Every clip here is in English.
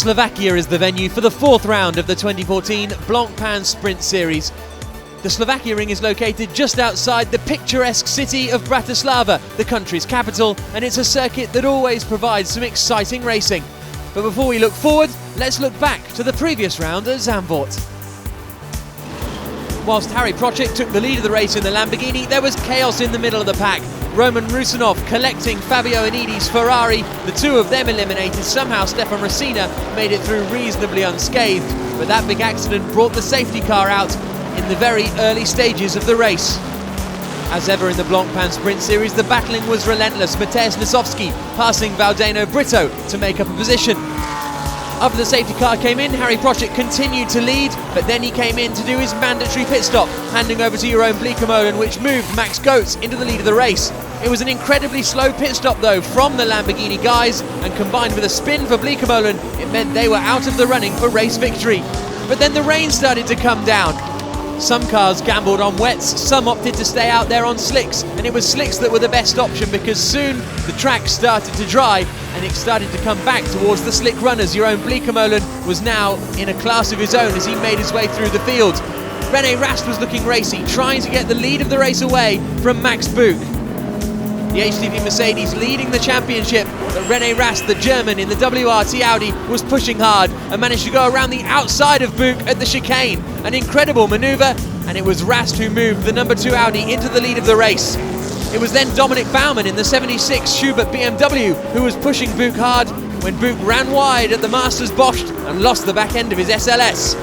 Slovakia is the venue for the fourth round of the 2014 Blancpain Sprint Series. The Slovakia ring is located just outside the picturesque city of Bratislava, the country's capital, and it's a circuit that always provides some exciting racing. But before we look forward, let's look back to the previous round at Zandvoort. Whilst Harry Procek took the lead of the race in the Lamborghini, there was chaos in the middle of the pack. Roman Rusinov collecting Fabio Anidi's Ferrari. The two of them eliminated. Somehow Stefan Racina made it through reasonably unscathed, but that big accident brought the safety car out in the very early stages of the race. As ever in the Blancpain Sprint Series, the battling was relentless. Mateusz Nosowski passing Valdeno Brito to make up a position. After the safety car came in, Harry Procek continued to lead, but then he came in to do his mandatory pit stop, handing over to Jeroen Bleekemolen, which moved Max Goetz into the lead of the race. It was an incredibly slow pit stop though from the Lamborghini guys, and combined with a spin for Bleekemolen, it meant they were out of the running for race victory. But then the rain started to come down. Some cars gambled on wets, some opted to stay out there on slicks, and it was slicks that were the best option because soon the track started to dry and it started to come back towards the slick runners. Jeroen Bleekemolen was now in a class of his own as he made his way through the field. René Rast was looking racy, trying to get the lead of the race away from Max Buch. The HTV Mercedes leading the championship, but René Rast, the German in the WRT Audi, was pushing hard and managed to go around the outside of Buch at the chicane. An incredible manoeuvre, and it was Rast who moved the number 2 Audi into the lead of the race. It was then Dominik Baumann in the 76 Schubert BMW who was pushing Buch hard when Buch ran wide at the Masters Bosch and lost the back end of his SLS.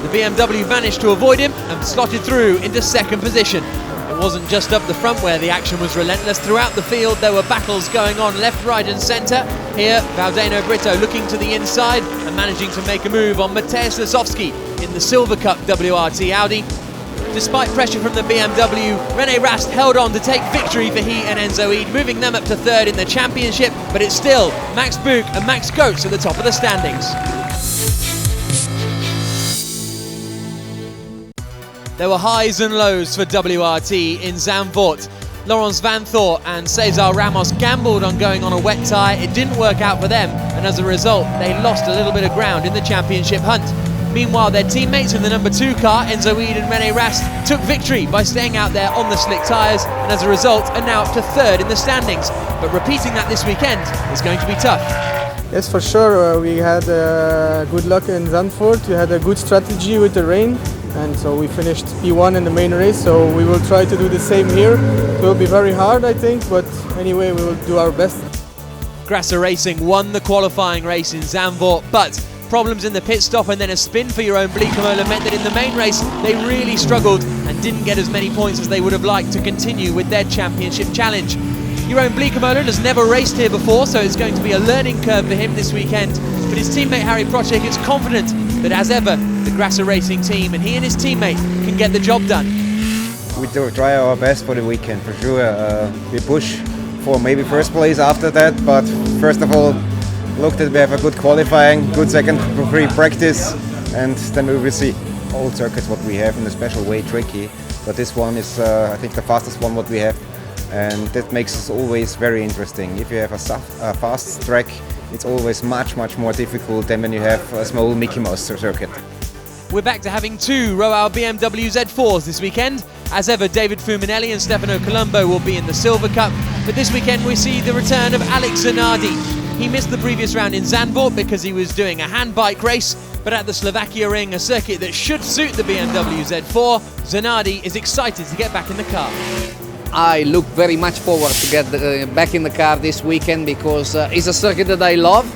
The BMW managed to avoid him and slotted through into second position. It wasn't just up the front where the action was relentless. Throughout the field there were battles going on left, right and centre. Here Valdeno Brito looking to the inside and managing to make a move on Mateusz Nosowski in the Silver Cup WRT Audi. Despite pressure from the BMW, René Rast held on to take victory for he and Enzo Ede, moving them up to third in the championship, but it's still Max Buch and Max Goetz at the top of the standings. There were highs and lows for WRT in Zandvoort. Laurens Vanthoor and Cesar Ramos gambled on going on a wet tyre. It didn't work out for them, and as a result, they lost a little bit of ground in the championship hunt. Meanwhile, their teammates in the number 2 car, Enzo Ede and René Rast, took victory by staying out there on the slick tyres, and as a result are now up to third in the standings. But repeating that this weekend is going to be tough. Yes, for sure. We had good luck in Zandvoort. We had a good strategy with the rain, and so we finished P1 in the main race, so we will try to do the same here. It will be very hard, I think, but anyway, we will do our best. Grasser Racing won the qualifying race in Zandvoort, but problems in the pit stop and then a spin for Jeroen Bleekemolen meant that in the main race they really struggled and didn't get as many points as they would have liked to continue with their championship challenge. Jeroen Bleekemolen has never raced here before, so it's going to be a learning curve for him this weekend, but his teammate Harry Procek is confident that as ever the Grasser Racing team and he and his teammate can get the job done. We do try our best for the weekend for sure. We push for maybe first place after that, but first of all look that we have a good qualifying, good second free practice, and then we will see. All circuits what we have in a special way tricky, but this one is I think the fastest one what we have, and that makes it always very interesting. If you have a fast track, it's always much more difficult than when you have a small Mickey Mouse circuit. We're back to having 2 Royale BMW Z4s this weekend. As ever, David Fuminelli and Stefano Colombo will be in the Silver Cup, but this weekend we see the return of Alex Zanardi. He missed the previous round in Zandvoort because he was doing a hand bike race, but at the Slovakia ring, a circuit that should suit the BMW Z4, Zanardi is excited to get back in the car. I look very much forward to get back in the car this weekend because it's a circuit that I love,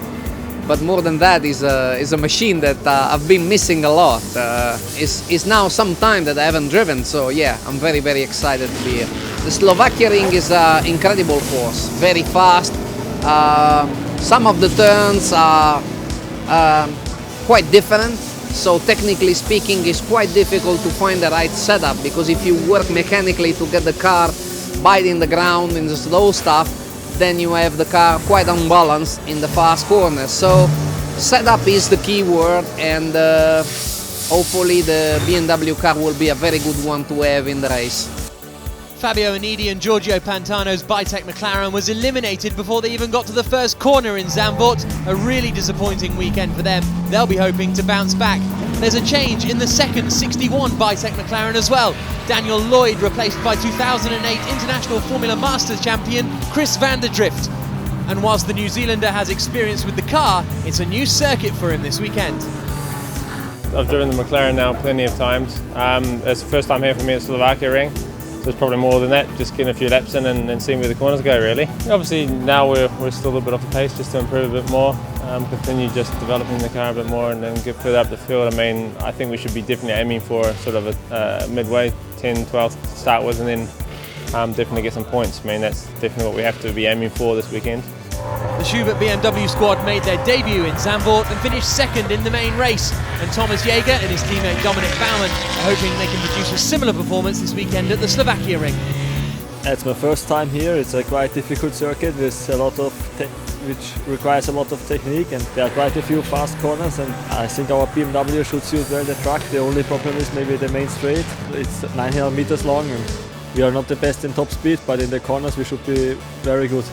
but more than that is a machine that I've been missing a lot. It's now some time that I haven't driven, so yeah, I'm very excited to be here. The Slovakia ring is an incredible course, very fast. Some of the turns are quite different, so technically speaking it's quite difficult to find the right setup, because if you work mechanically to get the car biting the ground in the slow stuff, then you have the car quite unbalanced in the fast corners. So setup is the key word, and hopefully the BMW car will be a very good one to have in the race. Fabio Onidi and Giorgio Pantano's Bitech McLaren was eliminated before they even got to the first corner in Zandvoort. A really disappointing weekend for them. They'll be hoping to bounce back. There's a change in the second 61 Bitech McLaren as well. Daniel Lloyd replaced by 2008 International Formula Masters champion Chris van der Drift. And whilst the New Zealander has experience with the car, it's a new circuit for him this weekend. I've driven the McLaren now plenty of times. It's the first time here for me at Slovakia ring, so it's probably more than that, just getting a few laps in and seeing where the corners go really. Obviously now we're still a bit off the pace, just to improve a bit more, continue just developing the car a bit more and then get further up the field. I mean, I think we should be definitely aiming for sort of a midway, 10, 12 to start with, and then definitely get some points. I mean, that's definitely what we have to be aiming for this weekend. The Schubert BMW squad made their debut in Zandvoort and finished second in the main race. And Thomas Jaeger and his teammate Dominic Baumann are hoping they can produce a similar performance this weekend at the Slovakia ring. It's my first time here. It's a quite difficult circuit with a lot of which requires a lot of technique, and there are quite a few fast corners, and I think our BMW should suit well the track. The only problem is maybe the main straight. It's 900 meters long and we are not the best in top speed, but in the corners we should be very good.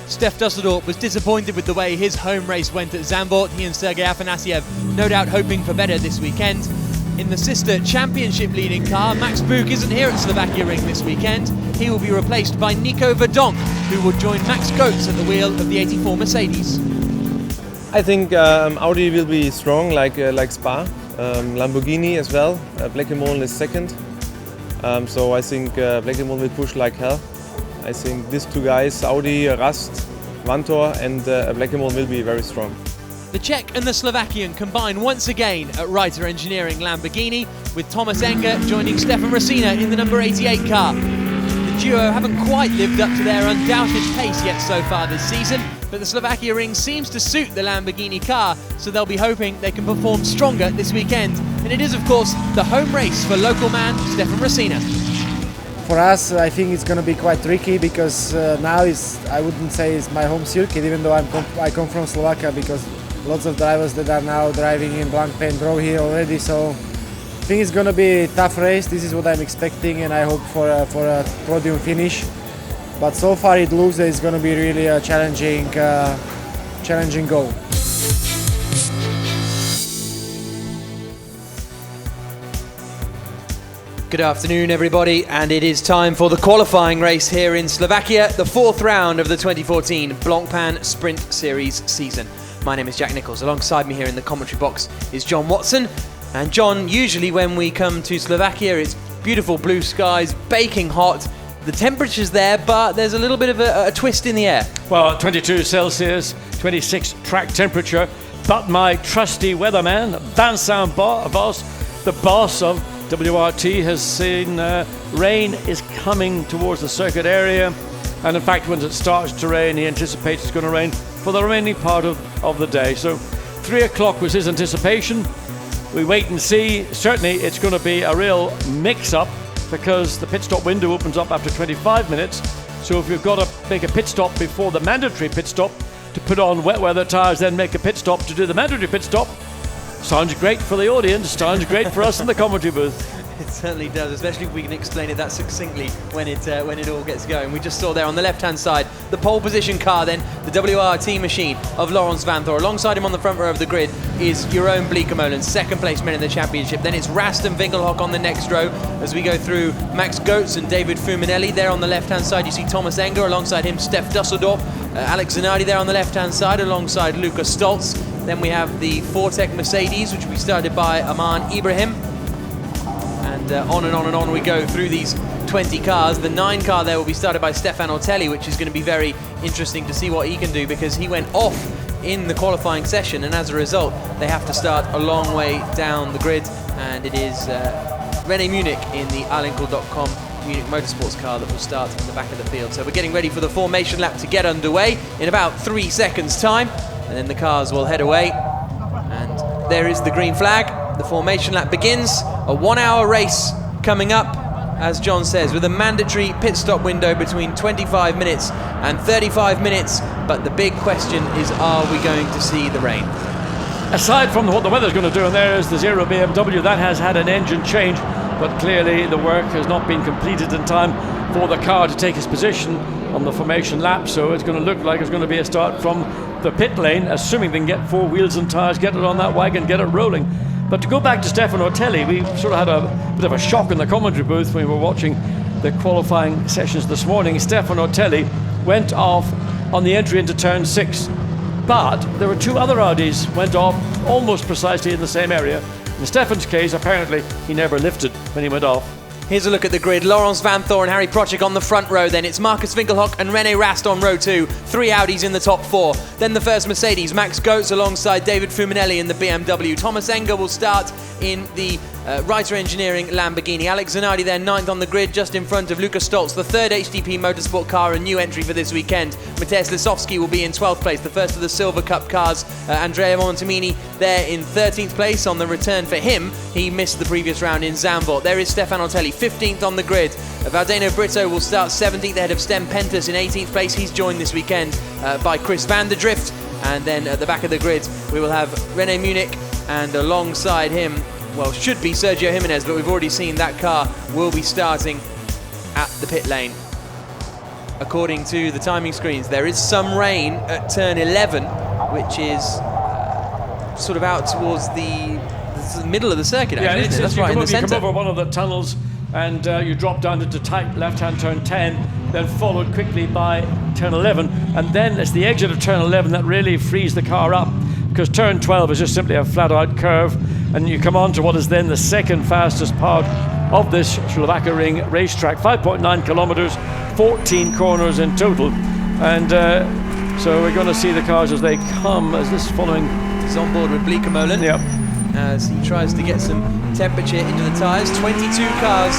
Steph Dusseldorp was disappointed with the way his home race went at Zandvoort. He and Sergei Afanasiev no doubt hoping for better this weekend. In the sister championship leading car, Max Buch isn't here at Slovakia ring this weekend. He will be replaced by Nico Verdonk, who will join Max Goetz at the wheel of the 84 Mercedes. I think Audi will be strong like Spa, Lamborghini as well. Blancpain is second, so I think Blancpain will push like hell. I think these two guys, Audi, Rast, Vantor and Blancpain will be very strong. The Czech and the Slovakian combine once again at Reiter Engineering Lamborghini, with Thomas Enger joining Stefan Rosina in the number 88 car. The duo haven't quite lived up to their undoubted pace yet so far this season, but the Slovakia ring seems to suit the Lamborghini car, so they'll be hoping they can perform stronger this weekend. And it is, of course, the home race for local man Stefan Rosina. For us, I think it's going to be quite tricky because now I wouldn't say it's my home circuit, even though I come from Slovakia, because lots of drivers that are now driving in Blancpain drove here already. So I think it's going to be a tough race. This is what I'm expecting, and I hope for a podium finish. But so far it looks that it's going to be really a challenging goal. Good afternoon everybody, and it is time for the qualifying race here in Slovakia, the fourth round of the 2014 Blancpain Sprint Series season. My name is Jack Nichols. Alongside me here in the commentary box is John Watson. And John, usually when we come to Slovakia it's beautiful blue skies, baking hot, the temperature's there, but there's a little bit of a twist in the air. Well, 22 Celsius, 26 track temperature, but my trusty weatherman, Vincent Voss, the boss of WRT, has seen rain is coming towards the circuit area, and in fact when it starts to rain he anticipates it's going to rain for the remaining part of the day. So 3 o'clock was his anticipation. We wait and see. Certainly it's going to be a real mix-up because the pit stop window opens up after 25 minutes, so if you've got to make a pit stop before the mandatory pit stop to put on wet weather tyres, then make a pit stop to do the mandatory pit stop. Sounds great for the audience, sounds great for us in the commentary booth. It certainly does, especially if we can explain it that succinctly when it all gets going. We just saw there on the left-hand side the pole position car, then the WRT machine of Laurens Vanthor. Alongside him on the front row of the grid is Jeroen Bleekemolen, second place man in the championship. Then it's Rast and Winkelhock on the next row as we go through Max Goetz and David Fuminelli. There on the left-hand side you see Thomas Enger, alongside him Steph Dusseldorp, Alex Zanardi there on the left-hand side alongside Luca Stoltz. Then we have the Fortec Mercedes, which will be started by Aman Ibrahim. And on and on and on we go through these 20 cars. The 9 car there will be started by Stefan Ortelli, which is going to be very interesting to see what he can do, because he went off in the qualifying session, and as a result they have to start a long way down the grid. And it is René Munich in the Alinkel.com Munich Motorsports car that will start in the back of the field. So we're getting ready for the formation lap to get underway in about 3 seconds time, and then the cars will head away. And there is the green flag. The formation lap begins. A 1 hour race coming up, as John says, with a mandatory pit stop window between 25 minutes and 35 minutes. But the big question is, are we going to see the rain? Aside from what the weather's going to do, and there is the Zero BMW that has had an engine change, but clearly the work has not been completed in time for the car to take its position on the formation lap, so it's going to look like it's going to be a start from the pit lane, assuming they can get 4 wheels and tyres, get it on that wagon, get it rolling. But to go back to Stefano Ortelli, we sort of had a bit of a shock in the commentary booth when we were watching the qualifying sessions this morning. Stefano Ortelli went off on the entry into turn 6, but there were 2 other Audis went off almost precisely in the same area. In Stefan's case, apparently he never lifted when he went off. Here's a look at the grid. Laurens Vanthoor and Harry Procek on the front row. Then it's Marcus Winkelhock and René Rast on row 2. 3 Audis in the top 4. Then the first Mercedes, Max Goetz alongside David Fuminelli in the BMW. Thomas Enger will start in the Reiter Engineering Lamborghini. Alex Zanardi there 9th on the grid, just in front of Lukas Stoltz, the 3rd HDP Motorsport car, a new entry for this weekend. Mateusz Lisowski will be in 12th place, the first of the Silver Cup cars. Andrea Montemini there in 13th place on the return for him. He missed the previous round in Zandvoort. There is Stefano Ortelli, 15th on the grid. Valdeno Brito will start 17th ahead of Sten Pentus in 18th place. He's joined this weekend by Chris van der Drift. And then at the back of the grid, we will have René Munich, and alongside him, well, should be Sergio Jimenez, but we've already seen that car will be starting at the pit lane. According to the timing screens, there is some rain at turn 11, which is sort of out towards the middle of the circuit, actually, isn't it? That's right in the centre. You come over one of the tunnels and you drop down into tight left-hand turn 10, then followed quickly by turn 11, and then it's the exit of turn 11 that really frees the car up, because turn 12 is just simply a flat-out curve, and you come on to what is then the second fastest part of this Slovakia Ring racetrack, 5.9 kilometers, 14 corners in total, and so we're going to see the cars as they come, as this following. He's on board with Bleekemolen. Yep. As he tries to get some temperature into the tyres. 22 cars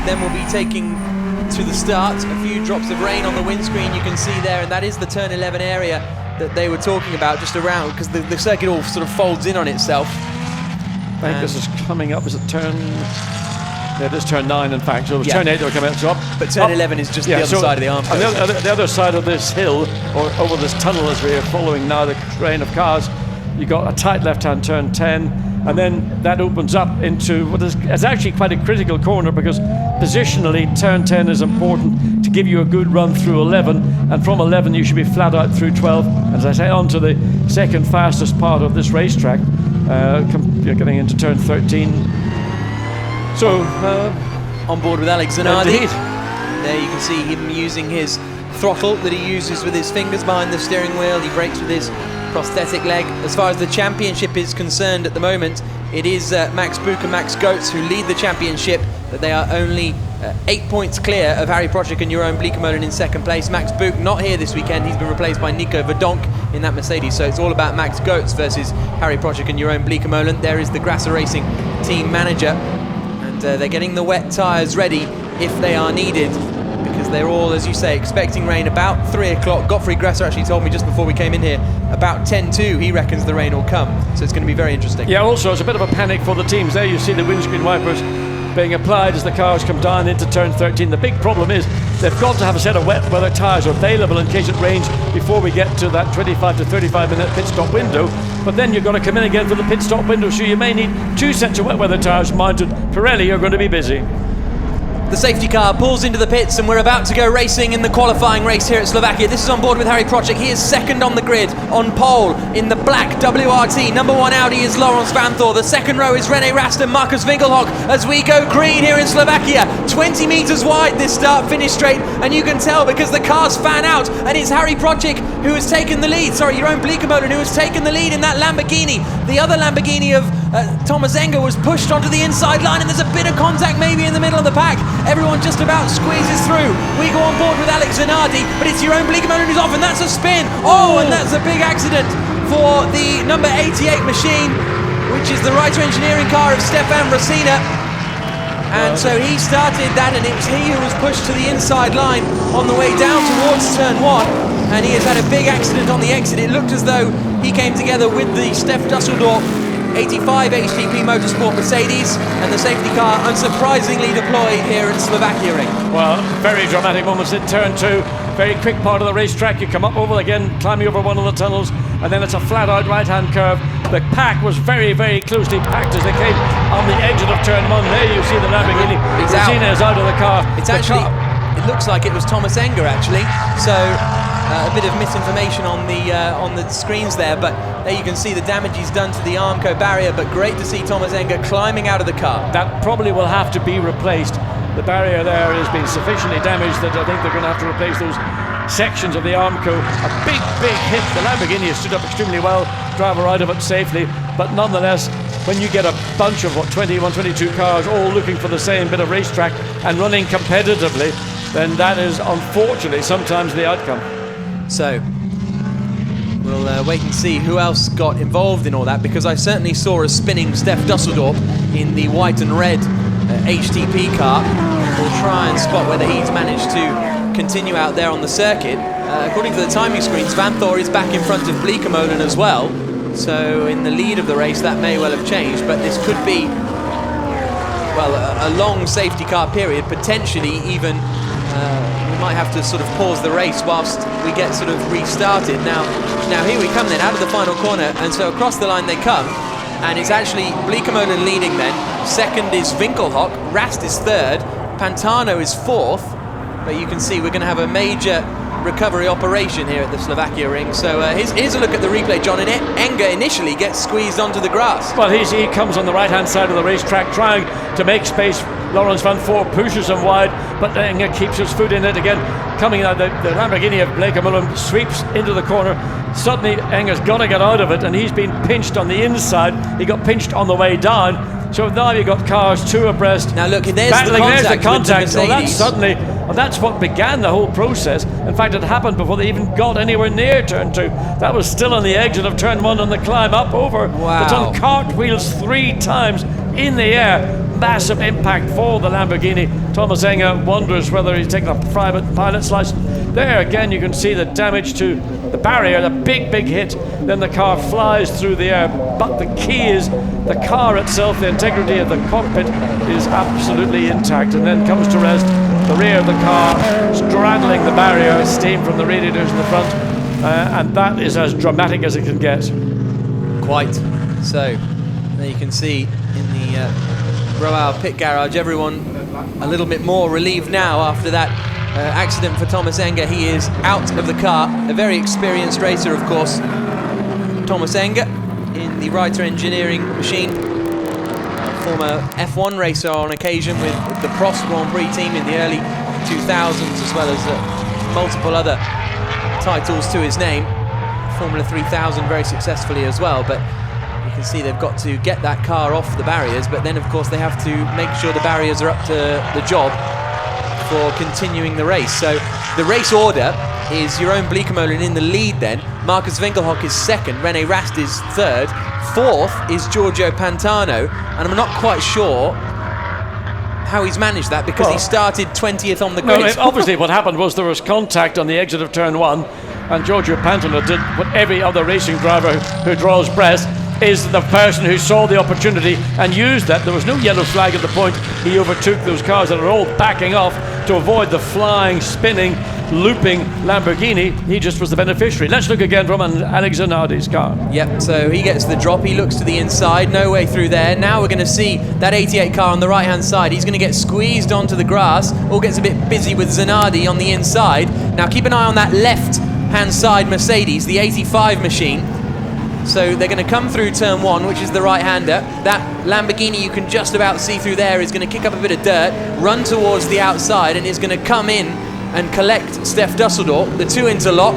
then will be taking to the start. A few drops of rain on the windscreen you can see there, and that is the turn 11 area that they were talking about, just around, because the circuit all sort of folds in on itself. I think this is coming up, is it turn... Yeah, it is turn 9 in fact, so it was turn 8 that were coming out, so up. But turn 11 is just the other side of the arm. On the other side of this hill, or over this tunnel as we are following now the train of cars, you got a tight left-hand turn 10, and then that opens up into what is actually quite a critical corner, because positionally turn 10 is important to give you a good run through 11, and from 11 you should be flat out through 12, as I say, onto the second fastest part of this racetrack. You're getting into turn 13. So on board with Alex Zanardi. Indeed. There you can see him using his throttle that he uses with his fingers behind the steering wheel. He brakes with his prosthetic leg. As far as the championship is concerned at the moment, it is Max Buch and Max Goetz who lead the championship, but they are only 8 points clear of Harry Procek and Jeroen Bleekemolen in second place. Max Buch not here this weekend. He's been replaced by Nico Verdonk in that Mercedes, so it's all about Max Goetz versus Harry Procek and Jeroen Bleekemolen. There is the Grasser Racing team manager, and they're getting the wet tyres ready if they are needed, because they're all, as you say, expecting rain about 3 o'clock. Gottfried Grasser actually told me just before we came in here, about 10:02 he reckons the rain will come, so it's going to be very interesting. Yeah, also it's a bit of a panic for the teams. There you see the windscreen wipers being applied as the cars come down into turn 13. The big problem is they've got to have a set of wet weather tyres available in case it rains before we get to that 25 to 35 minute pit stop window, but then you've got to come in again for the pit stop window, so you may need 2 sets of wet weather tyres mounted. Pirelli are going to be busy. The safety car pulls into the pits, and we're about to go racing in the qualifying race here at Slovakia. This is on board with Harry Procek. He is second on the grid, on pole in the black WRT. Number 1 Audi is Laurens Vanthoor. The second row is René Rast and Marcus Winkelhock as we go green here in Slovakia. 20 metres wide this start-finish straight, and you can tell because the cars fan out, and it's Harry Procek who has taken the lead. Sorry, Jeroen Bleekemolen who has taken the lead in that Lamborghini. The other Lamborghini of Thomas Enger was pushed onto the inside line, and there's a bit of contact maybe in the middle of the pack. Everyone just about squeezes through. We go on board with Alex Zanardi, but it's Jeroen Bleekemolen who's off, and that's a spin. Oh, and that's a big accident for the number 88 machine, which is the Reiter Engineering car of Stefan Racina. And so he started that, and it was he who was pushed to the inside line on the way down towards turn 1, and he has had a big accident on the exit. It looked as though he came together with the Stef Dusseldorf 85 HTP Motorsport Mercedes, and the safety car unsurprisingly deployed here at Slovakia Ring. Well, very dramatic moments in turn 2. Very quick part of the racetrack. You come up over again, climbing over one of the tunnels, and then it's a flat-out right-hand curve. The pack was very, very closely packed as they came on the exit of turn 1. There you see the Lamborghini. Racina is out of the car. It's actually it looks like it was Thomas Enger actually. So a bit of misinformation on the screens there, but there you can see the damage he's done to the Armco barrier. But great to see Thomas Enger climbing out of the car. That probably will have to be replaced. The barrier there has been sufficiently damaged that I think they're going to have to replace those sections of the Armco. A big hit. The Lamborghini has stood up extremely well, driver out of it safely, but nonetheless, when you get a bunch of 21, 22 cars all looking for the same bit of racetrack and running competitively, then that is unfortunately sometimes the outcome. So we'll wait and see who else got involved in all that, because I certainly saw a spinning Stef Dusseldorp in the white and red HTP car. We'll try and spot whether he's managed to continue out there on the circuit. According to the timing screens, Van Thor is back in front of Bleekemolen as well. So in the lead of the race, that may well have changed, but this could be, well, a long safety car period, potentially even we might have to sort of pause the race whilst we get sort of restarted. Now here we come then, out of the final corner, and so across the line they come, and it's actually Bleekemolen leading then. Second is Winkelhock, Rast is third, Pantano is fourth, but you can see we're going to have a major recovery operation here at the Slovakia ring. So here's a look at the replay, John, and Enger initially gets squeezed onto the grass. Well, he comes on the right-hand side of the racetrack trying to make space. Lawrence Van Voort pushes him wide, but Enger keeps his foot in it again. Coming out, the Lamborghini of Bleekemolen sweeps into the corner. Suddenly, Enger's got to get out of it, and he's been pinched on the inside. He got pinched on the way down. So now you've got cars two abreast. Now look, there's battling. the contact. So that's suddenly, and that's what began the whole process. In fact, it happened before they even got anywhere near turn 2. That was still on the exit of turn 1 on the climb up over. Wow. It's on cartwheels 3 times in the air. Massive impact for the Lamborghini. Thomas Enger wonders whether he's taken a private pilot's license. There again, you can see the damage to the barrier, the big hit. Then the car flies through the air. But the key is the car itself, the integrity of the cockpit is absolutely intact. And then comes to rest the rear of the car, straddling the barrier, steam from the radiators in the front. And that is as dramatic as it can get. Quite. So there you can see in the Royal pit garage, everyone a little bit more relieved now after that accident for Thomas Enger. He is out of the car. A very experienced racer, of course, Thomas Enger, in the Reiter Engineering machine. Former F1 racer on occasion with the Prost Grand Prix team in the early 2000s, as well as multiple other titles to his name. Formula 3000 very successfully as well, but you can see they've got to get that car off the barriers, but then of course they have to make sure the barriers are up to the job for continuing the race. So the race order is Jeroen Bleekemolen in the lead then, Marcus Winkelhock is second, René Rast is third, fourth is Giorgio Pantano, and I'm not quite sure how he's managed that, because he started 20th on the grid. No, obviously what happened was there was contact on the exit of turn 1, and Giorgio Pantano did what every other racing driver who draws breath, is the person who saw the opportunity and used that. There was no yellow flag at the point. He overtook those cars that are all backing off to avoid the flying, spinning, looping Lamborghini. He just was the beneficiary. Let's look again from Alex Zanardi's car. Yep, so he gets the drop. He looks to the inside, no way through there. Now we're going to see that 88 car on the right-hand side. He's going to get squeezed onto the grass. All gets a bit busy with Zanardi on the inside. Now keep an eye on that left-hand side Mercedes, the 85 machine. So they're going to come through turn 1, which is the right-hander. That Lamborghini you can just about see through there is going to kick up a bit of dirt, run towards the outside, and is going to come in and collect Stef Dusseldorp. The two interlock,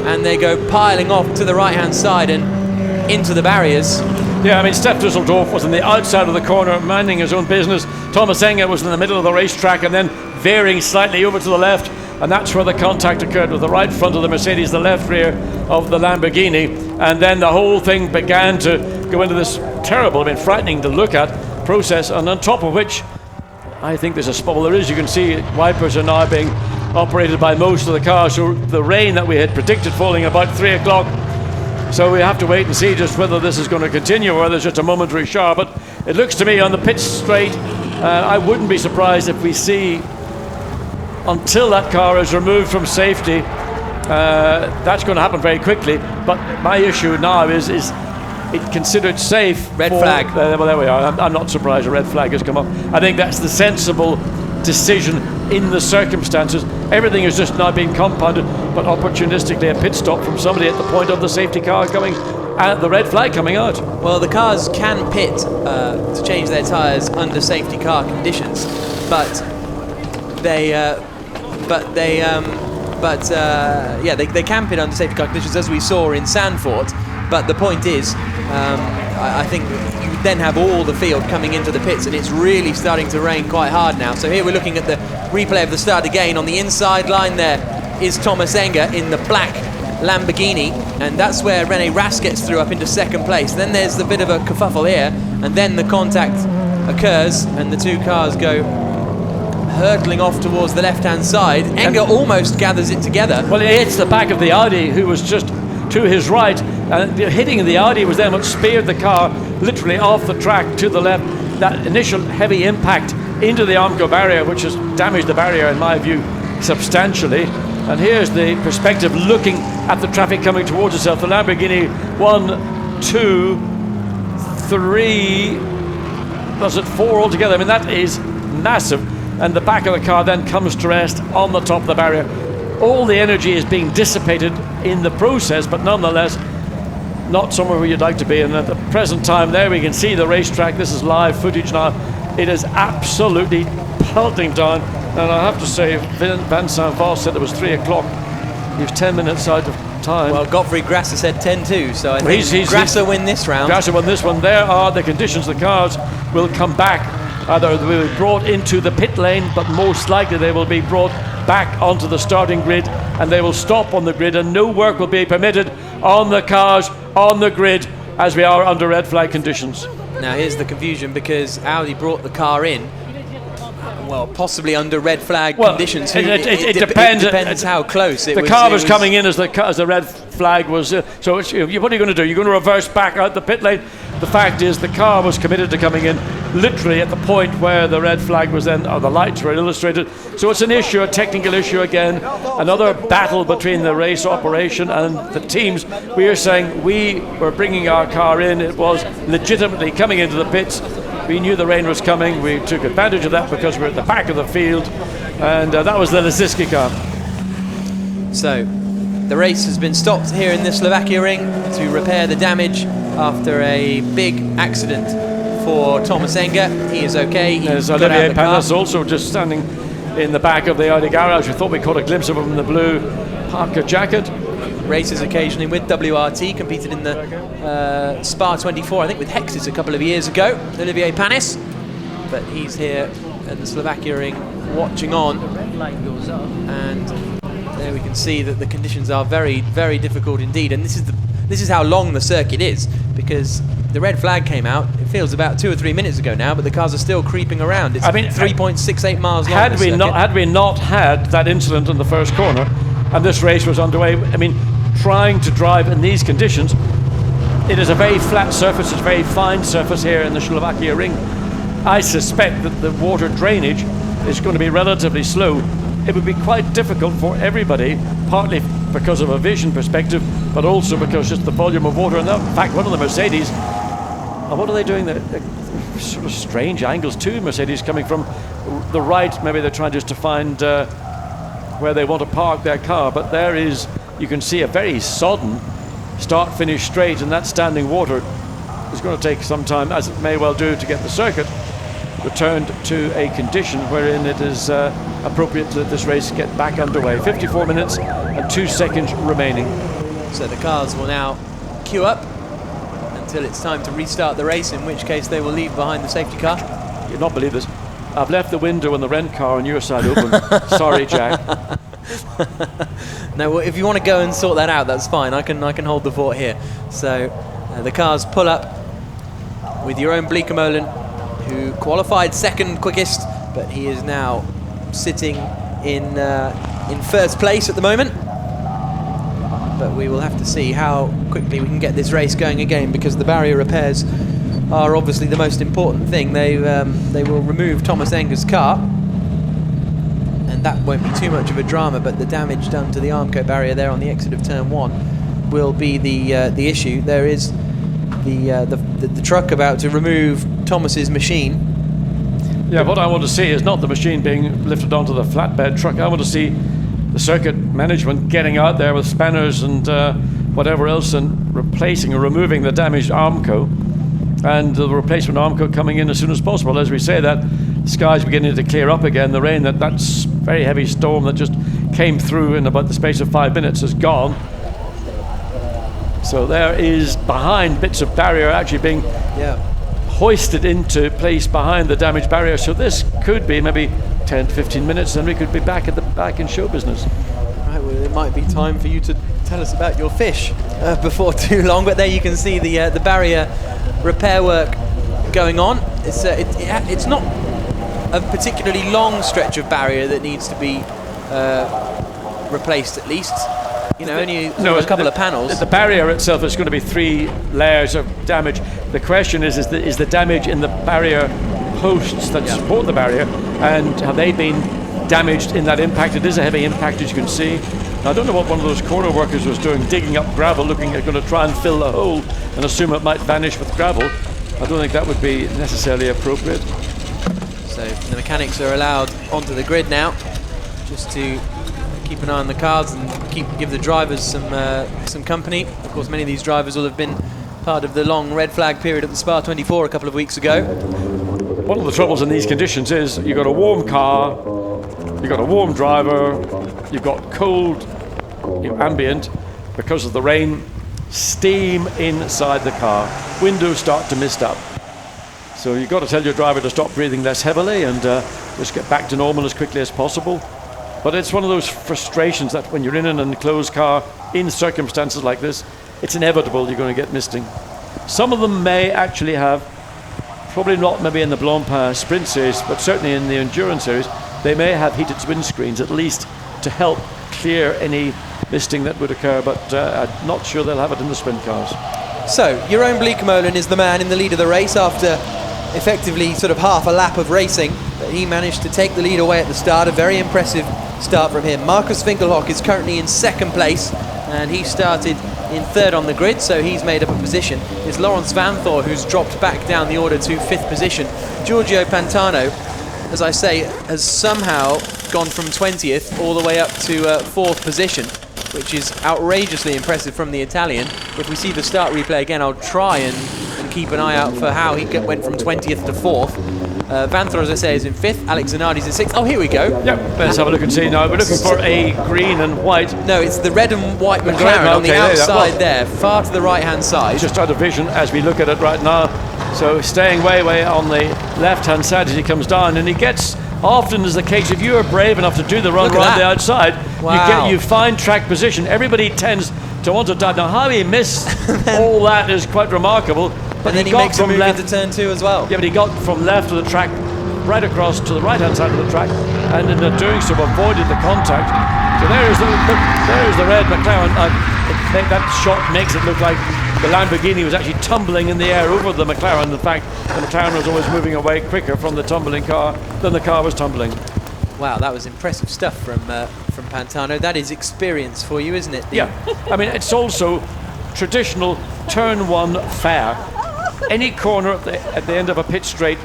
and they go piling off to the right-hand side and into the barriers. Yeah, I mean, Stef Dusseldorp was on the outside of the corner, minding his own business. Thomas Enger was in the middle of the racetrack and then veering slightly over to the left, and that's where the contact occurred, with the right front of the Mercedes, the left rear of the Lamborghini. And then the whole thing began to go into this terrible, I mean, frightening to look at process, and on top of which I think there's a spot. Well, there is, you can see wipers are now being operated by most of the cars, so the rain that we had predicted falling about 3 o'clock. So we have to wait and see just whether this is going to continue or whether it's just a momentary shower. But it looks to me on the pit straight, I wouldn't be surprised if we see, until that car is removed from safety, that's going to happen very quickly. But my issue now is it considered safe. Red flag. Well, there we are. I'm not surprised a red flag has come up. I think that's the sensible decision in the circumstances. Everything is just now being compounded, but opportunistically a pit stop from somebody at the point of the safety car coming at the red flag coming out. Well, the cars can pit to change their tyres under safety car conditions, but they can pit under safety car conditions, as we saw in Zandvoort. But the point is, I think you then have all the field coming into the pits, and it's really starting to rain quite hard now. So here we're looking at the replay of the start again. On the inside line there is Thomas Enger in the black Lamborghini, and that's where Rene Rast gets through up into second place. Then there's a bit of a kerfuffle here, and then the contact occurs, and the two cars go hurtling off towards the left-hand side. Enger almost gathers it together. Well, it hits the back of the Audi, who was just to his right, and hitting the Audi was then what speared the car literally off the track to the left. That initial heavy impact into the Armco barrier, which has damaged the barrier, in my view, substantially. And here's the perspective looking at the traffic coming towards itself. The Lamborghini, 1, 2, 3, was it 4 altogether? I mean, that is massive. And the back of the car then comes to rest on the top of the barrier. All the energy is being dissipated in the process, but nonetheless, not somewhere where you'd like to be. And at the present time there, we can see the racetrack. This is live footage now. It is absolutely pelting down. And I have to say, Vincent Voss said it was 3 o'clock. He was 10 minutes out of time. Well, Gottfried Grasser said 10-2, so I think Grasser win this round. Grasser won this one. There are the conditions. The cars will come back. Either they will be brought into the pit lane, but most likely they will be brought back onto the starting grid, and they will stop on the grid, and no work will be permitted on the cars on the grid as we are under red flag conditions. Now here's the confusion, because Audi brought the car in, well, possibly under red flag conditions. It depends. It depends how close. The car was coming in as the red flag was. So what are you going to do? You're going to reverse back out the pit lane. The fact is, the car was committed to coming in literally at the point where the red flag was then, or the lights were illustrated. So it's an issue, a technical issue again, another battle between the race operation and the teams. We are saying we were bringing our car in. It was legitimately coming into the pits. We knew the rain was coming. We took advantage of that because we're at the back of the field, and that was the Lisiski car. So the race has been stopped here in the Slovakia ring to repair the damage after a big accident for Thomas Enger. He is okay. There's Olivier Panis also just standing in the back of the Audi garage. We thought we caught a glimpse of him in the blue parka jacket. Races occasionally with WRT, competed in the Spa 24, I think with Hexes a couple of years ago, Olivier Panis. But he's here at the Slovakia ring watching on. And there we can see that the conditions are very, very difficult indeed. And this is how long the circuit is, because the red flag came out, it feels about 2 or 3 minutes ago now, but the cars are still creeping around. It's 3.68 miles long. Had we not had that incident in the first corner, and this race was underway, I mean, trying to drive in these conditions, it is a very flat surface, it's a very fine surface here in the Slovakia ring. I suspect that the water drainage is going to be relatively slow. It would be quite difficult for everybody, partly because of a vision perspective, but also because just the volume of water. And in fact, one of the Mercedes, what are they doing? They're sort of strange angles too. Mercedes coming from the right, maybe they're trying just to find where they want to park their car. But there is, you can see a very sodden start-finish straight, and that standing water is going to take some time, as it may well do, to get the circuit returned to a condition wherein it is appropriate that this race get back underway. 54 minutes and 2 seconds remaining. So the cars will now queue up until it's time to restart the race, in which case they will leave behind the safety car. You'll not believe this. I've left the window in the rent car on your side open. Sorry, Jack. No, well, if you want to go and sort that out, that's fine. I can hold the fort here. So the cars pull up with your own Bleekemolen, who qualified second quickest, but he is now sitting in first place at the moment. But we will have to see how quickly we can get this race going again, because the barrier repairs are obviously the most important thing. They will remove Thomas Enger's car, and that won't be too much of a drama, but the damage done to the Armco barrier there on the exit of turn 1 will be the issue. There is the truck about to remove Thomas's machine. Yeah, what I want to see is not the machine being lifted onto the flatbed truck. I want to see the circuit management getting out there with spanners and whatever else and replacing or removing the damaged Armco, and the replacement Armco coming in as soon as possible. As we say that, the sky's beginning to clear up again. The rain, that's very heavy storm that just came through in about the space of 5 minutes is gone. So there is behind bits of barrier actually being hoisted into place behind the damaged barrier. So this could be maybe 10 to 15 minutes, and we could be back in show business. Right, well, it might be time for you to tell us about your fish before too long. But there you can see the barrier repair work going on. It's not a particularly long stretch of barrier that needs to be replaced, at least. You know, only a couple of panels. The barrier itself is going to be 3 layers of damage. The question is the damage in the barrier posts that support the barrier, and have they been damaged in that impact? It is a heavy impact, as you can see. Now, I don't know what one of those corner workers was doing, digging up gravel, looking at going to try and fill the hole and assume it might vanish with gravel. I don't think that would be necessarily appropriate. So the mechanics are allowed onto the grid now, just to keep an eye on the cars and give the drivers some company. Of course, many of these drivers will have been part of the long red flag period at the Spa 24 a couple of weeks ago. One of the troubles in these conditions is you've got a warm car, you've got a warm driver, you've got cold ambient because of the rain, steam inside the car, windows start to mist up. So you've got to tell your driver to stop breathing less heavily and just get back to normal as quickly as possible. But it's one of those frustrations that when you're in an enclosed car in circumstances like this, it's inevitable you're going to get misting. Some of them may actually have, probably not maybe in the Blancpain Sprint Series, but certainly in the Endurance Series, they may have heated windscreens at least to help clear any misting that would occur, but I'm not sure they'll have it in the sprint cars. So, Jeroen Bleekemolen is the man in the lead of the race after effectively sort of half a lap of racing, but he managed to take the lead away at the start. A very impressive start from him. Marcus Winkelhock is currently in second place, and he started in third on the grid, so he's made up a position. It's Laurens Vanthoor who's dropped back down the order to 5th position. Giorgio Pantano, as I say, has somehow gone from 20th all the way up to 4th position, which is outrageously impressive from the Italian. If we see the start replay again, I'll try and keep an eye out for how he went from 20th to 4th. Vanthoor, as I say, is in 5th. Alex Zanardi's in 6th. Oh, here we go. Yep, let's have a look and see now. We're looking for a green and white. No, it's the red and white McLaren on the outside there, far to the right-hand side. Just out of vision as we look at it right now. So staying way on the left-hand side as he comes down, and he gets, often is the case, if you are brave enough to do the run around the outside, you find track position. Everybody tends to want to dive. Now, how he missed all that is quite remarkable. But then he makes a move into turn 2 as well. Yeah, but he got from left of the track right across to the right-hand side of the track, and in doing so avoided the contact. So there's the red McLaren. That shot makes it look like the Lamborghini was actually tumbling in the air over the McLaren. In fact, the McLaren was always moving away quicker from the tumbling car than the car was tumbling. Wow, that was impressive stuff from Pantano. That is experience for you, isn't it? Yeah, I mean, it's also traditional turn 1 fair. Any corner at the end of a pit straight,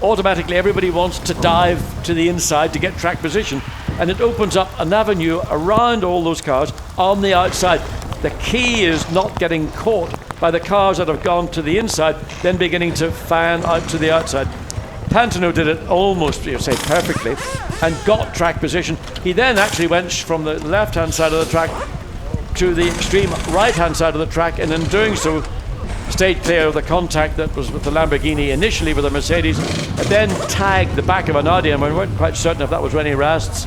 automatically everybody wants to dive to the inside to get track position, and it opens up an avenue around all those cars on the outside. The key is not getting caught by the cars that have gone to the inside, then beginning to fan out to the outside. Pantano did it almost, perfectly, and got track position. He then actually went from the left-hand side of the track to the extreme right-hand side of the track, and in doing so, stayed clear of the contact that was with the Lamborghini initially with the Mercedes, and then tagged the back of an Audi, and we weren't quite certain if that was René Rast's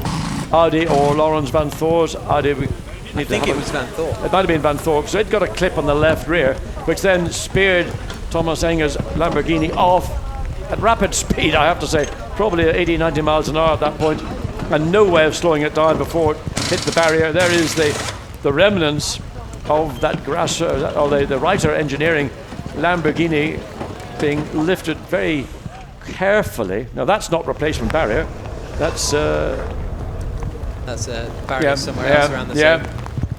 Audi or Laurens Vanthoor's Audi. I think it was Vanthoor. It might have been Vanthoor, so it got a clip on the left rear, which then speared Thomas Enger's Lamborghini off at rapid speed, I have to say, probably 80-90 miles an hour at that point, and no way of slowing it down before it hit the barrier. There is the remnants of that the Reiter Engineering Lamborghini being lifted very carefully. Now that's not replacement barrier. That's a barrier somewhere else around the zone.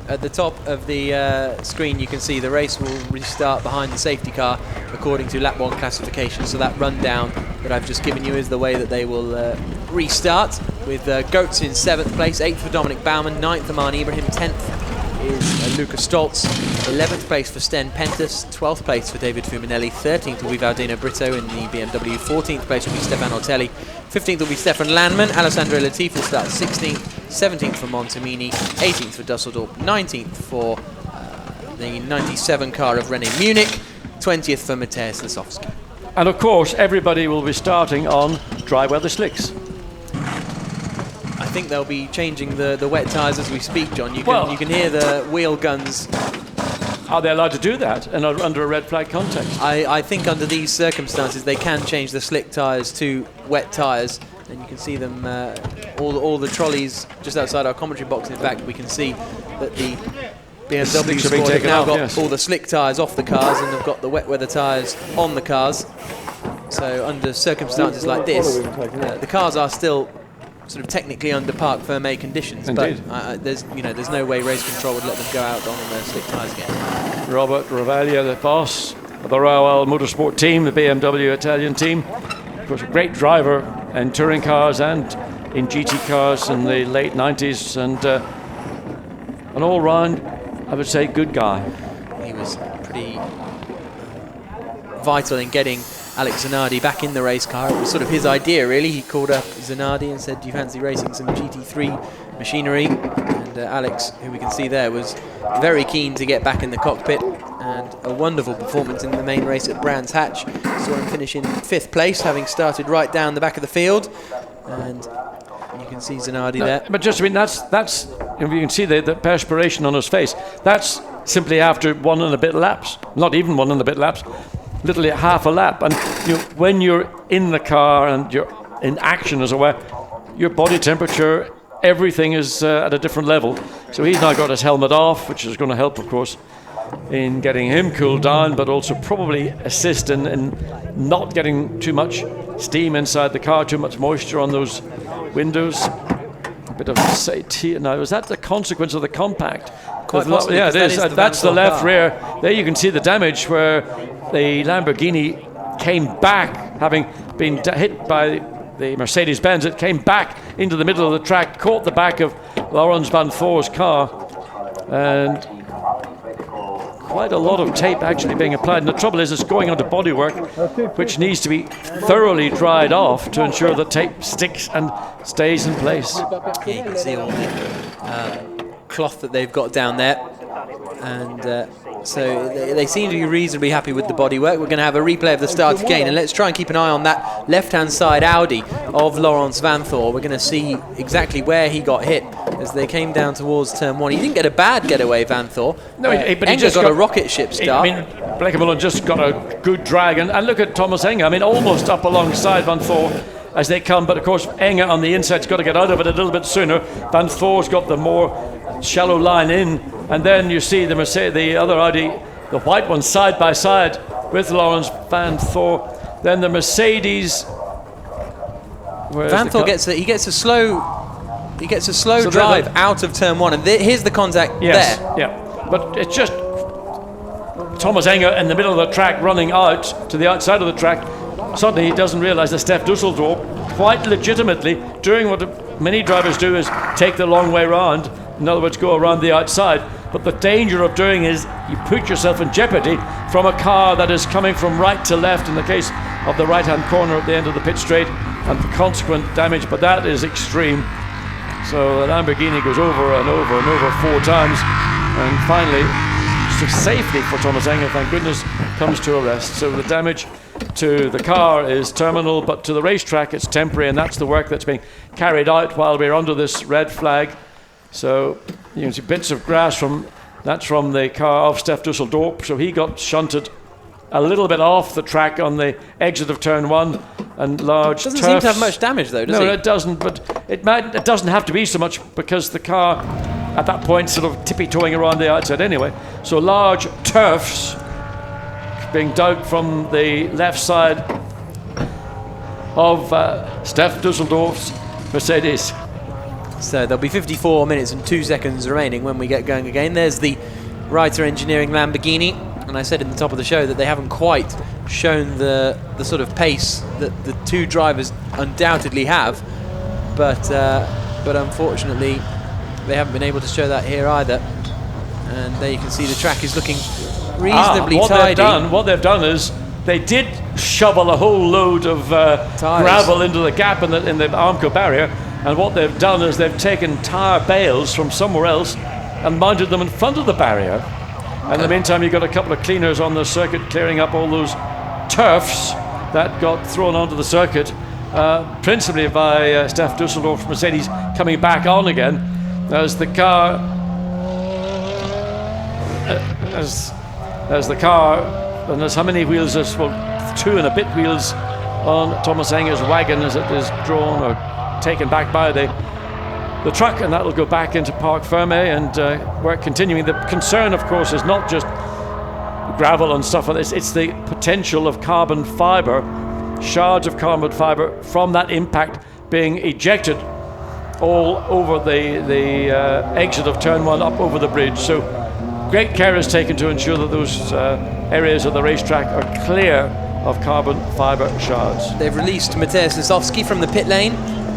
At the top of the screen you can see the race will restart behind the safety car according to lap 1 classification, so that rundown that I've just given you is the way that they will restart, with Goetz in 7th place, 8th for Dominic Baumann, 9th for Marn Ibrahim, 10th is Luca Stoltz, 11th place for Sten Pentas, 12th place for David Fuminelli, 13th will be Valdino Brito in the BMW, 14th place will be Stefan Ortelli, 15th will be Stefan Landman, Alessandro Latifi will start 16th, 17th for Montemini, 18th for Dusseldorf, 19th for the 97 car of René Munich, 20th for Mateusz Lasowski. And of course, everybody will be starting on dry weather slicks. I think they'll be changing the wet tyres as we speak, John. You can hear the wheel guns. Are they allowed to do that under a red flag context? I think under these circumstances they can change the slick tyres to wet tyres, and you can see them, all the trolleys just outside our commentary box. In fact, we can see that the BMW squad have now got all the slick tyres off the cars and have got the wet weather tyres on the cars. So under circumstances like this, the cars are still sort of technically under Parc Fermé conditions. Indeed. But there's no way race control would let them go out on the slick tyres again. Robert Ravaglia, the boss of the Royal Motorsport team, the BMW Italian team, of course a great driver in touring cars and in GT cars in the late 90s, and an all-round, I would say, good guy. He was pretty vital in getting Alex Zanardi back in the race car. It was sort of his idea, really. He called up Zanardi and said, do you fancy racing some GT3 machinery? And Alex, who we can see there, was very keen to get back in the cockpit, and a wonderful performance in the main race at Brands Hatch. Saw him finish in 5th place, having started right down the back of the field. And you can see Zanardi there. But just, I mean, that's you can see the perspiration on his face. That's simply after 1 and a bit laps. Not even 1 and a bit laps. Literally half a lap. And when you're in the car and you're in action, as it were, your body temperature, everything is at a different level. So he's now got his helmet off, which is going to help, of course, in getting him cooled down, but also probably assist in not getting too much steam inside the car, too much moisture on those windows. A bit of now, is that the consequence of the compact? Quite possibly, yeah, it is. That's the left rear. There you can see the damage where the Lamborghini came back, having been hit by the Mercedes-Benz. It came back into the middle of the track, caught the back of Laurens van Voor's car, and quite a lot of tape actually being applied. And the trouble is, it's going onto bodywork, which needs to be thoroughly dried off to ensure the tape sticks and stays in place. Yeah, you can see all the cloth that they've got down there, and so they seem to be reasonably happy with the bodywork. We're going to have a replay of the start again, and let's try and keep an eye on that left-hand side Audi of Laurens van Voor. We're going to see exactly where he got hit as they came down towards turn 1. He didn't get a bad getaway, Van Voor. No, but he just got a rocket ship start. I mean, Blancpain just got a good drag, and look at Thomas Enge. I mean, almost up alongside Van Voor as they come, but of course Enge on the inside's got to get out of it a little bit sooner. Van Voor's got the more shallow line in, and then you see the other Audi, the white one, side by side with Laurens van Voor. Then the Mercedes. Van Voor gets a slow drive out of turn 1, and here's the contact there. Yeah, but it's just Thomas Enge in the middle of the track running out to the outside of the track. Suddenly he doesn't realise that Stef Dusseldorf, quite legitimately, doing what many drivers do, is take the long way round. In other words, go around the outside. But the danger of doing is you put yourself in jeopardy from a car that is coming from right to left in the case of the right-hand corner at the end of the pit straight, and the consequent damage. But that is extreme. So the Lamborghini goes over and over and over 4 times, and finally, safely for Thomas Enge, thank goodness, comes to a rest. So the damage to the car is terminal, but to the racetrack it's temporary, and that's the work that's being carried out while we're under this red flag. So you can see bits of grass from the car of Stef Dusseldorp. So he got shunted a little bit off the track on the exit of turn 1, and large doesn't seem to have much damage though, does it? No, it doesn't, but it doesn't have to be so much, because the car at that point sort of tippy-toeing around the outside anyway. So large turfs being dug from the left side of Stef Dusseldorf's Mercedes. So there'll be 54 minutes and 2 seconds remaining when we get going again. There's the Reiter Engineering Lamborghini, and I said in the top of the show that they haven't quite shown the sort of pace that the two drivers undoubtedly have, but unfortunately they haven't been able to show that here either. And there you can see the track is looking reasonably tidy. What they've done is they did shovel a whole load of gravel into the gap in the Armco barrier, and what they've done is they've taken tyre bales from somewhere else and mounted them in front of the barrier. And in the meantime, you've got a couple of cleaners on the circuit clearing up all those turfs that got thrown onto the circuit, principally by Steph Dusseldorf's Mercedes coming back on again as the car as the car, and there's how many wheels? There's 2 and a bit wheels on Thomas Enger's wagon as it is drawn or taken back by the truck, and that'll go back into Parc Ferme, and we're continuing. The concern, of course, is not just gravel and stuff like this, it's the potential of carbon fibre, shards of carbon fibre from that impact being ejected all over the exit of turn 1 up over the bridge. So great care is taken to ensure that those areas of the racetrack are clear of carbon fibre shards. They've released Mateusz Lisowski from the pit lane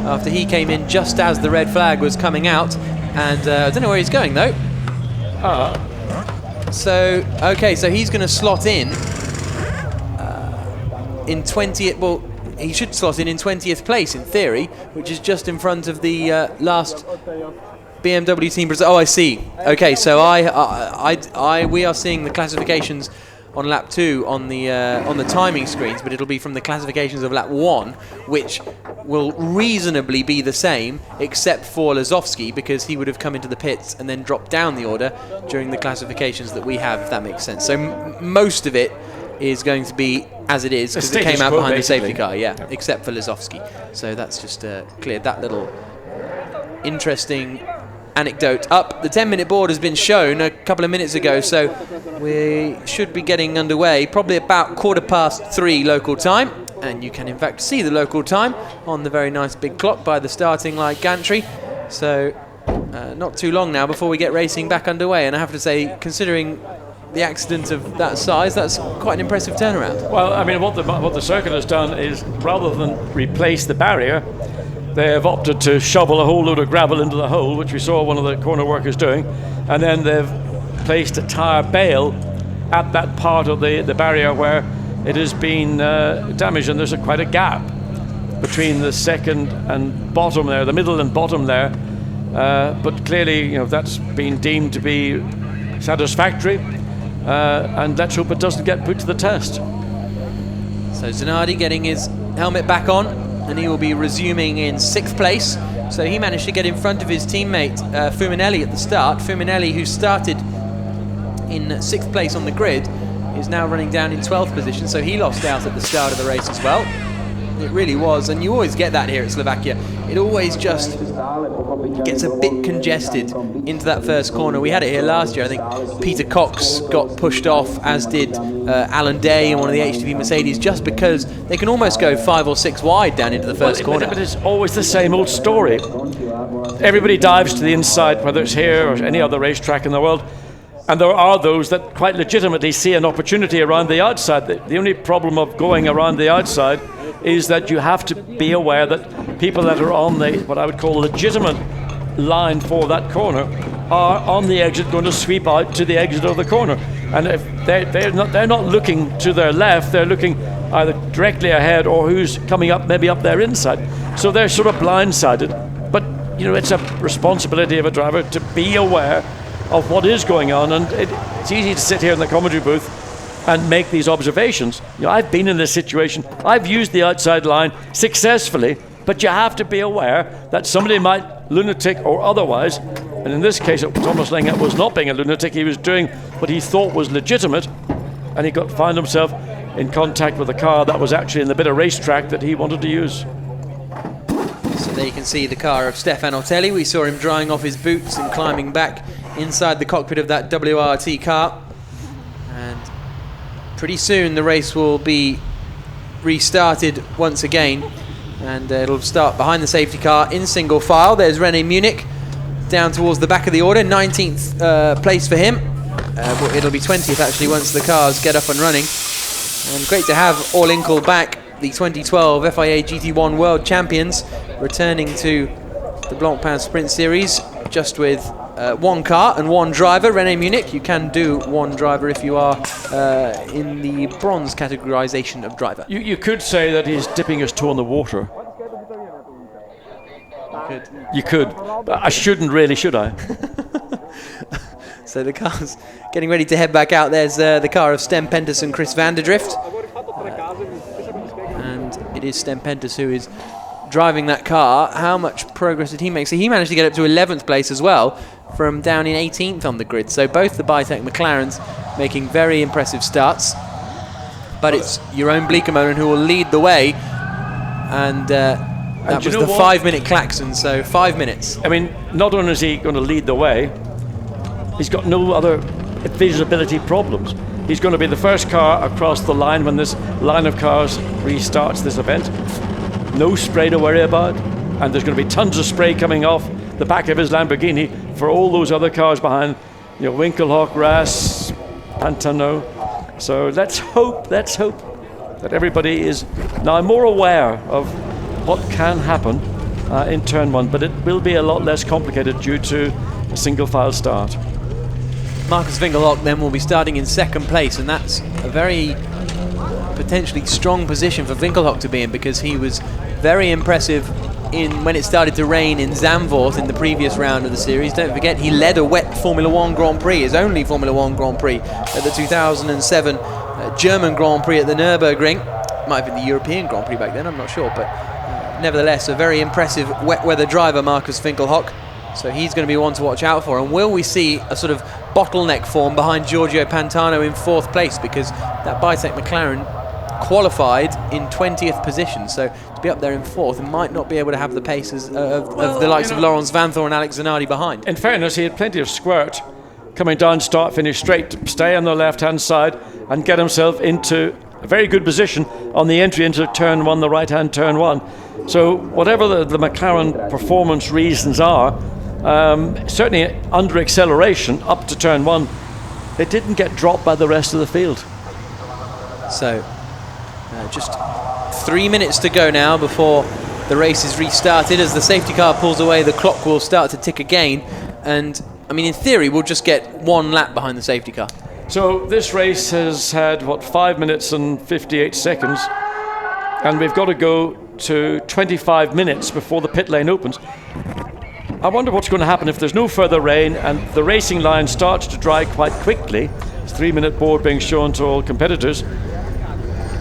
after he came in just as the red flag was coming out, and I don't know where he's going though. So he's going to slot in 20th. Well, he should slot in 20th place in theory, which is just in front of the last BMW team. Oh, I see. Okay, so we are seeing the classifications on lap 2 on the timing screens, but it'll be from the classifications of lap 1, which will reasonably be the same, except for Lisowski, because he would have come into the pits and then dropped down the order during the classifications that we have, if that makes sense. So most of it is going to be as it is, because it came out behind the safety car, except for Lisowski. So that's just cleared that little interesting anecdote up. The 10-minute board has been shown a couple of minutes ago, so we should be getting underway probably about 3:15 local time, and you can in fact see the local time on the very nice big clock by the starting light gantry. So not too long now before we get racing back underway, and I have to say, considering the accident of that size, that's quite an impressive turnaround. Well, I mean, what the circuit has done is, rather than replace the barrier, they have opted to shovel a whole load of gravel into the hole, which we saw one of the corner workers doing, and then they've placed a tyre bale at that part of the barrier where it has been damaged, and there's quite a gap between the second and bottom there, the middle and bottom there, but clearly, that's been deemed to be satisfactory, and let's hope it doesn't get put to the test. So Zanardi getting his helmet back on, and he will be resuming in 6th place. So he managed to get in front of his teammate Fuminelli at the start. Fuminelli, who started in 6th place on the grid, is now running down in 12th position, so he lost out at the start of the race as well. It really was, and you always get that here at Slovakia. It always just gets a bit congested into that first corner. We had it here last year. I think Peter Cox got pushed off, as did Alan Day in one of the HTV Mercedes, just because they can almost go 5 or 6 wide down into the first corner. But it's always the same old story. Everybody dives to the inside, whether it's here or any other racetrack in the world, and there are those that quite legitimately see an opportunity around the outside. The only problem of going around the outside is that you have to be aware that people that are on the, what I would call, legitimate line for that corner are on the exit going to sweep out to the exit of the corner. And if they're not looking to their left, they're looking either directly ahead or who's coming up, maybe up their inside. So they're sort of blindsided. But, it's a responsibility of a driver to be aware of what is going on, and it's easy to sit here in the commentary booth and make these observations. I've been in this situation. I've used the outside line successfully, but you have to be aware that somebody might, lunatic or otherwise, and in this case Thomas Langer was not being a lunatic, he was doing what he thought was legitimate, and he found himself in contact with a car that was actually in the bit of racetrack that he wanted to use. So there you can see the car of Stefan Otelli. We saw him drying off his boots and climbing back inside the cockpit of that WRT car, and pretty soon the race will be restarted once again, and it'll start behind the safety car in single file. There's René Munich down towards the back of the order, 19th place for him, Well, it'll be 20th actually once the cars get up and running. And great to have All Inkle back, the 2012 FIA GT1 World Champions, returning to the Blancpain Sprint Series just with one car and one driver. René Munich, you can do one driver if you are in the bronze categorization of driver. You could say that he's dipping his toe in the water. You could. But I shouldn't really, should I? So the car's getting ready to head back out. There's the car of Sten Pentus and Chris van der Drift. And it is Sten Pentus who is driving that car. How much progress did he make? So he managed to get up to 11th place as well, from down in 18th on the grid. So both the Bitec McLarens making very impressive starts. But it's Jeroen Bleekemolen who will lead the way. And that was the 5-minute klaxon, so 5 minutes. I mean, not only is he going to lead the way, he's got no other visibility problems. He's going to be the first car across the line when this line of cars restarts this event. No spray to worry about, and there's going to be tons of spray coming off the back of his Lamborghini for all those other cars behind, you know, Winkelhock, Ras, Pantano. So let's hope that everybody is now more aware of what can happen in turn one, but it will be a lot less complicated due to a single file start. Marcus Winkelhock then will be starting in second place, and that's a very potentially strong position for Winkelhock to be in, because he was very impressive when it started to rain in Zandvoort in the previous round of the series. Don't forget, he led a wet Formula One Grand Prix, his only Formula One Grand Prix, at the 2007 German Grand Prix at the Nürburgring. Might have been the European Grand Prix back then, I'm not sure, but nevertheless, a very impressive wet weather driver, Marcus Winkelhock. So he's going to be one to watch out for. And will we see a sort of bottleneck form behind Giorgio Pantano in 4th place? Because that Bitec McLaren qualified in 20th position. So to be up there in 4th, and might not be able to have the paces of the likes of Laurens Vanthoor and Alex Zanardi behind. In fairness, he had plenty of squirt coming down start finish straight to stay on the left hand side and get himself into a very good position on the entry into turn 1, the right hand turn 1. So whatever the McLaren performance reasons are, certainly under acceleration up to turn 1, it didn't get dropped by the rest of the field. So just 3 minutes to go now before the race is restarted. As the safety car pulls away, the clock will start to tick again, and I mean, in theory, we'll just get one lap behind the safety car. So this race has had, 5 minutes and 58 seconds, and we've got to go to 25 minutes before the pit lane opens. I wonder what's going to happen if there's no further rain and the racing line starts to dry quite quickly. It's 3-minute board being shown to all competitors.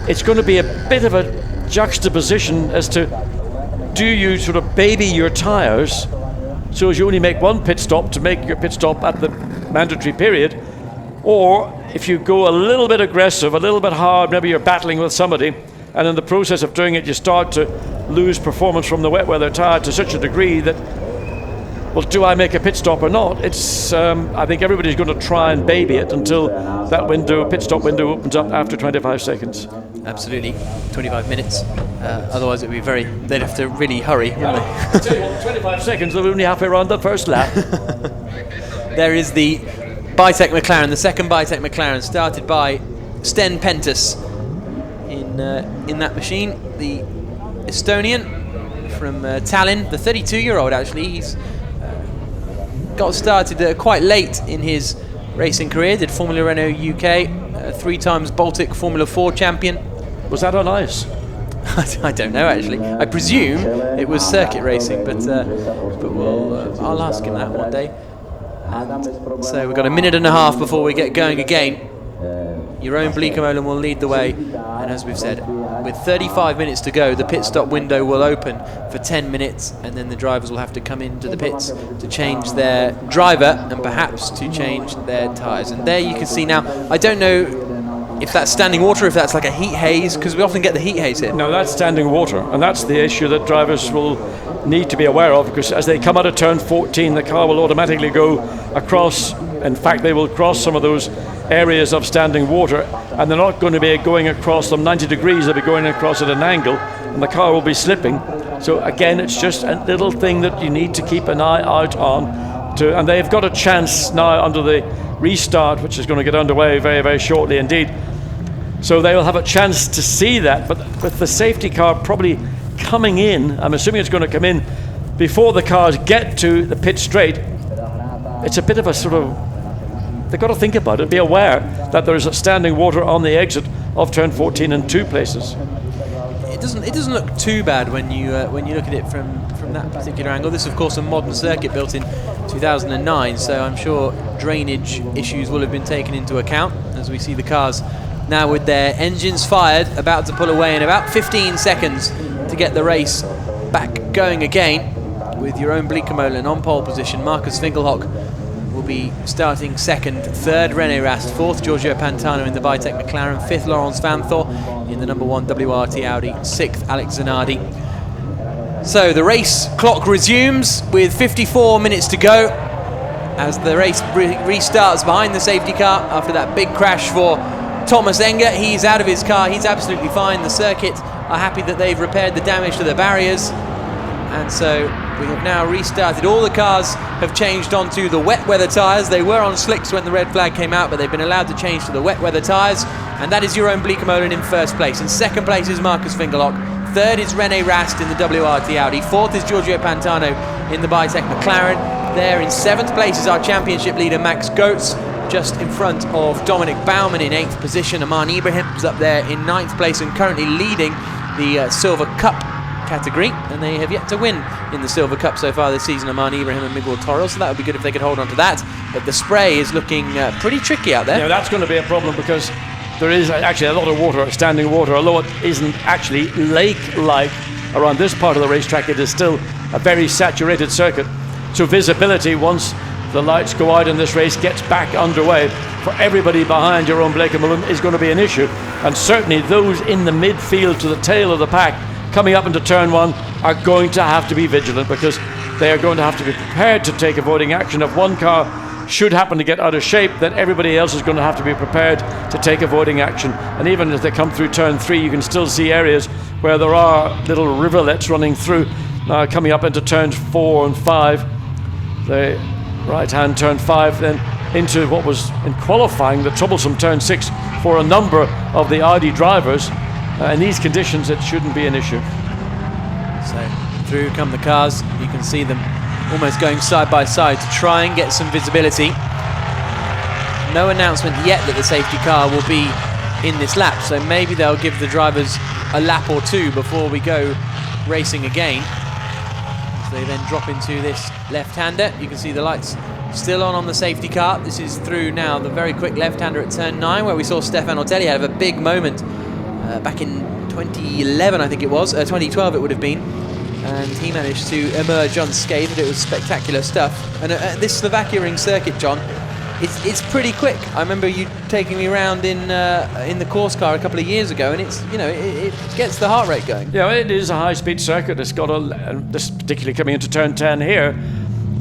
It's going to be a bit of a juxtaposition as to, do you sort of baby your tyres so as you only make one pit stop to make your pit stop at the mandatory period, or if you go a little bit aggressive, a little bit hard, maybe you're battling with somebody, and in the process of doing it you start to lose performance from the wet weather tyre to such a degree that, well, do I make a pit stop or not? It's I think everybody's going to try and baby it until that pit stop window opens up after 25 seconds. Absolutely, 25 minutes. Otherwise, it would be they'd have to really hurry, wouldn't they? Tell you what, 25 seconds, they're only halfway around the first lap. There is the Bitec McLaren, the second Bitec McLaren, started by Sten Pentus in that machine. The Estonian from Tallinn, the 32-year-old actually. He's got started quite late in his racing career, did Formula Renault UK, 3 times Baltic Formula 4 champion. Was that on ice? I don't know actually. I presume it was circuit racing, but I'll ask him that one day. And so we've got a minute and a half before we get going again. Jeroen Bleekemolen will lead the way, and as we've said, with 35 minutes to go, the pit stop window will open for 10 minutes, and then the drivers will have to come into the pits to change their driver and perhaps to change their tyres. And there you can see now, I don't know if that's standing water, if that's like a heat haze, because we often get the heat haze here. No, that's standing water, and that's the issue that drivers will need to be aware of, because as they come out of turn 14, the car will automatically go across. In fact, they will cross some of those areas of standing water, and they're not going to be going across them 90 degrees, they'll be going across at an angle, and the car will be slipping. So again, it's just a little thing that you need to keep an eye out on. And they've got a chance now under the restart, which is going to get underway very, very shortly indeed. So they will have a chance to see that, but with the safety car probably coming in, I'm assuming it's going to come in before the cars get to the pit straight. It's a bit of a sort of, they've got to think about it, be aware that there is standing water on the exit of turn 14 in 2 places. It doesn't look too bad when you look at it from that particular angle. This is of course a modern circuit built in 2009, so I'm sure drainage issues will have been taken into account as we see the cars now with their engines fired, about to pull away in about 15 seconds to get the race back going again, with Jeroen Bleekemolen on pole position. Marcus Winkelhock will be starting second, third René Rast, fourth Giorgio Pantano in the Bitec McLaren, fifth Laurens Vanthoor in the number 1 WRT Audi, sixth Alex Zanardi. So the race clock resumes with 54 minutes to go as the race restarts behind the safety car after that big crash for Thomas Enger. He's out of his car, he's absolutely fine. The circuit are happy that they've repaired the damage to the barriers, and so we have now restarted. All the cars have changed onto the wet weather tyres. They were on slicks when the red flag came out, but they've been allowed to change to the wet weather tyres, and that is Jeroen Bleekemolen in first place. In second place is Marcus Winkelhock. Third is René Rast in the WRT Audi. Fourth is Giorgio Pantano in the Bitec McLaren. There in seventh place is our championship leader Max Goetz, just in front of Dominic Baumann in 8th position. Aman Ibrahim's up there in 9th place and currently leading the Silver Cup category, and they have yet to win in the Silver Cup so far this season, Aman Ibrahim and Miguel Toro, so that would be good if they could hold on to that. But the spray is looking pretty tricky out there. Yeah, that's going to be a problem because there is actually a lot of water, standing water, although it isn't actually lake-like around this part of the racetrack. It is still a very saturated circuit, so visibility, once the lights go out and this race gets back underway, for everybody behind Jeroen Bleekemolen is going to be an issue, and certainly those in the midfield to the tail of the pack coming up into turn 1 are going to have to be vigilant, because they are going to have to be prepared to take avoiding action. If one car should happen to get out of shape, then everybody else is going to have to be prepared to take avoiding action. And even as they come through turn 3, you can still see areas where there are little riverlets running through. Now coming up into turns 4 and 5, the right hand turn 5, then into what was in qualifying the troublesome turn 6 for a number of the Audi drivers. In these conditions it shouldn't be an issue. So through come the cars, you can see them almost going side by side to try and get some visibility. No announcement yet that the safety car will be in this lap, so maybe they'll give the drivers a lap or two before we go racing again. As they then drop into this left-hander, you can see the lights still on the safety car. This is through now the very quick left-hander at turn 9, where we saw Stefan Ortelli have a big moment back in 2011, I think it was, 2012 it would have been, and he managed to emerge unscathed. It was spectacular stuff. And this Slovakia ring circuit, John, it's pretty quick. I remember you taking me around in the course car a couple of years ago, and it's, you know, it gets the heart rate going. Yeah, it is a high-speed circuit. It's got this particularly coming into turn 10 here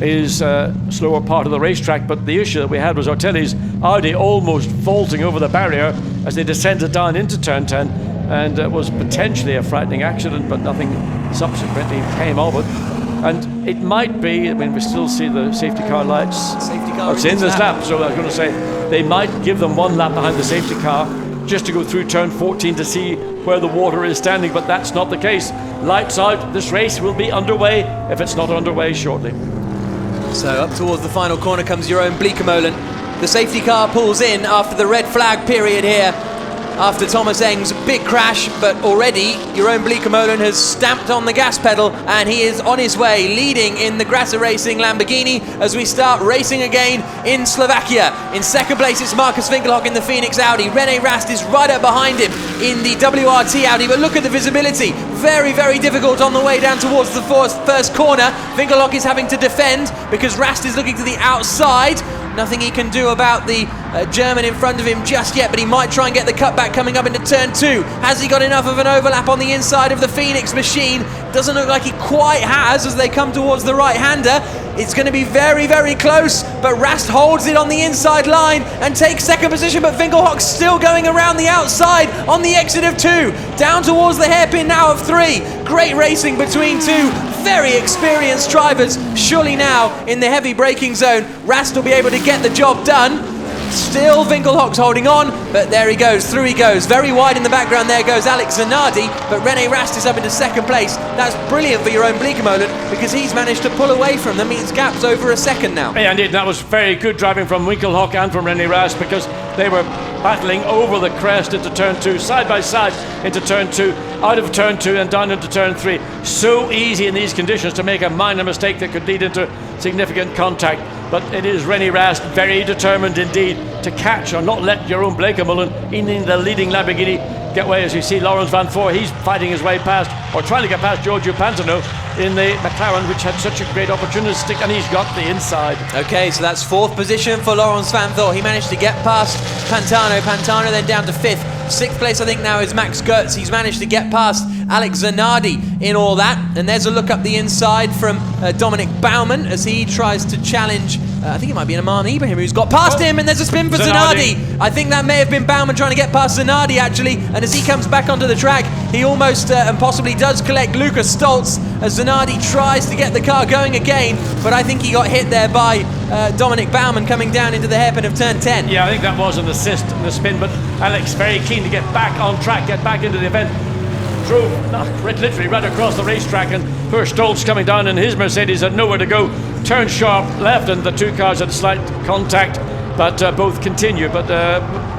is a slower part of the racetrack, but the issue that we had was Ortelli's Audi almost vaulting over the barrier as they descended down into turn 10, and it was potentially a frightening accident, but nothing subsequently came of it. And it might be, I mean, we still see the safety car lights. Safety car it's in this lap, so I was going to say they might give them one lap behind the safety car just to go through turn 14 to see where the water is standing, but that's not the case. Lights out, this race will be underway if it's not underway shortly. So up towards the final corner comes Jeroen Bleekemolen. The safety car pulls in after the red flag period here, after Thomas Eng's big crash, but already Jeroen Bleekemolen has stamped on the gas pedal and he is on his way, leading in the Grasser Racing Lamborghini as we start racing again in Slovakia. In second place it's Marcus Winkelhock in the Phoenix Audi. René Rast is right up behind him in the WRT Audi, but look at the visibility. Very, very difficult on the way down towards the first corner. Winkelhock is having to defend because Rast is looking to the outside. Nothing he can do about the German in front of him just yet, but he might try and get the cutback coming up into turn 2. Has he got enough of an overlap on the inside of the Phoenix machine? Doesn't look like he quite has as they come towards the right-hander. It's going to be very, very close, but Rast holds it on the inside line and takes second position, but Winkelhock's still going around the outside on the exit of 2. Down towards the hairpin now of 3. Great racing between two very experienced drivers. Surely now in the heavy braking zone, Rast will be able to get the job done. Still Winkelhock's holding on, but there he goes, through he goes. Very wide in the background, there goes Alex Zanardi, but René Rast is up into second place. That's brilliant for Jeroen Bleekemolen, because he's managed to pull away from them. Means gaps over a second now. Yeah, indeed, that was very good driving from Winkelhock and from René Rast, because they were battling over the crest into turn 2, side by side into turn 2, out of turn 2 and down into turn 3. So easy in these conditions to make a minor mistake that could lead into significant contact. But it is René Rast very determined indeed to catch or not let Jeroen Bleekemolen in the leading Lamborghini get away. As you see, Laurens van Voor, he's fighting his way past, or trying to get past Giorgio Pantano in the McLaren, which had such a great opportunity to stick, and he's got the inside. Okay, so that's 4th position for Laurens van Voor. He managed to get past Pantano. Pantano then down to 5th. 6th place, I think, now is Max Goetz. He's managed to get past Alex Zanardi in all that. And there's a look up the inside from Dominic Baumann as he tries to challenge, I think it might be Aman Ibrahim who's got past him, and there's a spin for Zanardi. I think that may have been Baumann trying to get past Zanardi, actually. And as he comes back onto the track, he almost and possibly does collect Lucas Stoltz as Zanardi tries to get the car going again. But I think he got hit there by Dominic Baumann coming down into the hairpin of turn 10. Yeah, I think that was an assist in the spin, but Alex very keen to get back on track, get back into the event. Drove literally right across the racetrack, and poor Stoltz coming down in his Mercedes had nowhere to go. Turned sharp left, and the two cars had slight contact, but both continue. But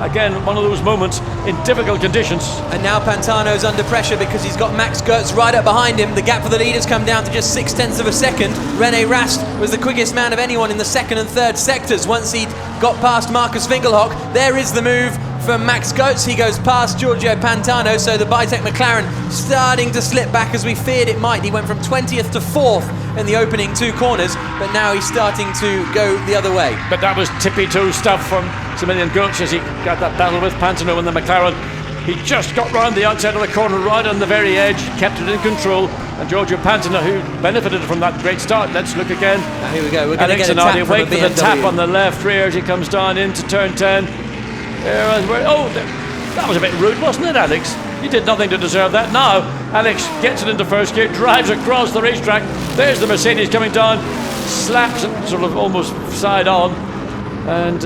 again, one of those moments in difficult conditions. And now Pantano's under pressure because he's got Max Goetz right up behind him. The gap for the leaders come down to just 0.6 of a second. René Rast was the quickest man of anyone in the 2nd and 3rd sectors once he'd got past Marcus Winkelhock. There is the move from Max Goetz. He goes past Giorgio Pantano, so the Bitec McLaren starting to slip back as we feared it might. He went from 20th to 4th in the opening 2 corners, but now he's starting to go the other way. But that was tippy-toe stuff from Maximilian Goetz as he got that battle with Pantano in the McLaren. He just got round the outside of the corner, right on the very edge, kept it in control, and Giorgio Pantano, who benefited from that great start. Let's look again. Now here we go. We're going to get a Zanardi, tap from wait for the tap on the left rear as he comes down into turn 10. That was a bit rude, wasn't it, Alex? You did nothing to deserve that. Now, Alex gets it into first gear, drives across the racetrack. There's the Mercedes coming down, slaps it sort of almost side on, and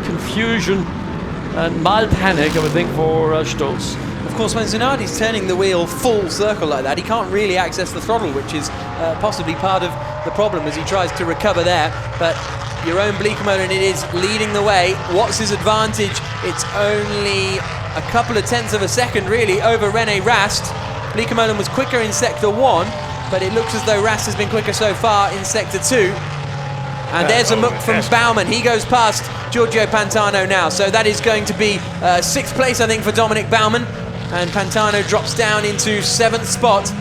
confusion and mild panic, I would think, for Stoltz. Of course, when Zanardi's turning the wheel full circle like that, he can't really access the throttle, which is possibly part of the problem as he tries to recover there. But Jeroen Bleekemolen, it is leading the way. What's his advantage? It's only a couple of tenths of a second, really, over René Rast. Bleekemolen was quicker in Sector 1, but it looks as though Rast has been quicker so far in Sector 2. And there's a look from Baumann. He goes past Giorgio Pantano now. So that is going to be 6th place, I think, for Dominic Baumann. And Pantano drops down into 7th spot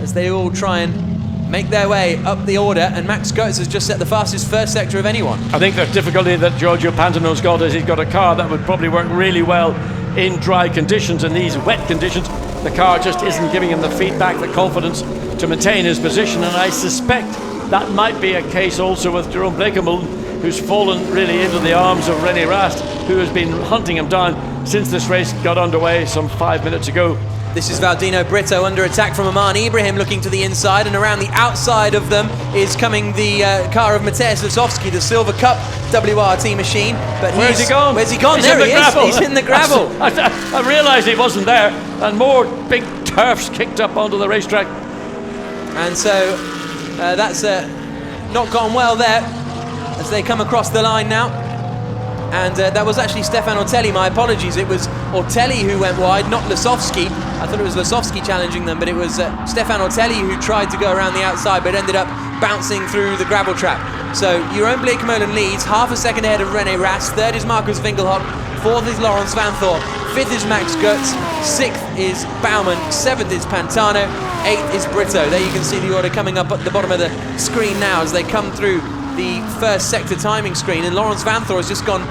as they all try and make their way up the order. And Max Goetz has just set the fastest first sector of anyone. I think the difficulty that Giorgio Pantano's got is he's got a car that would probably work really well in dry conditions. In these wet conditions, the car just isn't giving him the feedback, the confidence to maintain his position. And I suspect that might be a case also with Jeroen Bleekemolen, who's fallen really into the arms of René Rast, who has been hunting him down since this race got underway some 5 minutes ago. This is Valdino Brito under attack from Aman Ibrahim, looking to the inside, and around the outside of them is coming the car of Mateusz Lasowski, the Silver Cup WRT machine. But where's he gone? Where's he gone? He's there in he the is. gravel. He's in the gravel. I realised he wasn't there, and more big turfs kicked up onto the racetrack. And so that's not gone well there as they come across the line now. And that was actually Stefan Ortelli, my apologies. It was Ortelli who went wide, not Lasowski. I thought it was Lasowski challenging them, but it was Stefan Ortelli who tried to go around the outside, but ended up bouncing through the gravel trap. So Jeroen Bleekemolen leads, half a second ahead of René Rast. 3rd is Marcus Winkelhock. 4th is Laurens van Voor. 5th is Max Goetz. 6th is Baumann. 7th is Pantano. 8th is Brito. There you can see the order coming up at the bottom of the screen now as they come through the first sector timing screen, and Laurens van Voor has just gone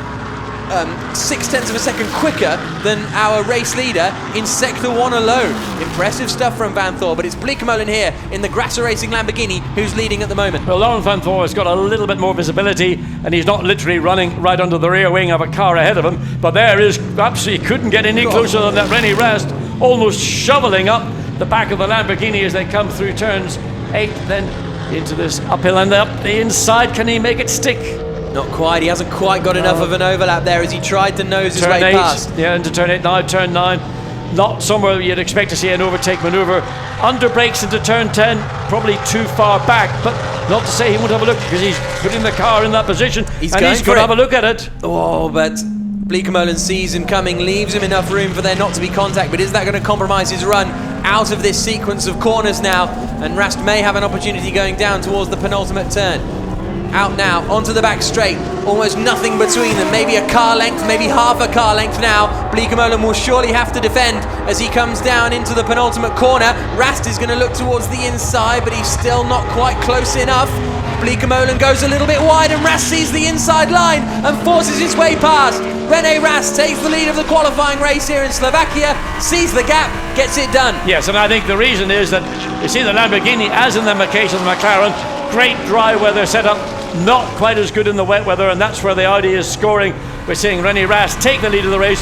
0.6 of a second quicker than our race leader in Sector 1 alone. Impressive stuff from Van Voor, but it's Bleekemolen here in the Grasser Racing Lamborghini who's leading at the moment. Well, Laurens van Voor has got a little bit more visibility, and he's not literally running right under the rear wing of a car ahead of him, but there is, perhaps he couldn't get any closer than that. René Rast almost shoveling up the back of the Lamborghini as they come through turns 8, then into this uphill and up the inside. Can he make it stick? Not quite. He hasn't quite got enough of an overlap there as he tried to nose his way past. Yeah, into turn 8 now, turn 9. Not somewhere you'd expect to see an overtake manoeuvre. Under brakes into turn 10, probably too far back, but not to say he won't have a look, because he's putting the car in that position. He's going to have a look at it. Oh, but Bleekemolen sees him coming, leaves him enough room for there not to be contact, but is that going to compromise his run out of this sequence of corners now? And Rast may have an opportunity going down towards the penultimate turn. Out now, onto the back straight, almost nothing between them, maybe a car length, maybe half a car length now. Bleekemolen will surely have to defend as he comes down into the penultimate corner. Rast is going to look towards the inside, but he's still not quite close enough. Bleekemolen goes a little bit wide and Rast sees the inside line and forces his way past. Rene Rast takes the lead of the qualifying race here in Slovakia, sees the gap, gets it done. Yes, and I think the reason is that you see the Lamborghini, as in the case of the McLaren, great dry weather setup, not quite as good in the wet weather, and that's where the Audi is scoring. We're seeing Rene Rast take the lead of the race.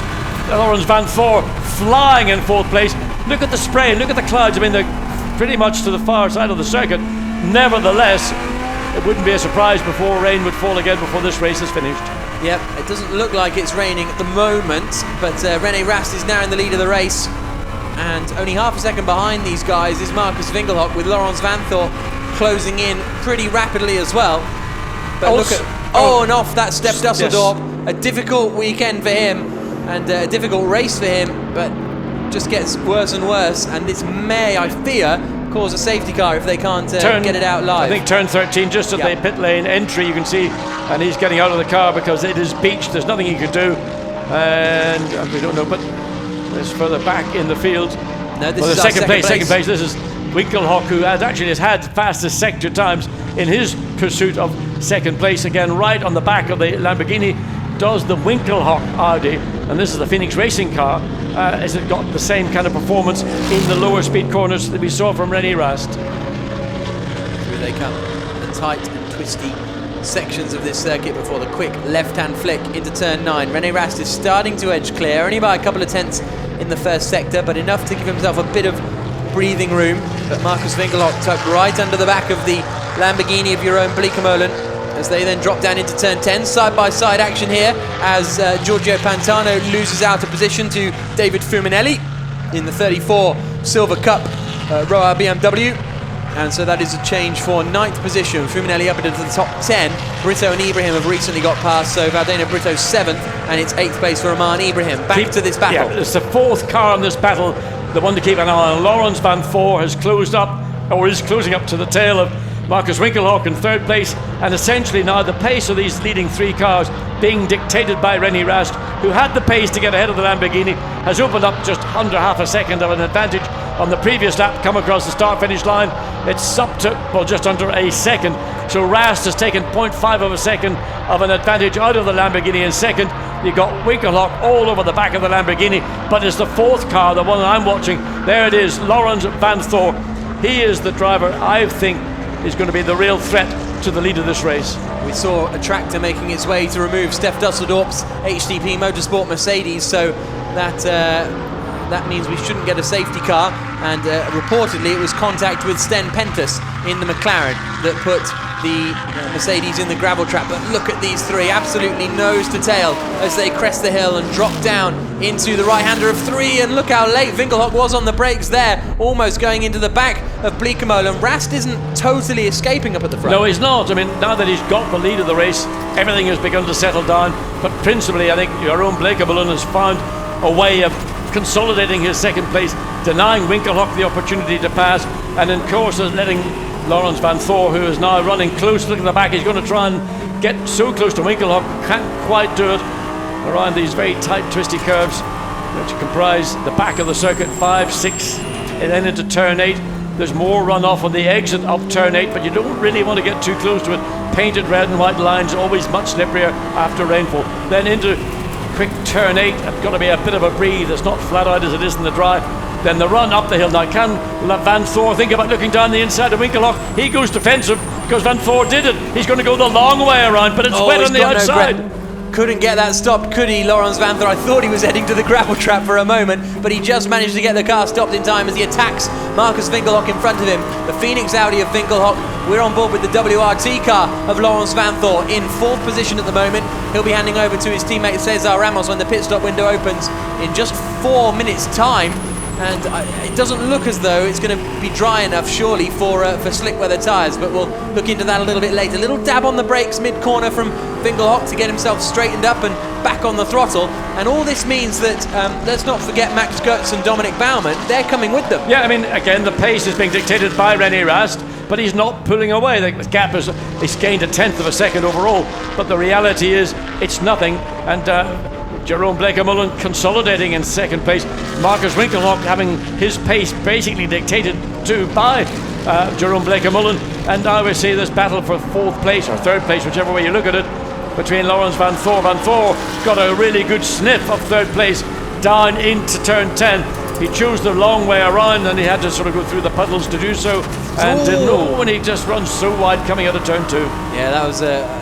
Laurens Vanthoor flying in 4th place. Look at the spray, look at the clouds. I mean, they're pretty much to the far side of the circuit. Nevertheless, it wouldn't be a surprise before rain would fall again before this race is finished. Yep, it doesn't look like it's raining at the moment, but Rene Rast is now in the lead of the race, and only half a second behind these guys is Marcus Winkelhock, with Laurens Vanthoor closing in pretty rapidly as well. But look at and off that Steph Dusseldorp. Yes. A difficult weekend for him and a difficult race for him, but just gets worse and worse, and this may, I fear, cause a safety car if they can't get it out live. I think turn 13, just at the pit lane entry, you can see, and he's getting out of the car because it is beached. There's nothing he could do, and we don't know, but it's further back in the field. No, this is second place. This is Winkelhock, who has had fastest sector times in his pursuit of second place. Again, right on the back of the Lamborghini does the Winkelhock Audi, and this is the Phoenix Racing car. Has it got the same kind of performance in the lower speed corners that we saw from Rene Rast? Here they come, the tight and twisty sections of this circuit before the quick left-hand flick into turn 9. Rene Rast is starting to edge clear, only by a couple of tenths in the first sector, but enough to give himself a bit of breathing room. But Marcus Winkelhock tucked right under the back of the Lamborghini of Jeroen Bleekemolen as they then drop down into turn 10. Side-by-side action here as Giorgio Pantano loses out of position to David Fuminelli in the 34 Silver Cup Roa BMW. And so that is a change for 9th position. Fuminelli up into the top 10. Brito and Ibrahim have recently got past, so Valdena Brito's 7th, and it's 8th place for Romain Ibrahim. Back to this battle. Yeah, it's the 4th car in this battle, the one to keep an eye on. Laurens Vanthoor has closed up, or is closing up to the tail of Marcus Winkelhock in 3rd place, and essentially now the pace of these leading 3 cars being dictated by Rene Rast, who had the pace to get ahead of the Lamborghini, has opened up just under half a second of an advantage on the previous lap, come across the start-finish line. It's up to, well, just under a second. So Rast has taken 0.5 of a second of an advantage out of the Lamborghini in second. You've got Winkelhock all over the back of the Lamborghini, but it's the 4th car, the one that I'm watching. There it is, Laurens Vanthoor. He is the driver I think is going to be the real threat to the lead of this race. We saw a tractor making its way to remove Steph Dusseldorp's HDP Motorsport Mercedes, so that means we shouldn't get a safety car, and reportedly it was contact with Sten Pentus in the McLaren that put the Mercedes in the gravel trap. But look at these 3, absolutely nose to tail as they crest the hill and drop down into the right-hander of 3, and look how late Winkelhock was on the brakes there, almost going into the back of Bleekemolen. Rast isn't totally escaping up at the front. No, he's not. I mean, now that he's got the lead of the race, everything has begun to settle down, but principally I think Jeroen Bleekemolen has found a way of consolidating his second place, denying Winkelhock the opportunity to pass, and in course letting Laurens Vanthoor, who is now running close, look at the back, he's going to try and get so close to Winkelhock, can't quite do it around these very tight twisty curves which comprise the back of the circuit, 5, 6, and then into turn 8. There's more runoff on the exit of turn 8, but you don't really want to get too close to it. Painted red and white lines, always much slipperier after rainfall. Then into quick turn 8, it's got to be a bit of a breathe. It's not flat out as it is in the dry. Then the run up the hill. Now can Vanthoor think about looking down the inside of Winkelhock? He goes defensive because Vanthoor did it. He's going to go the long way around, but it's wet on the outside. Couldn't get that stopped, could he, Laurens Vanthoor? I thought he was heading to the gravel trap for a moment, but he just managed to get the car stopped in time as he attacks Marcus Winkelhock in front of him. The Phoenix Audi of Winkelhock. We're on board with the WRT car of Laurens Vanthoor in 4th position at the moment. He'll be handing over to his teammate Cesar Ramos when the pit stop window opens in just 4 minutes' time. And it doesn't look as though it's going to be dry enough, surely, for slick weather tyres, but we'll look into that a little bit later. Little dab on the brakes mid-corner from Winkelhock to get himself straightened up and back on the throttle. And all this means that, let's not forget Max Goetz and Dominic Baumann, they're coming with them. Yeah, I mean, again, the pace is being dictated by René Rast, but he's not pulling away. The gap is gained a 1/10 of a second overall, but the reality is it's nothing. And Jerome Bleekemolen consolidating in 2nd place. Marcus Winkelhock having his pace basically dictated to by Jerome Bleekemolen. And now we see this battle for 4th place or 3rd place, whichever way you look at it, between Laurens Vanthoor. Vanthoor got a really good sniff of 3rd place down into turn 10. He chose the long way around and he had to sort of go through the puddles to do so, and didn't know when he just runs so wide coming out of turn 2. Yeah, that was a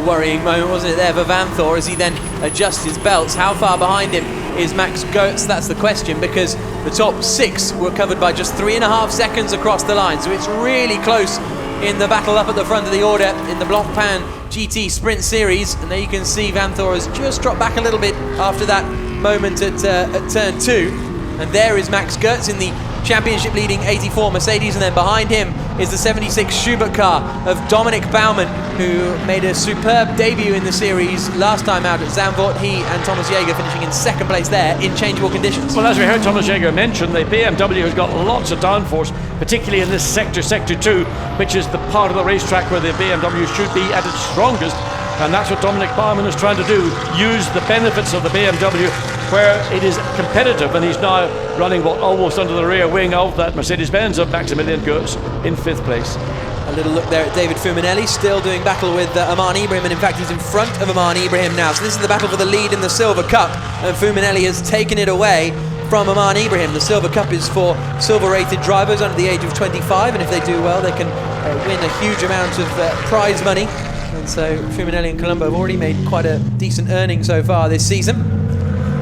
worrying moment, wasn't it, there for Vanthoor as he then adjusts his belts. How far behind him is Max Goetz? That's the question, because the top 6 were covered by just 3.5 seconds across the line, so it's really close in the battle up at the front of the order in the Blancpain GT Sprint Series. And there you can see Vanthoor has just dropped back a little bit after that moment at turn 2, and there is Max Goetz in the championship leading 84 Mercedes, and then behind him is the 76 Schubert car of Dominic Baumann, who made a superb debut in the series last time out at Zandvoort. He and Thomas Jaeger finishing in 2nd place there in changeable conditions. Well, as we heard Thomas Jaeger mention, the BMW has got lots of downforce, particularly in this sector 2, which is the part of the racetrack where the BMW should be at its strongest. And that's what Dominic Baumann is trying to do, use the benefits of the BMW where it is competitive, and he's now running almost under the rear wing of that Mercedes-Benz of Maximilian Goetz in 5th place. A little look there at David Fuminelli, still doing battle with Aman Ibrahim, and in fact he's in front of Aman Ibrahim now. So this is the battle for the lead in the Silver Cup, and Fuminelli has taken it away from Aman Ibrahim. The Silver Cup is for silver-rated drivers under the age of 25, and if they do well they can win a huge amount of prize money. And so Fuminelli and Colombo have already made quite a decent earning so far this season,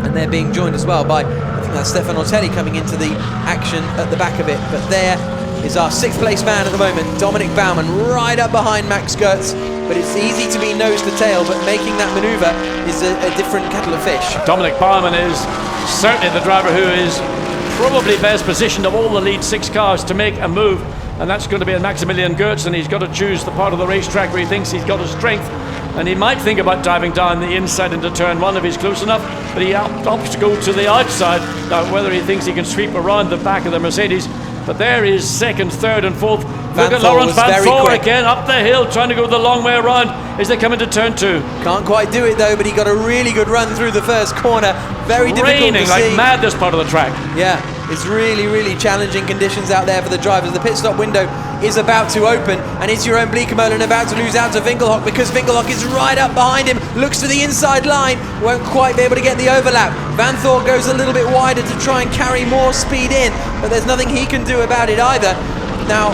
and they're being joined as well by, I think that's Stefan Ortelli coming into the action at the back of it. But there is our 6th place man at the moment, Dominic Baumann, right up behind Max Goetz. But it's easy to be nose to tail, but making that manoeuvre is a different kettle of fish. Dominic Baumann is certainly the driver who is probably best positioned of all the lead 6 cars to make a move, and that's going to be in Maximilian Goetz, and he's got to choose the part of the racetrack where he thinks he's got his strength. And he might think about diving down the inside into turn 1 if he's close enough, but he opts to go to the outside. Now, whether he thinks he can sweep around the back of the Mercedes, but there is 2nd, 3rd and 4th. Look at Laurens Vanthoor again up the hill, trying to go the long way around as they come into turn 2. Can't quite do it though, but he got a really good run through the first corner. Very difficult to see. Raining like mad this part of the track. Yeah, it's really, really challenging conditions out there for the drivers. The pit stop window is about to open, and it's Jerome Bleekemolen about to lose out to Winkelhock, because Winkelhock is right up behind him, looks to the inside line, won't quite be able to get the overlap. Vanthoor goes a little bit wider to try and carry more speed in, but there's nothing he can do about it either. Now,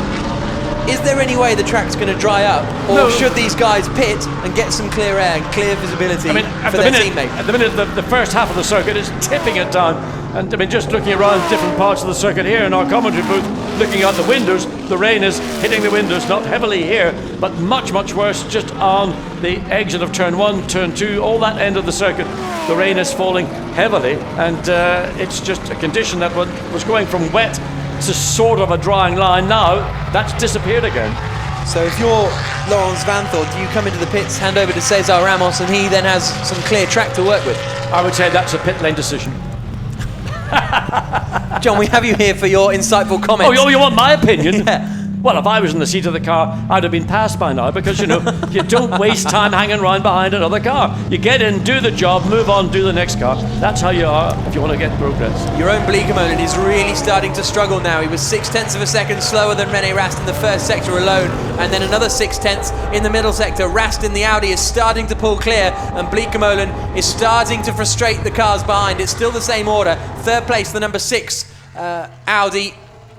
is there any way the track's going to dry up, or should these guys pit and get some clear air and clear visibility for their teammate? At the minute, the first half of the circuit is tipping it down. And I mean, just looking around different parts of the circuit here in our commentary booth, looking out the windows, the rain is hitting the windows, not heavily here, but much, much worse just on the exit of turn 1, turn 2, all that end of the circuit. The rain is falling heavily, and it's just a condition that was going from wet to sort of a drying line. Now that's disappeared again. So if you're Laurens Vanthoor, do you come into the pits, hand over to Cesar Ramos, and he then has some clear track to work with? I would say that's a pit lane decision. John, we have you here for your insightful comments. Oh, you want my opinion? Yeah. Well, if I was in the seat of the car, I'd have been passed by now, because, you don't waste time hanging around behind another car. You get in, do the job, move on, do the next car. That's how you are if you want to get progress. Jerome Bleekemolen is really starting to struggle now. He was 0.6 of a second slower than René Rast in the first sector alone, and then another 0.6 in the middle sector. Rast in the Audi is starting to pull clear, and Bleekemolen is starting to frustrate the cars behind. It's still the same order. 3rd place, the number 6 Audi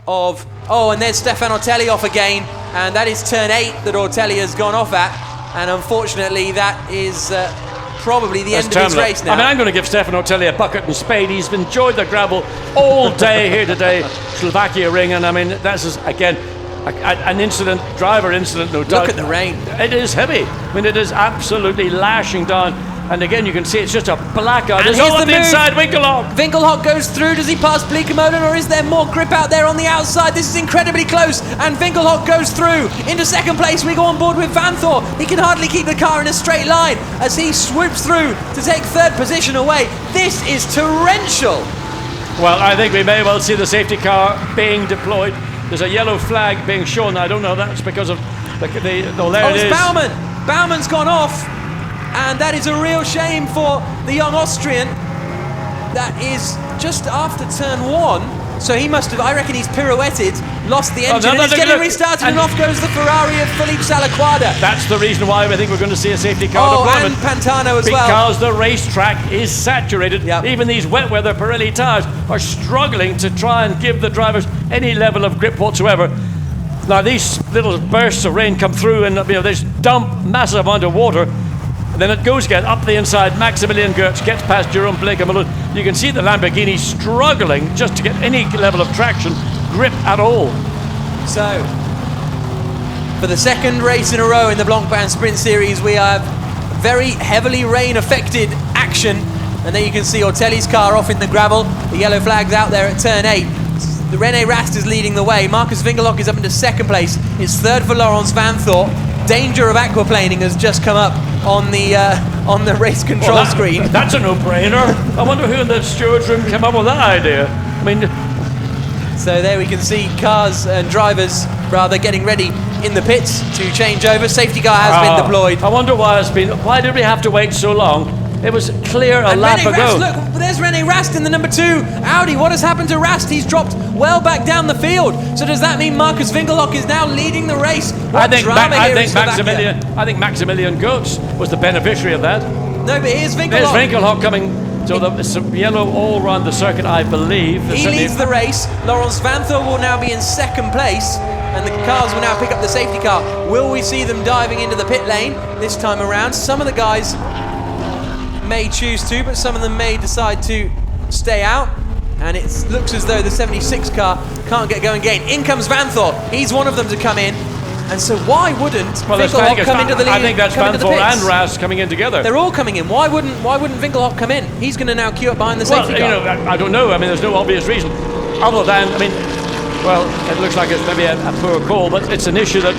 of... Oh, and there's Stefan Ortelli off again, and that is turn 8 that Ortelli has gone off at, and unfortunately that is probably the end of his terminal. race now. I mean, I'm going to give Stefano Telli a bucket and spade. He's enjoyed the gravel all day here today, Slovakia ring, and I mean, that's just, again, an incident, driver incident, no doubt. Look at the rain. It is heavy. I mean, it is absolutely lashing down. And again, you can see it's just a blackout. It's all on the inside, Winkelhock. Winkelhock goes through. Does he pass Bleekemolen, or is there more grip out there on the outside? This is incredibly close, and Winkelhock goes through. Into second place, we go on board with Vanthor. He can hardly keep the car in a straight line as he swoops through to take third position away. This is torrential. Well, I think we may well see the safety car being deployed. There's a yellow flag being shown. I don't know, that's because of oh, there it is. Baumann. Bauman's gone off. And that is a real shame for the young Austrian. That is just after turn 1. So he must have, I reckon he's pirouetted, lost the engine, and it's getting restarted, and off goes the Ferrari of Philippe Salaquada. That's the reason why I think we're going to see a safety car deployment. And Pantano as well. Because the racetrack is saturated. Yep. Even these wet weather Pirelli tyres are struggling to try and give the drivers any level of grip whatsoever. Now these little bursts of rain come through and they dump massive amount of water. And then it goes again up the inside. Maximilian Goetz gets past Jerome Bleekemolen. You can see the Lamborghini struggling just to get any level of traction, grip at all. So, for the second race in a row in the Blancpain Sprint Series, we have very heavily rain-affected action. And then you can see Ortelli's car off in the gravel. The yellow flag's out there at turn 8. The René Rast is leading the way. Marcus Winkelhock is up into second place. It's third for Laurens Vanthor. Danger of aquaplaning has just come up on the race control screen. That's a no-brainer. I wonder who in the steward's room came up with that idea. I mean, so there we can see cars and drivers rather getting ready in the pits to change over. Safety car has been deployed. I wonder why did we have to wait so long? It was clear a lap ago. Rast, look, there's René Rast in the number 2 Audi. What has happened to Rast? He's dropped well back down the field. So does that mean Marcus Winkelhock is now leading the race? I think Maximilian Goetz was the beneficiary of that. No, but here's Winkelhock. There's Winkelhock coming. So it's yellow all around the circuit, I believe. He leads the race. Laurens Vanthor will now be in second place, and the cars will now pick up the safety car. Will we see them diving into the pit lane this time around? Some of the guys may choose to, but some of them may decide to stay out, and it looks as though the 76 car can't get going again. In comes Vanthor. He's one of them to come in, and so why wouldn't Winkelhock come into the lead? I think that's Vanthor and Rast coming in together. They're all coming in. Why wouldn't Winkelhock come in? He's going to now queue up behind the safety car. I don't know. I mean, there's no obvious reason other than, well, it looks like it's maybe a poor call, but it's an issue that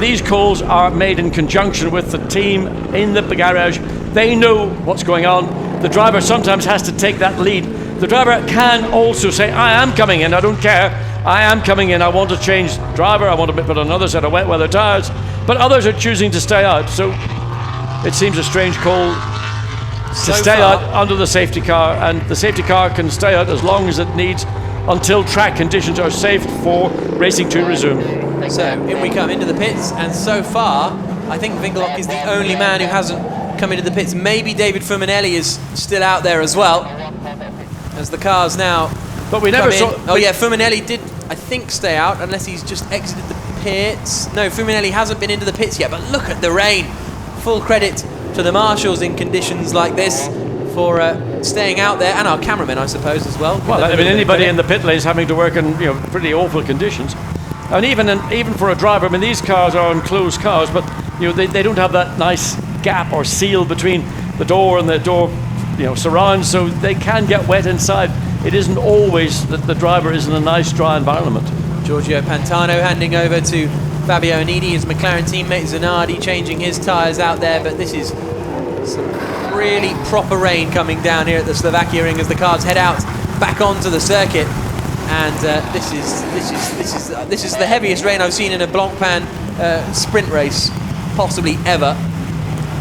these calls are made in conjunction with the team in the garage. They know what's going on. The driver sometimes has to take that lead. The driver can also say, I am coming in, I don't care. I am coming in, I want to change driver, I want to put another set of wet weather tyres. But others are choosing to stay out. So it seems a strange call to stay out under the safety car. And the safety car can stay out as long as it needs until track conditions are safe for racing to resume. So in we come into the pits, and so far, I think Winkelhock is the only man who hasn't come into the pits. Maybe David Fuminelli is still out there as well, as the cars now. But we never saw. Oh yeah, Fuminelli did, I think, stay out unless he's just exited the pits. No, Fuminelli hasn't been into the pits yet. But look at the rain. Full credit to the marshals in conditions like this for staying out there, and our cameramen, I suppose, as well. Well, I mean, anybody in the pit lane is having to work in pretty awful conditions. And even for a driver, I mean, these cars are enclosed cars, but they don't have that nice gap or seal between the door and the door surround, so they can get wet inside. It isn't always that the driver is in a nice dry environment. Giorgio Pantano handing over to Fabio Onidi, his McLaren teammate Zanardi changing his tyres out there, but this is some really proper rain coming down here at the Slovakia ring as the cars head out back onto the circuit. And this is the heaviest rain I've seen in a Blancpain sprint race possibly ever.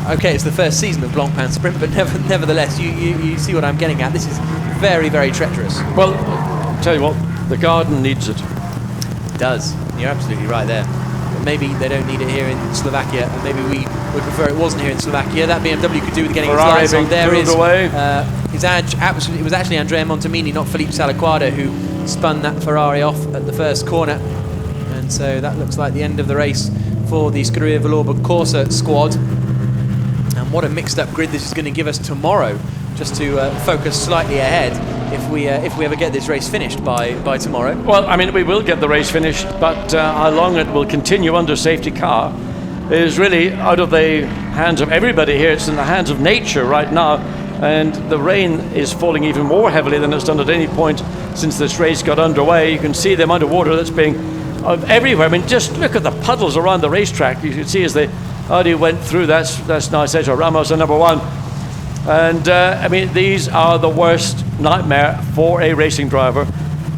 Okay, it's the first season of Blancpain Sprint, but nevertheless, you see what I'm getting at. This is very, very treacherous. Well, tell you what, the garden needs it. It does. You're absolutely right there. But maybe they don't need it here in Slovakia, and maybe we would prefer it wasn't here in Slovakia. That BMW could do with getting Ferrari its lights on. There is. Away. It was actually Andrea Montemini, not Philippe Salaquada, who spun that Ferrari off at the first corner. And so that looks like the end of the race for the Scuderia Valour Corsa squad. And what a mixed up grid this is going to give us tomorrow, just to focus slightly ahead if we ever get this race finished by tomorrow. Well, I mean, we will get the race finished, but how long it will continue under safety car is really out of the hands of everybody here. It's in the hands of nature right now, and the rain is falling even more heavily than it's done at any point since this race got underway. You can see the amount of water that's being everywhere. I mean, just look at the puddles around the racetrack. You can see as the Audi went through, that's now Sergio Ramos, number one. And I mean, these are the worst nightmare for a racing driver.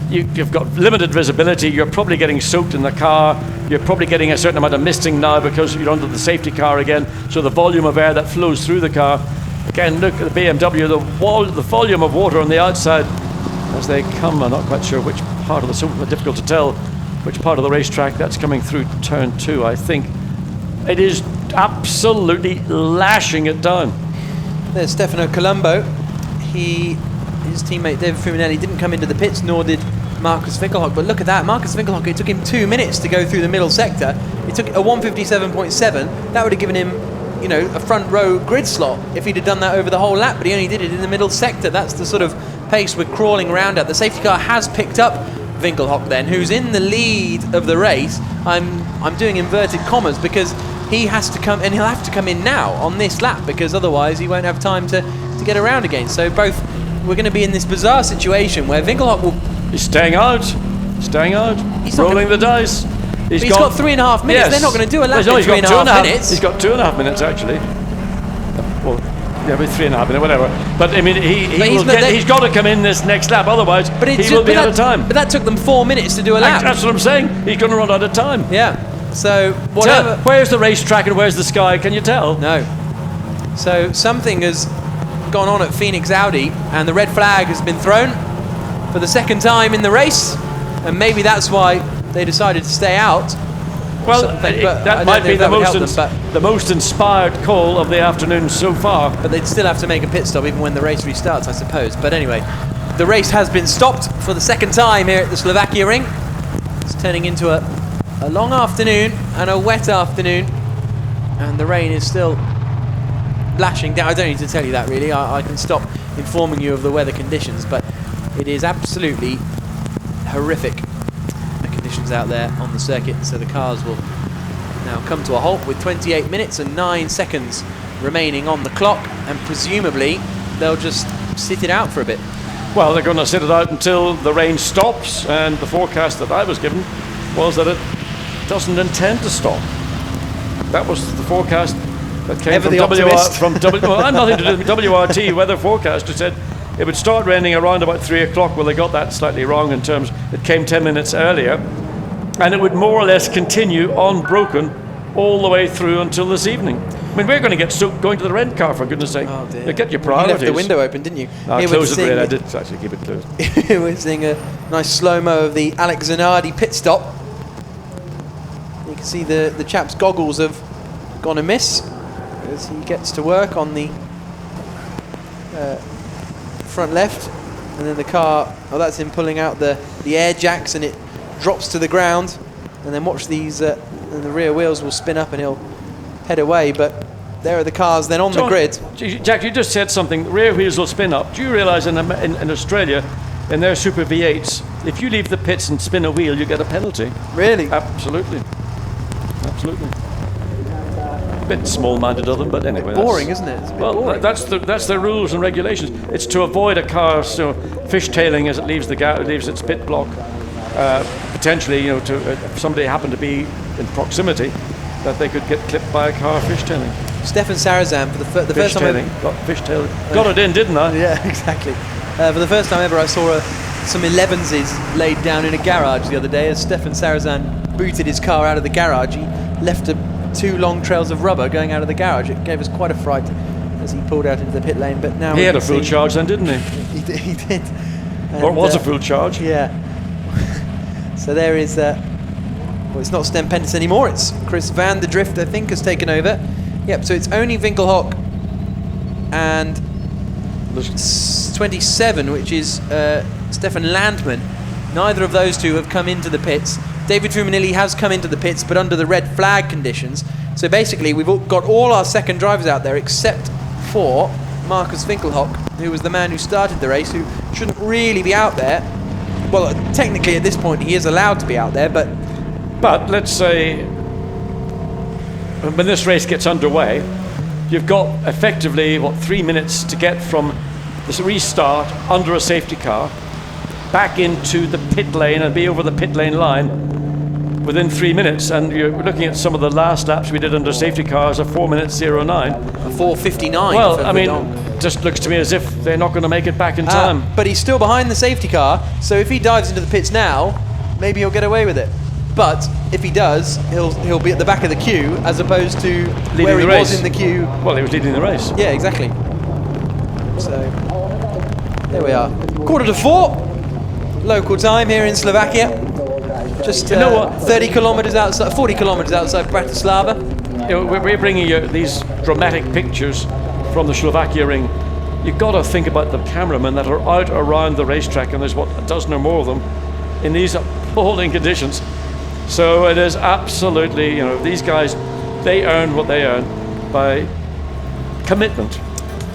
You've got limited visibility. You're probably getting soaked in the car. You're probably getting a certain amount of misting now because you're under the safety car again. So the volume of air that flows through the car. Again, look at the BMW, the volume of water on the outside as they come. I'm not quite sure which part of the, so difficult to tell which part of the racetrack that's coming through turn 2. I think it is absolutely lashing it down. There's Stefano Colombo. His teammate David Fuminelli didn't come into the pits, nor did Marcus Winkelhock. But look at that, Marcus Winkelhock, it took him 2 minutes to go through the middle sector. It took a 1:57.7. That would have given him, you know, a front row grid slot if he'd have done that over the whole lap, but he only did it in the middle sector. That's the sort of pace we're crawling around at. The safety car has picked up Winkelhock then, who's in the lead of the race. I'm doing inverted commas because he has to come, and he'll have to come in now on this lap because otherwise he won't have time to get around again. So both, we're going to be in this bizarre situation where Winkelhock will... He's staying out, he's rolling the dice. He's got 3.5 minutes. Yes. They're not going to do a lap No, in 3.5 minutes. He's got 2.5 minutes actually. Well, yeah, maybe 3.5 minutes, whatever. But I mean, he's got to come in this next lap, otherwise he will be out of time. But that took them 4 minutes to do a lap. That's what I'm saying. He's going to run out of time. Yeah. So whatever. Where's the racetrack and where's the sky? Can you tell? No. So something has gone on at Phoenix Audi, and the red flag has been thrown for the second time in the race, and maybe that's why they decided to stay out. Well, that might be the most inspired call of the afternoon so far. But they'd still have to make a pit stop even when the race restarts, I suppose. But anyway, the race has been stopped for the second time here at the Slovakia ring. It's turning into a long afternoon and a wet afternoon, and the rain is still lashing down. I don't need to tell you that really. I can stop informing you of the weather conditions, but it is absolutely horrific, the conditions out there on the circuit. So the cars will now come to a halt with 28 minutes and 9 seconds remaining on the clock, and presumably they'll just sit it out for a bit. Well, they're going to sit it out until the rain stops, and the forecast that I was given was that it doesn't intend to stop. That was the forecast that came from nothing to do with WRT weather forecast. It said it would start raining around about 3 o'clock. Well, they got that slightly wrong in terms, it came 10 minutes earlier, and it would more or less continue unbroken all the way through until this evening. I mean, we're going to get soaked going to the rent car, for goodness sake. Oh dear. Get your priorities. You left the window open, didn't you? No, I closed it. I did actually keep it closed. We're seeing a nice slow-mo of the Alex Zanardi pit stop. You can see the chap's goggles have gone amiss as he gets to work on the front left, and then the car, oh, that's him pulling out the air jacks, and it drops to the ground, and then watch these, and the rear wheels will spin up and he'll head away. But there are the cars then on the grid. Jack, you just said something, rear wheels will spin up. Do you realise in Australia, in their Super V8s, if you leave the pits and spin a wheel, you get a penalty? Really? Absolutely. Absolutely. A bit small-minded of them, but anyway. Boring, isn't it? Well, that's the rules and regulations. It's to avoid a car fishtailing as it leaves its pit block. Potentially, if somebody happened to be in proximity, that they could get clipped by a car fishtailing. Stefan Sarazan, for the first time. Got it in, didn't I? Yeah, exactly. For the first time ever, I saw some 11s laid down in a garage the other day as Stefan Sarazan booted his car out of the garage. He left 2 long trails of rubber going out of the garage. It gave us quite a fright as he pulled out into the pit lane. But now he had a full charge then, didn't he? He did. And, or it was a full charge. Yeah. So there is. Well, it's not Sten Pentis anymore. It's Chris van der Drift, I think, has taken over. Yep. So it's only Winkelhock and 27, which is Stefan Landman. Neither of those two have come into the pits. David Fuminelli has come into the pits, but under the red flag conditions. So basically, we've got all our second drivers out there except for Marcus Winkelhock, who was the man who started the race, who shouldn't really be out there. Well, technically at this point he is allowed to be out there, but let's say when this race gets underway, you've got effectively 3 minutes to get from this restart under a safety car back into the pit lane and be over the pit lane line within 3 minutes, and you're looking at some of the last laps we did under safety cars of 4 minutes 09. 4:59. Well, I mean, just looks to me as if they're not going to make it back in time. But he's still behind the safety car, so if he dives into the pits now, maybe he'll get away with it. But if he does, he'll be at the back of the queue as opposed to leading where he the race. was in the queue. Well, he was leading the race. Yeah, exactly. So there we are. 3:45 local time here in Slovakia. Just 30 kilometers outside, 40 kilometers outside Bratislava. You know, we're bringing you these dramatic pictures from the Slovakia ring. You've got to think about the cameramen that are out around the racetrack, and there's a dozen or more of them in these appalling conditions. So it is absolutely, these guys, they earn what they earn by commitment.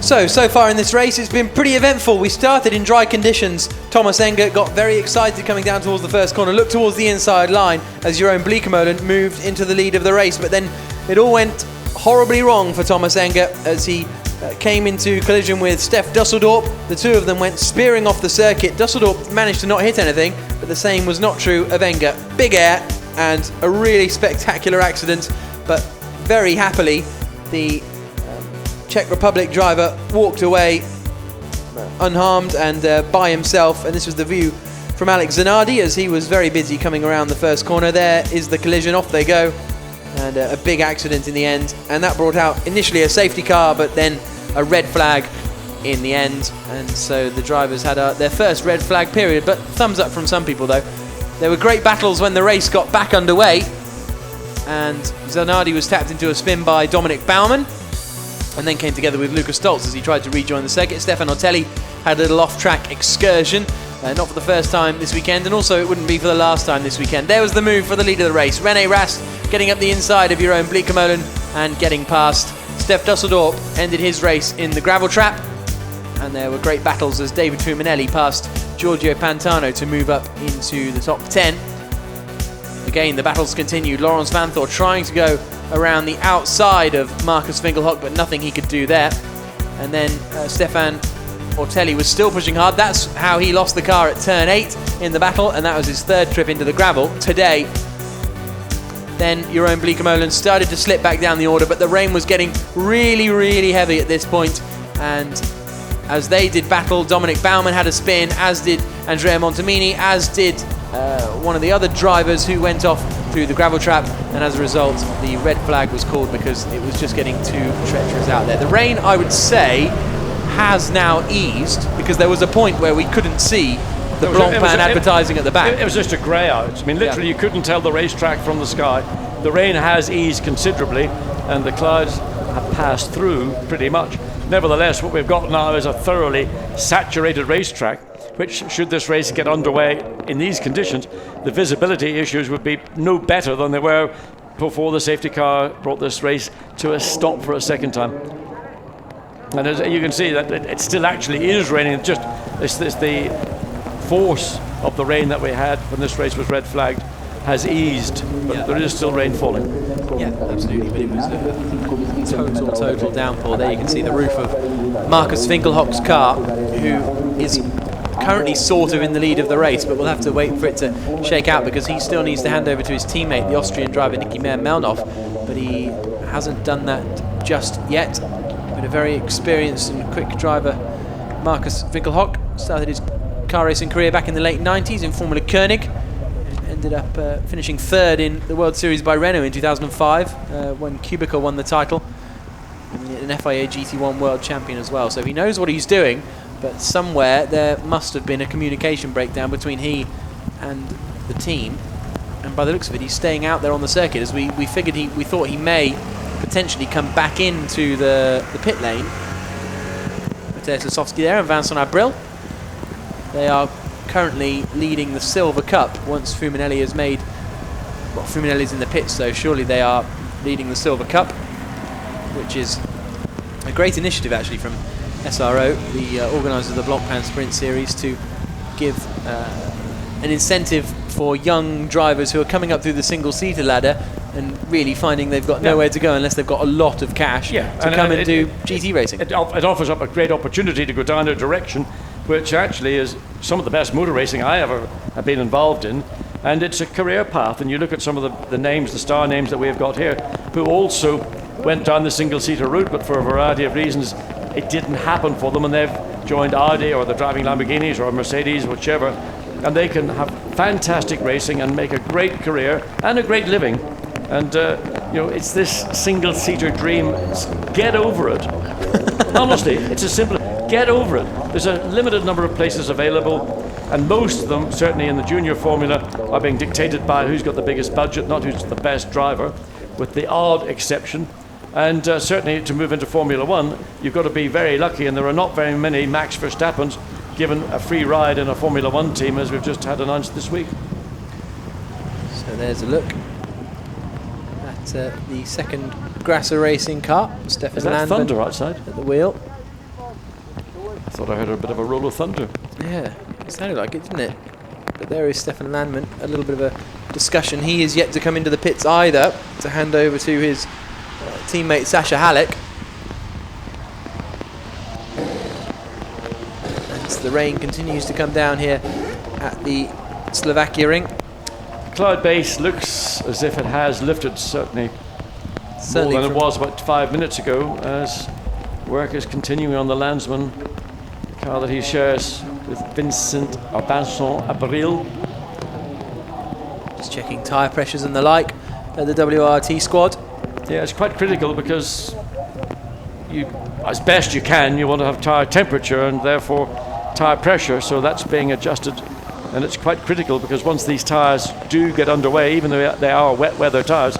So far in this race, it's been pretty eventful. We started in dry conditions. Thomas Engert got very excited coming down towards the first corner, looked towards the inside line as Jeroen Bleekemolen moved into the lead of the race. But then it all went horribly wrong for Thomas Engert as he came into collision with Stef Dusseldorp. The two of them went spearing off the circuit. Dusseldorp managed to not hit anything, but the same was not true of Engert. Big air and a really spectacular accident, but very happily the Czech Republic driver walked away unharmed and by himself, and this was the view from Alex Zanardi as he was very busy coming around the first corner. There is the collision, off they go, and a big accident in the end, and that brought out initially a safety car but then a red flag in the end, and so the drivers had their first red flag period. But thumbs up from some people though. There were great battles when the race got back underway, and Zanardi was tapped into a spin by Dominic Baumann and then came together with Luca Stoltz as he tried to rejoin the circuit. Stefan Otelli had a little off-track excursion, not for the first time this weekend, and also it wouldn't be for the last time this weekend. There was the move for the lead of the race. René Rast getting up the inside of Jeroen Bleekemolen and getting past. Stef Dusseldorp ended his race in the gravel trap, and there were great battles as David Fuminelli passed Giorgio Pantano to move up into the top 10. Again, the battles continued. Laurens Vanthoor trying to go around the outside of Marcus Winkelhock, but nothing he could do there. And then Stefan Otelli was still pushing hard. That's how he lost the car at turn 8 in the battle, and that was his third trip into the gravel today. Then Jeroen Bleekemolen started to slip back down the order, but the rain was getting really, really heavy at this point, and as they did battle, Dominic Baumann had a spin, as did Andrea Montemini, as did one of the other drivers who went off through the gravel trap, and as a result the red flag was called because it was just getting too treacherous out there. The rain, I would say, has now eased because there was a point where we couldn't see the Blancpain advertising at the back. It was just a grey out. I mean, literally you couldn't tell the racetrack from the sky. The rain has eased considerably and the clouds have passed through pretty much. Nevertheless, what we've got now is a thoroughly saturated racetrack, which, should this race get underway in these conditions, the visibility issues would be no better than they were before the safety car brought this race to a stop for a second time. And as you can see that it still actually is raining. It's just the force of the rain that we had when this race was red flagged has eased, but there is still rain falling. Yeah, absolutely, but it was a total downpour. There you can see the roof of Marcus Winkelhock's car, who is currently sort of in the lead of the race, but we'll have to wait for it to shake out because he still needs to hand over to his teammate, the Austrian driver Niki Melnhoff, but he hasn't done that just yet. But a very experienced and quick driver, Marcus Winkelhock, started his car racing career back in the late 90s in Formula Koenig. Ended up finishing third in the World Series by Renault in 2005 when Kubica won the title, and an FIA GT1 World Champion as well. So he knows what he's doing, but somewhere there must have been a communication breakdown between he and the team, and by the looks of it he's staying out there on the circuit, as we thought he may potentially come back into the pit lane. Mateusz Sosowski there and Vincent Abril. They are currently leading the Silver Cup once Fuminelli has made Well, Fuminelli's in the pits, so surely they are leading the Silver Cup, which is a great initiative actually from SRO, the organiser of the Blancpain Sprint Series, to give an incentive for young drivers who are coming up through the single-seater ladder and really finding they've got nowhere to go unless they've got a lot of cash to come and do GT racing. It offers up a great opportunity to go down a direction which actually is some of the best motor racing I ever have been involved in, and it's a career path. And you look at some of the names, the star names that we've got here, who also went down the single-seater route, but for a variety of reasons it didn't happen for them, and they've joined Audi, or they're driving Lamborghinis or Mercedes, whichever, and they can have fantastic racing and make a great career and a great living. And it's this single-seater dream. Get over it. Honestly, it's as simple. Get over it. There's a limited number of places available, and most of them, certainly in the junior formula, are being dictated by who's got the biggest budget, not who's the best driver, with the odd exception. And certainly to move into Formula One, you've got to be very lucky, and there are not very many Max Verstappens given a free ride in a Formula One team, as we've just had announced this week. So there's a look at the second Grasser Racing car. Stefan Is that Landman thunder outside? at the wheel. I thought I heard a bit of a roll of thunder. Yeah, it sounded like it, didn't it? But there is Stefan Landman, a little bit of a discussion. He is yet to come into the pits either, to hand over to his teammate Sasha Halleck. As the rain continues to come down here at the Slovakia ring. Cloud base looks as if it has lifted certainly more than it was about 5 minutes ago, as work is continuing on the Landsman car that he shares with Vincent Abril. Just checking tyre pressures and the like at the WRT squad. Yeah, it's quite critical because you, as best you can, you want to have tyre temperature and therefore tyre pressure, so that's being adjusted. And it's quite critical because once these tyres do get underway, even though they are wet weather tyres,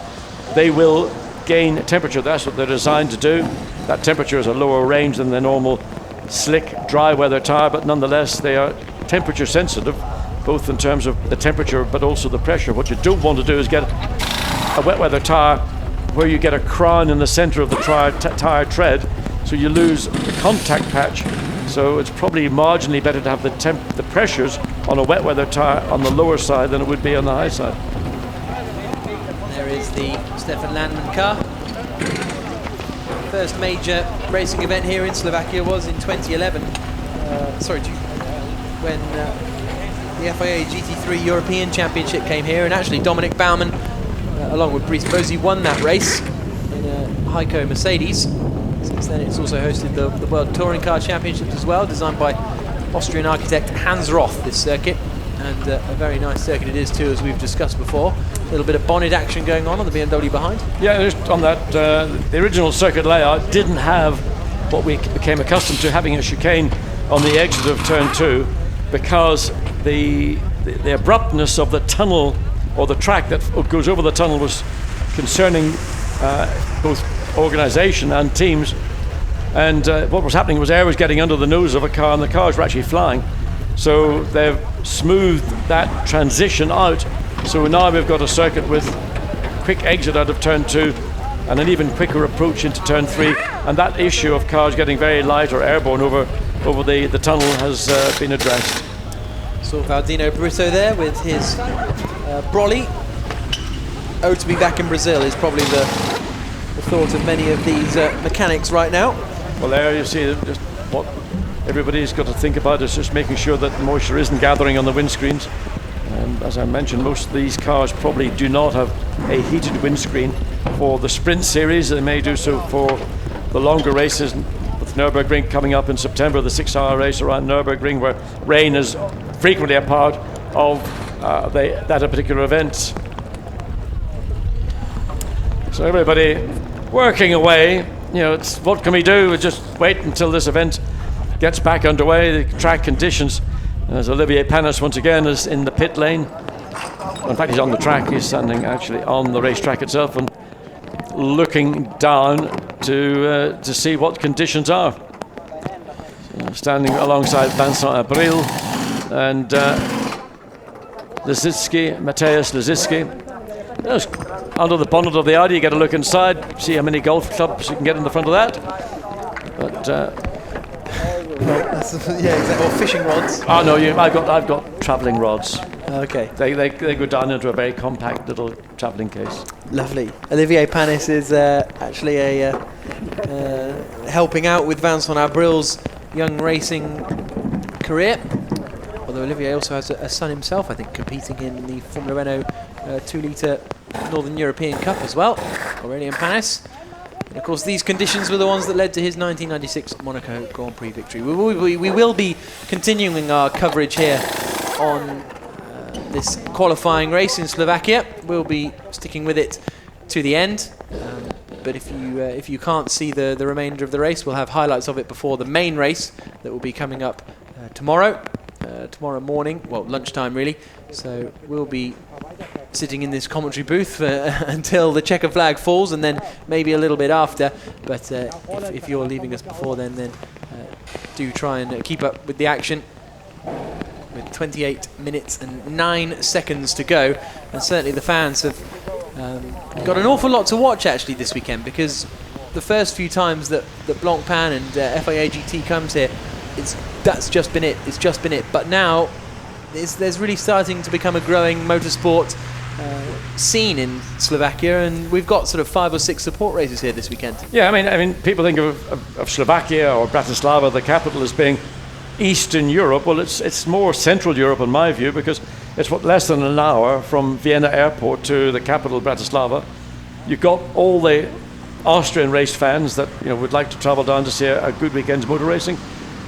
they will gain temperature. That's what they're designed to do. That temperature is a lower range than the normal slick, dry weather tyre, but nonetheless they are temperature sensitive, both in terms of the temperature but also the pressure. What you don't want to do is get a wet weather tyre where you get a crown in the centre of the tyre tread, so you lose the contact patch. So it's probably marginally better to have the pressures on a wet weather tyre on the lower side than it would be on the high side. There is the Stefan Landman car. First major racing event here in Slovakia was in 2011. When the FIA GT3 European Championship came here, and actually Dominic Baumann, along with Brice Bozzi, won that race in a Heiko Mercedes. Since then it's also hosted the World Touring Car Championships as well, designed by Austrian architect Hans Roth, this circuit. And a very nice circuit it is too, as we've discussed before. A little bit of bonnet action going on the BMW behind. Yeah, just on that, the original circuit layout didn't have what we became accustomed to, having a chicane on the exit of turn 2, because the abruptness of the tunnel, or the track that goes over the tunnel, was concerning both organisation and teams. And what was happening was air was getting under the nose of a car, and the cars were actually flying. So they've smoothed that transition out. So now we've got a circuit with quick exit out of turn 2 and an even quicker approach into turn 3. And that issue of cars getting very light or airborne over the tunnel has been addressed. Saw Valdino Brito there with his brolly. Oh, to be back in Brazil is probably the thought of many of these mechanics right now. Well, there you see just what everybody's got to think about is just making sure that moisture isn't gathering on the windscreens. And as I mentioned, most of these cars probably do not have a heated windscreen for the Sprint Series. They may do so for the longer races, with Nürburgring coming up in September, the 6-hour race around Nürburgring, where rain is frequently a part of that particular event. So everybody working away. You know, it's what can we do? We just wait until this event gets back underway. The track conditions, as Olivier Panis once again is in the pit lane. In fact, he's on the track. He's standing actually on the racetrack itself and looking down to see what conditions are. So standing alongside Vincent Abril and Matthias Lisicki. Yes, under the bonnet of the Audi, you get a look inside, see how many golf clubs you can get in the front of that. But yeah, exactly. Or fishing rods. oh no, I've got travelling rods. Okay, They go down into a very compact little travelling case. lovely. Olivier Panis is actually helping out with Vincent Abril's young racing career. Although Olivier also has a son himself, I think, competing in the Formula Renault 2-litre Northern European Cup as well, Aurélien Panis. And of course, these conditions were the ones that led to his 1996 Monaco Grand Prix victory. We will be continuing our coverage here on this qualifying race in Slovakia. We'll be sticking with it to the end. But if you can't see the remainder of the race, we'll have highlights of it before the main race that will be coming up tomorrow morning, well, lunchtime really. So we'll be sitting in this commentary booth until the checker flag falls, and then maybe a little bit after. But if you're leaving us before then do try and keep up with the action. With 28 minutes and 9 seconds to go, and certainly the fans have got an awful lot to watch actually this weekend, because the first few times that Blancpain and FIA GT comes here, that's just been it. It's just been it. But now there's really starting to become a growing motorsport scene in Slovakia, and we've got sort of 5 or 6 support races here this weekend. Yeah, I mean, people think of Slovakia or Bratislava, the capital, as being Eastern Europe. Well, it's more Central Europe in my view, because it's less than an hour from Vienna airport to the capital, Bratislava. You've got all the Austrian race fans that would like to travel down to see a good weekend's motor racing,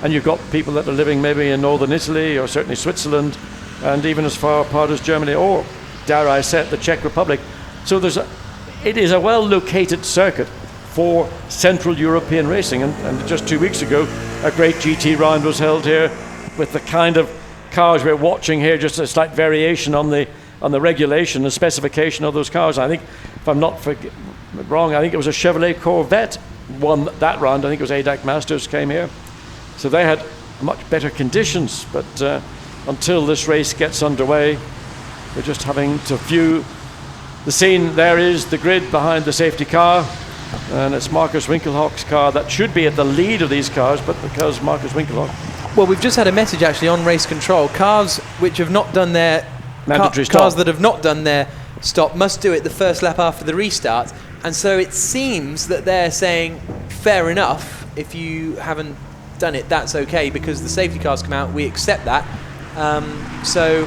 and you've got people that are living maybe in northern Italy or certainly Switzerland, and even as far apart as Germany, or dare I say it, the Czech Republic. So it is a well-located circuit for Central European racing, and just 2 weeks ago a great GT round was held here with the kind of cars we're watching here, just a slight variation on the regulation and specification of those cars. I think, if I'm not wrong, I think it was a Chevrolet Corvette won that round. I think it was ADAC Masters came here, so they had much better conditions. But until this race gets underway, we're just having to view the scene. There is the grid behind the safety car, and it's Markus Winkelhock's car that should be at the lead of these cars, but because Markus Winkelhock... Well, we've just had a message actually on race control. Cars which have not done their... Cars that have not done their stop must do it the first lap after the restart. And so it seems that they're saying, fair enough, if you haven't done it, that's okay, because the safety cars come out, we accept that. So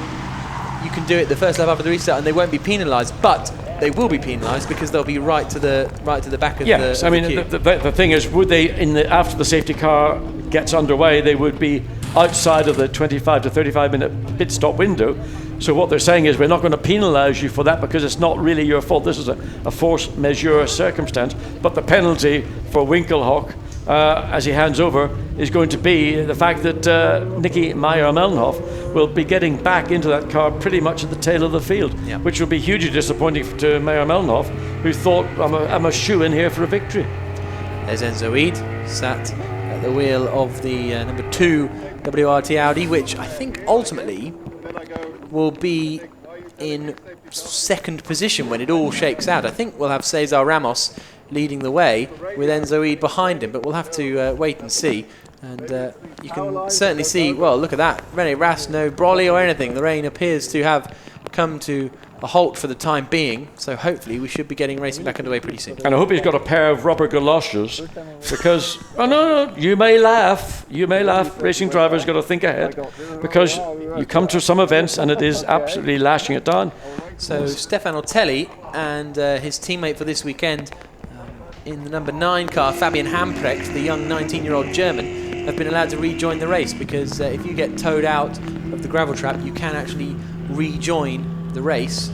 you can do it the first lap after the restart and they won't be penalised, but they will be penalised because they'll be right to the back of the queue. I mean, the thing is, would they, after the safety car gets underway, they would be outside of the 25 to 35 minute pit stop window. So what they're saying is, we're not going to penalise you for that because it's not really your fault. This is a force majeure circumstance. But the penalty for Winkelhock, as he hands over, is going to be the fact that Nicky Meyer-Melnhof will be getting back into that car pretty much at the tail of the field, which will be hugely disappointing to Meyer-Melnhof, who thought, I'm a shoe-in here for a victory. There's Enzo Eid, sat at the wheel of the number 2 WRT Audi, which I think ultimately will be in second position when it all shakes out. I think we'll have Cesar Ramos leading the way with Enzo Eid behind him, but we'll have to wait and see. And you can certainly see, well, look at that, René Rast, no brolly or anything. The rain appears to have come to a halt for the time being, so hopefully we should be getting racing back underway pretty soon. And I hope he's got a pair of rubber galoshes, because, oh no, you may laugh, racing drivers got to think ahead, because you come to some events and it is absolutely lashing it down. So Stefan Otelli and his teammate for this weekend in the number 9 car, Fabian Hamprecht, the young 19-year-old German, have been allowed to rejoin the race, because if you get towed out of the gravel trap, you can actually rejoin the race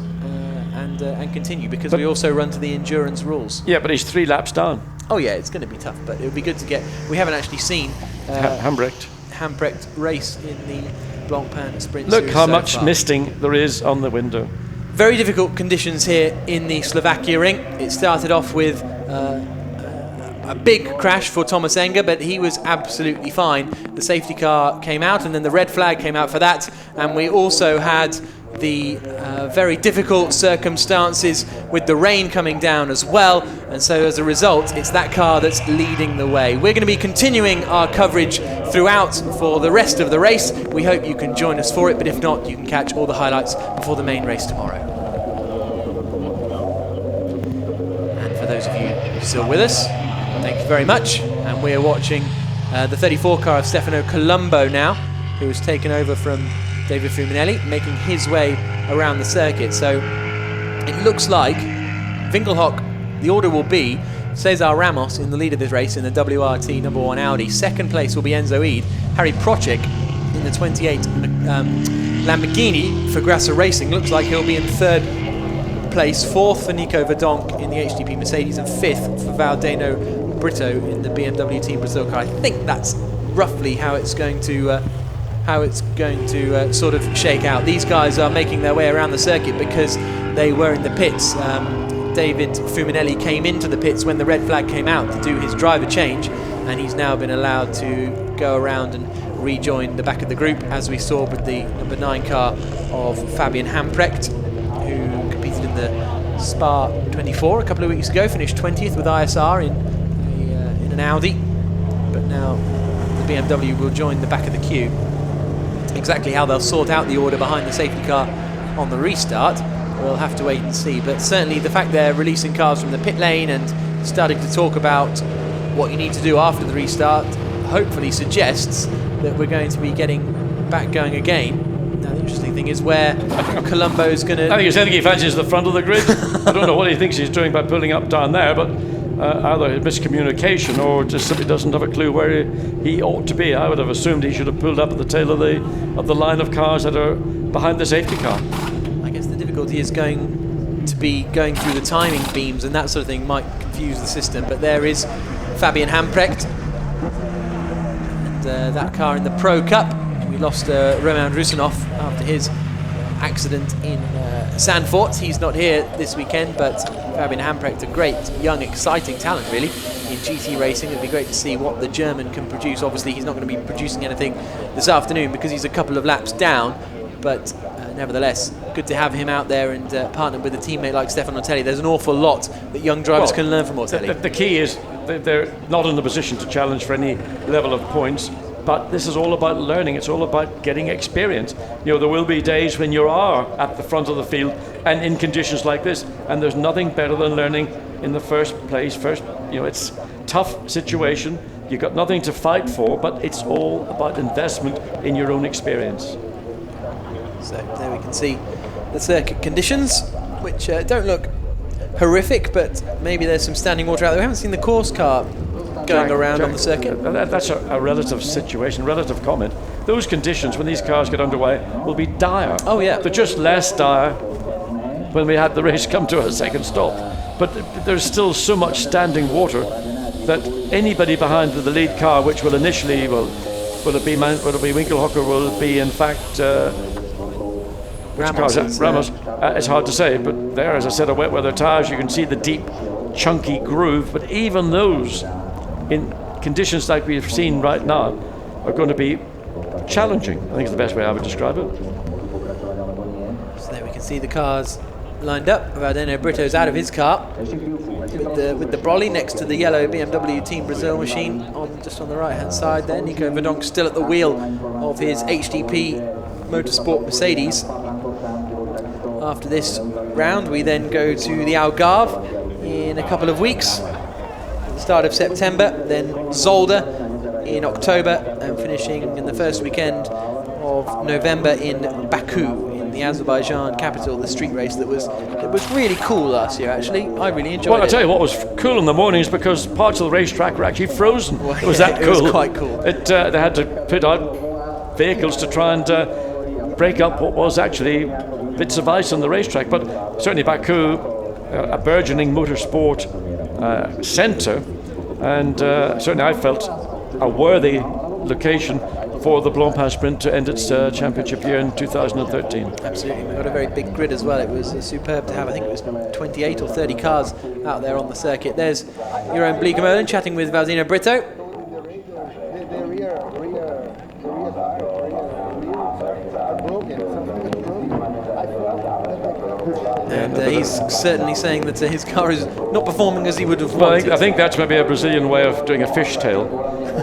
and continue, because we also run to the endurance rules. Yeah, but he's 3 laps down. Oh yeah, it's going to be tough, but it would be good to get... We haven't actually seen Hamprecht race in the Blancpain Sprint Series. Look how much misting there is on the window. Very difficult conditions here in the Slovakia ring. It started off with a big crash for Thomas Enger, but he was absolutely fine. The safety car came out, and then the red flag came out for that, and we also had the very difficult circumstances with the rain coming down as well, and so as a result it's that car that's leading the way. We're going to be continuing our coverage throughout for the rest of the race. We hope you can join us for it, but if not, you can catch all the highlights before the main race tomorrow. And for those of you still with us, thank you very much. And we're watching the 34 car of Stefano Colombo now, who has taken over from David Fuminelli, making his way around the circuit. So it looks like Winkelhock, the order will be Cesar Ramos in the lead of this race in the WRT number 1 Audi. Second place will be Enzo Eid. Harry Procek in the 28 Lamborghini for Grasser Racing. Looks like he'll be in third place. Fourth for Nico Verdonk in the HDP Mercedes, and fifth for Valdeno Brito in the BMW Team Brazil car. I think that's roughly how it's going to sort of shake out. These guys are making their way around the circuit because they were in the pits. David Fuminelli came into the pits when the red flag came out to do his driver change, and he's now been allowed to go around and rejoin the back of the group, as we saw with the number 9 car of Fabian Hamprecht, who competed in the Spa 24 a couple of weeks ago, finished 20th with ISR in an Audi, but now the BMW will join the back of the queue. Exactly how they'll sort out the order behind the safety car on the restart, we'll have to wait and see. But certainly the fact they're releasing cars from the pit lane and starting to talk about what you need to do after the restart hopefully suggests that we're going to be getting back going again. Now the interesting thing is where Colombo's going to... I think he fancies the front of the grid. I don't know what he thinks he's doing by pulling up down there, but either miscommunication or just simply doesn't have a clue where he ought to be. I would have assumed he should have pulled up at the tail of the line of cars that are behind the safety car. I guess the difficulty is going to be going through the timing beams, and that sort of thing might confuse the system. But there is Fabian Hamprecht, and that car in the Pro Cup. We lost Roman Rusinov after his accident in Zandvoort. He's not here this weekend, but Fabian Hamprecht, a great, young, exciting talent, really, in GT racing. It'd be great to see what the German can produce. Obviously, he's not going to be producing anything this afternoon because he's a couple of laps down, but nevertheless, good to have him out there and partnered with a teammate like Stefan Ortelli. There's an awful lot that young drivers can learn from Ortelli. The key is they're not in the position to challenge for any level of points, but this is all about learning. It's all about getting experience. You know, there will be days when you are at the front of the field and in conditions like this, and there's nothing better than learning in the first place. It's a tough situation. You've got nothing to fight for, but it's all about investment in your own experience. So there we can see the circuit conditions, which don't look horrific, but maybe there's some standing water out there. We haven't seen the course car going around on the circuit. That's a relative situation, relative comment. Those conditions, when these cars get underway, will be dire. Oh, yeah. They're just less dire when we had the race come to a second stop. But there's still so much standing water that anybody behind the lead car, which will initially, will it be Winkelhock, or will it be, in fact, Ramos? It's hard to say, but there, as I said, are wet weather tyres. You can see the deep, chunky groove, but even those, in conditions like we've seen right now, are going to be challenging. I think is the best way I would describe it. So there we can see the cars lined up. Valdeno Brito's out of his car with the brolly next to the yellow BMW Team Brazil machine just on the right hand side there. Nico Verdonk still at the wheel of his HDP Motorsport Mercedes. After this round, we then go to the Algarve in a couple of weeks, at the start of September, then Zolder in October, and finishing in the first weekend of November in Baku, in the Azerbaijan capital, the street race that was really cool last year, actually. I really enjoyed it. Well, I'll tell you what was cool in the mornings, because parts of the racetrack were actually frozen. Well, it was that cool. It was quite cool. They had to put out vehicles to try and break up what was actually bits of ice on the racetrack. But certainly Baku, a burgeoning motorsport centre, and certainly I felt a worthy location for the Blancpain Sprint to end its championship year in 2013. Absolutely, we got a very big grid as well. It was superb to have. I think it was 28 or 30 cars out there on the circuit. There's your own Bleekemolen chatting with Valdeno Brito. he's certainly saying that his car is not performing as he would have Well, wanted. I think that's maybe a Brazilian way of doing a fishtail.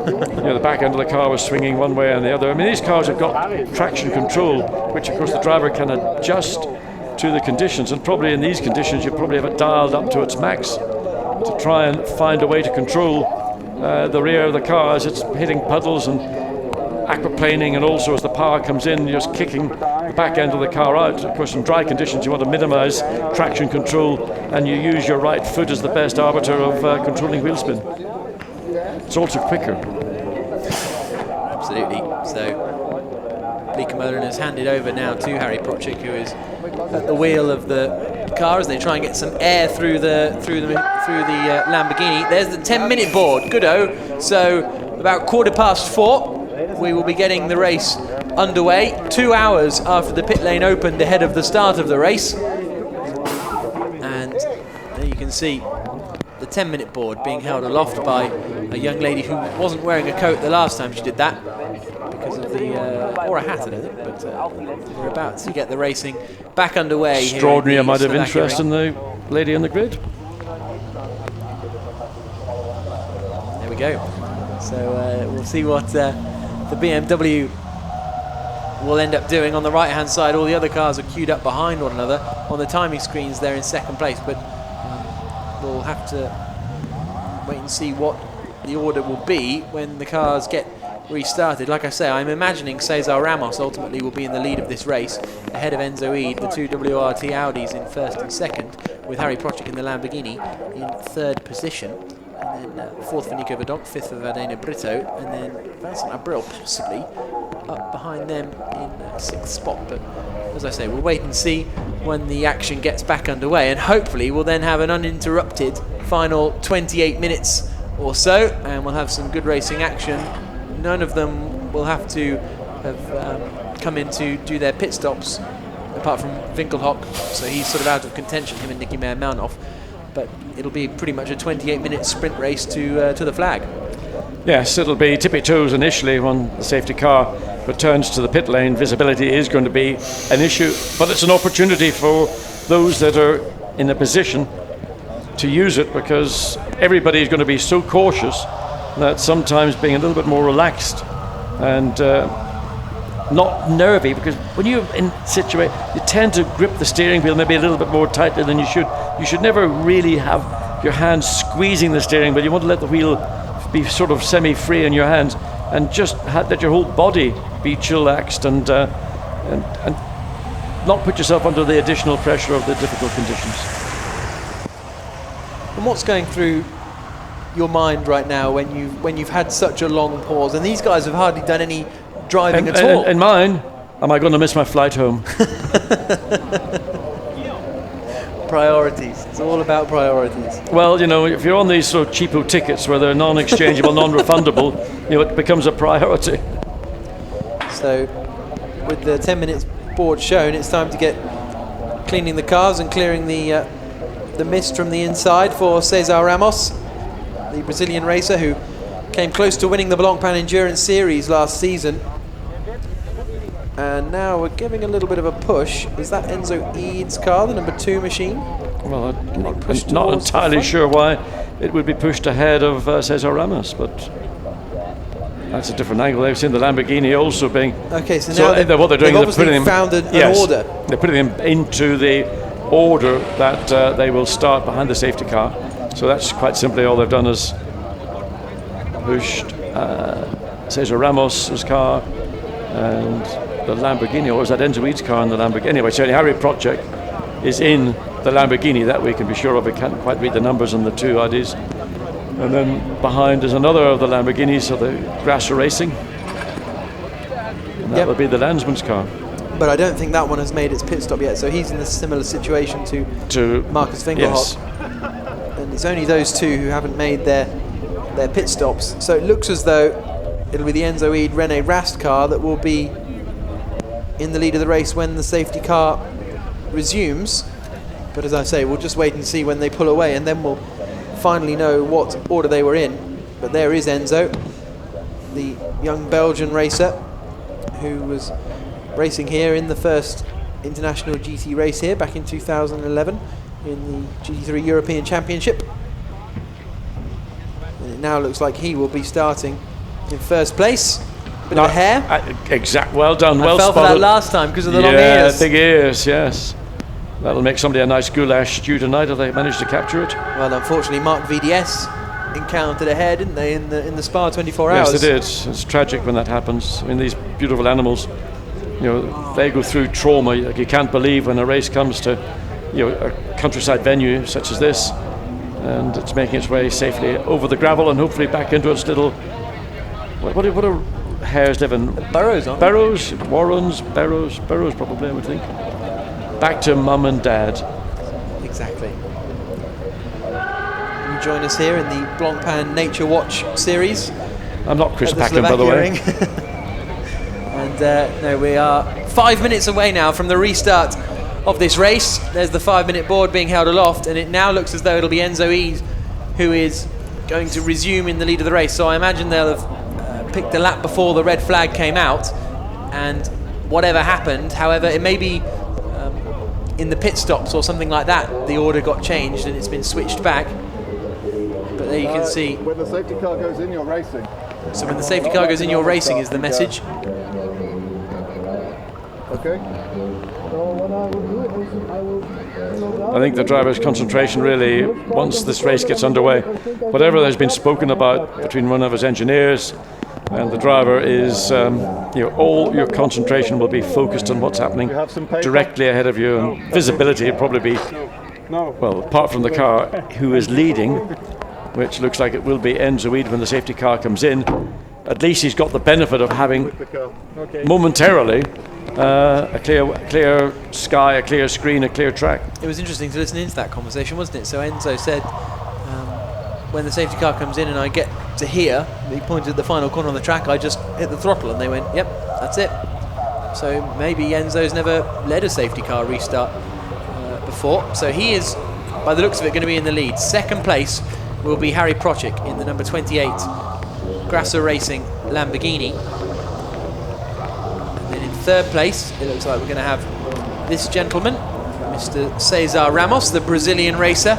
The back end of the car was swinging one way and the other. I mean, these cars have got traction control, which of course the driver can adjust to the conditions, and probably in these conditions you probably have it dialed up to its max to try and find a way to control the rear of the car as it's hitting puddles and aquaplaning, and also as the power comes in, you're just kicking the back end of the car out. Of course, in dry conditions you want to minimize traction control, and you use your right foot as the best arbiter of controlling wheel spin. It's also quicker. Absolutely. So Blancpain has handed over now to Harry Prochik, who is at the wheel of the car as they try and get some air through the Lamborghini. There's the 10-minute board. Good-o. So about 4:15, we will be getting the race underway. 2 hours after the pit lane opened ahead of the start of the race. And there you can see the 10-minute board being held aloft by a young lady who wasn't wearing a coat the last time she did that, because of the or a hat, I don't think, but we're about to get the racing back underway. Extraordinary amount of interest in the lady on the grid. There we go. So we'll see what the BMW will end up doing. On the right hand side, all the other cars are queued up behind one another. On the timing screens they're in second place, but we'll have to wait and see what the order will be when the cars get restarted. Like I say, I'm imagining Cesar Ramos ultimately will be in the lead of this race, ahead of Enzo Ede, the two WRT Audis in first and second, with Harry Prochik in the Lamborghini in third position, and then fourth for Nico Verdonk, fifth for Vardena Brito, and then Vincent Abril possibly up behind them in sixth spot. But as I say, we'll wait and see when the action gets back underway, and hopefully we'll then have an uninterrupted final 28 minutes or so, and we'll have some good racing action. None of them will have to have come in to do their pit stops, apart from Winkelhock, so he's sort of out of contention, him and Nicky Meyer-Malnoff. But it'll be pretty much a 28-minute sprint race to the flag. Yes, it'll be tippy toes initially when the safety car returns to the pit lane. Visibility is going to be an issue, but it's an opportunity for those that are in a position to use it, because everybody is going to be so cautious that sometimes being a little bit more relaxed and not nervy, because when you're in situation, you tend to grip the steering wheel maybe a little bit more tightly than you should. You should never really have your hands squeezing the steering wheel. You want to let the wheel be sort of semi-free in your hands, and just let your whole body be chillaxed and not put yourself under the additional pressure of the difficult conditions. And what's going through your mind right now when you've had such a long pause, and these guys have hardly done any driving at all? And mine, am I going to miss my flight home? Priorities. It's all about priorities. Well, if you're on these sort of cheapo tickets where they're non-exchangeable, non-refundable, it becomes a priority. So, with the 10 minutes board shown, it's time to get cleaning the cars and clearing the mist from the inside for Cesar Ramos, the Brazilian racer who came close to winning the Blancpain Endurance Series last season. And now we're giving a little bit of a push. Is that Enzo Ede's car, the number 2 machine? Well, I'm not entirely sure why it would be pushed ahead of Cesar Ramos, but that's a different angle. They've seen the Lamborghini also being... Okay, so now what they're doing, they've obviously found an order. They're putting them into the order that they will start behind the safety car. So that's quite simply all they've done, is pushed Cesar Ramos' car and the Lamborghini, or was that Enzo Ede's car in the Lamborghini? Anyway, certainly Harry Prochik is in the Lamborghini, that we can be sure of. We can't quite read the numbers on the two Audis. And then behind is another of the Lamborghinis of the Grasser Racing. And that would be the Landsman's car. But I don't think that one has made its pit stop yet, so he's in a similar situation to Markus Winkelhock. Yes. And it's only those two who haven't made their pit stops. So it looks as though it'll be the Enzo Ede René Rast car that will be in the lead of the race when the safety car resumes. But as I say, we'll just wait and see when they pull away, and then we'll finally know what order they were in. But there is Enzo, the young Belgian racer who was racing here in the first international GT race here back in 2011 in the GT3 European Championship. And it now looks like he will be starting in first place. Bit of a hair. Well done, well I fell spotted. for that last time because of the long Yeah, ears. big ears, yes. That'll make somebody a nice goulash stew tonight if they manage to capture it. Well, unfortunately, Mark VDS encountered a hair, didn't they, in the Spa 24 hours? Yes, they did. It's tragic when that happens. I mean, these beautiful animals, you know, they go through trauma. Like, you can't believe when a race comes to, you know, a countryside venue such as this, and it's making its way safely over the gravel and hopefully back into its little. What are hares live in? Burrows, aren't Burrows, warrens, burrows probably, I would think. Back to mum and dad. Exactly. You join us here in the Blancpain Nature Watch series. I'm not Chris at the Packham, by the way. Slovakia ring. And no, we are 5 minutes away now from the restart of this race. There's the 5-minute board being held aloft, and it now looks as though it'll be Enzo Eade who is going to resume in the lead of the race. So I imagine they'll have picked a lap before the red flag came out, and whatever happened, however, it may be in the pit stops or something like that, the order got changed and it's been switched back. But there you can see. When the safety car goes in, you're racing. So when the safety car goes in, you're racing is the message. Okay. I think the driver's concentration really, once this race gets underway, whatever has been spoken about between one of his engineers and the driver is, you know, all your concentration will be focused on what's happening directly ahead of you, and visibility will probably be, well, apart from the car who is leading, which looks like it will be Enzo Eade when the safety car comes in. At least he's got the benefit of having momentarily a clear sky, a clear screen, a clear track. It was interesting to listen into that conversation, wasn't it? So Enzo said, when the safety car comes in and I get to here, he pointed at the final corner on the track, I just hit the throttle, and they went, yep, that's it. So maybe Enzo's never led a safety car restart before. So he is, by the looks of it, going to be in the lead. Second place will be Harry Prochik in the number 28 Grasser Racing Lamborghini. And then in third place, it looks like we're going to have this gentleman, Mr. Cesar Ramos, the Brazilian racer,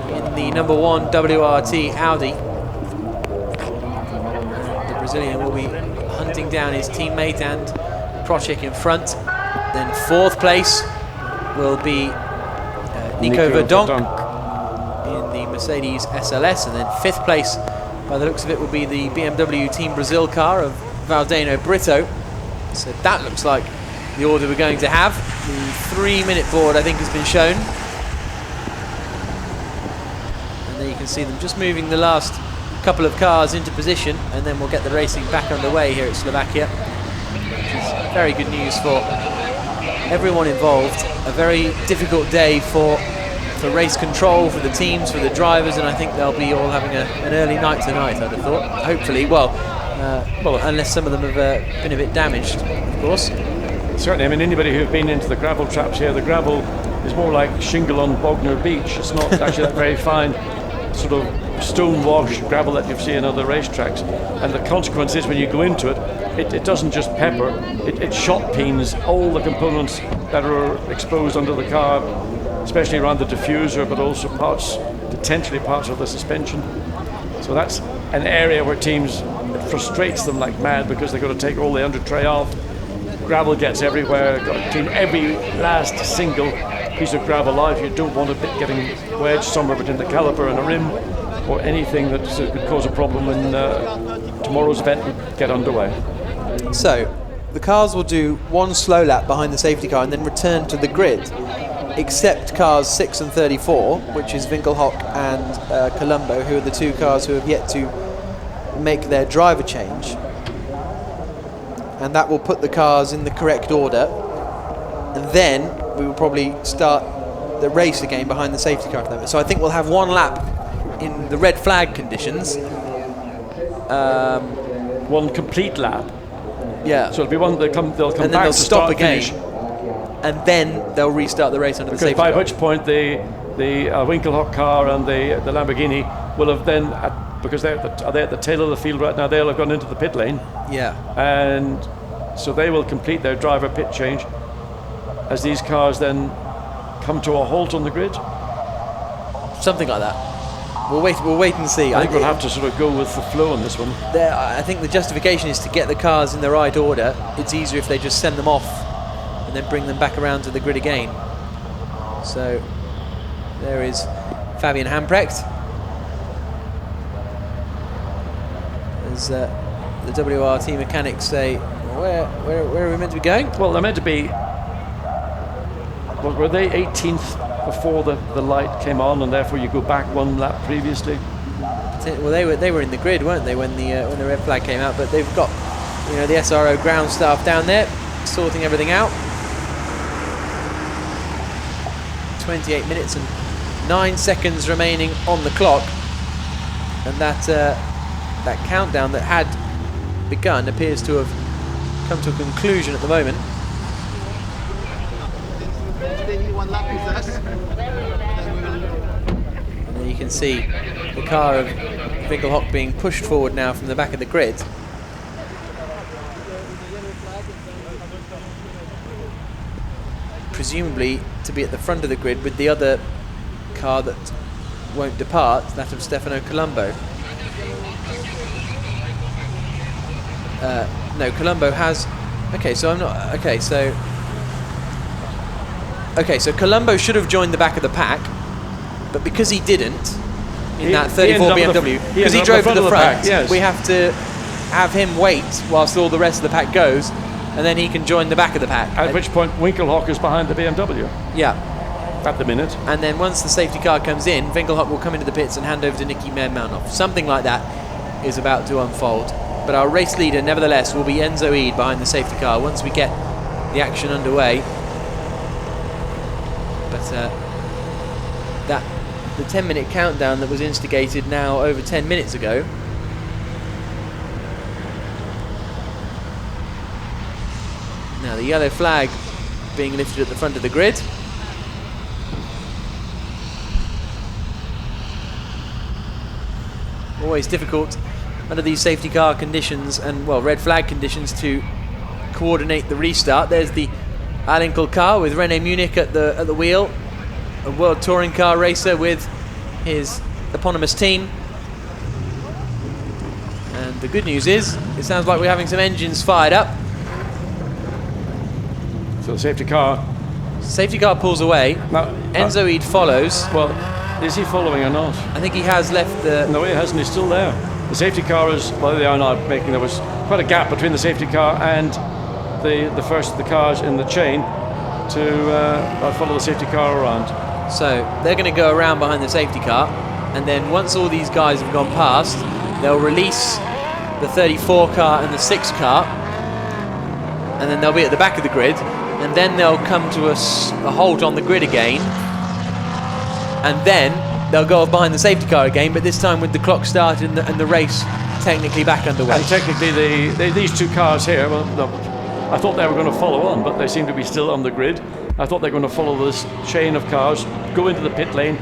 in the number 1 WRT Audi. The Brazilian will be hunting down his teammate and Prochik in front. Then fourth place will be Nico Verdonk in the Mercedes SLS, and then fifth place, by the looks of it, will be the BMW Team Brazil car of Valdeno Brito. So that looks like the order we're going to have. The 3-minute board, I think, has been shown. And there you can see them just moving the last couple of cars into position, and then we'll get the racing back underway here at Slovakia, which is very good news for everyone involved. A very difficult day for race control, for the teams, for the drivers, and I think they'll be all having an early night tonight, I'd have thought. Hopefully, well, unless some of them have been a bit damaged, of course. Certainly, I mean, anybody who's been into the gravel traps here, the gravel is more like shingle on Bognor Beach. It's not actually that very fine sort of stone wash gravel that you see in other racetracks. And the consequence is when you go into it, it doesn't just pepper, it shot peens all the components that are exposed under the car, especially around the diffuser, but also potentially parts of the suspension. So that's an area where teams, it frustrates them like mad because they've got to take all the under tray off. Gravel gets everywhere, got to clean every last single piece of gravel out. You don't want it getting wedged somewhere between the caliper and a rim, or anything that could cause a problem when tomorrow's event would get underway. So the cars will do one slow lap behind the safety car and then return to the grid, except cars 6 and 34, which is Winkelhock and Colombo, who are the two cars who have yet to make their driver change. And that will put the cars in the correct order. And then we will probably start the race again behind the safety car at the moment. So I think we'll have one lap in the red flag conditions. One complete lap. Yeah. So it'll be one, they'll come and then back they'll to stop start again. finish. And then they'll restart the race under the Because safety by car. which point the Winkelhock car and the Lamborghini will have then, because they're at the tail of the field right now, they'll have gone into the pit lane. Yeah. And so they will complete their driver pit change. as these cars then come to a halt on the grid? Something like that. We'll wait and see. I think we'll have to sort of go with the flow on this one. I think the justification is to get the cars in the right order. It's easier if they just send them off and then bring them back around to the grid again. So there is Fabian Hamprecht. As the WRT mechanics say, where are we meant to be going? Well, they're meant to be. Were they 18th before the light came on, and therefore you go back one lap previously? Well, they were in the grid, weren't they, when the red flag came out? But they've got, you know, the SRO ground staff down there sorting everything out. 28 minutes and 9 seconds remaining on the clock, and that countdown that had begun appears to have come to a conclusion at the moment. And there you can see the car of Winkelhock being pushed forward now from the back of the grid. Presumably to be at the front of the grid with the other car that won't depart, that of Stefano Colombo. No, Colombo has. Okay, so I'm not. Okay, so Colombo should have joined the back of the pack, but because he didn't in that 34 BMW, because he drove to the front, yes. We have to have him wait whilst all the rest of the pack goes, and then he can join the back of the pack. At which point Winkelhock is behind the BMW. Yeah. At the minute. And then once the safety car comes in, Winkelhock will come into the pits and hand over to Nicky Meyer-Malnoff. Something like that is about to unfold. But our race leader, nevertheless, will be Enzo Eid behind the safety car once we get the action underway. But the 10-minute countdown that was instigated now over 10 minutes ago. Now the yellow flag being lifted at the front of the grid. Always difficult under these safety car conditions and, well, red flag conditions to coordinate the restart. There's the Alinkel car with René Munich at the wheel, a World Touring Car racer with his eponymous team. And the good news is, it sounds like we're having some engines fired up. So the safety car pulls away. Now, Enzo Eid follows. Well, is he following or not? I think he has left the... No, he hasn't. He's still there. The safety car is, well, they are now making, there was quite a gap between the safety car and the first of the cars in the chain to follow the safety car around. So they're going to go around behind the safety car, and then once all these guys have gone past, they'll release the 34 car and the 6 car, and then they'll be at the back of the grid, and then they'll come to a halt on the grid again, and then they'll go off behind the safety car again, but this time with the clock started and the race technically back underway. And technically these two cars here, well, no, I thought they were going to follow on, but they seem to be still on the grid. I thought they were going to follow this chain of cars, go into the pit lane,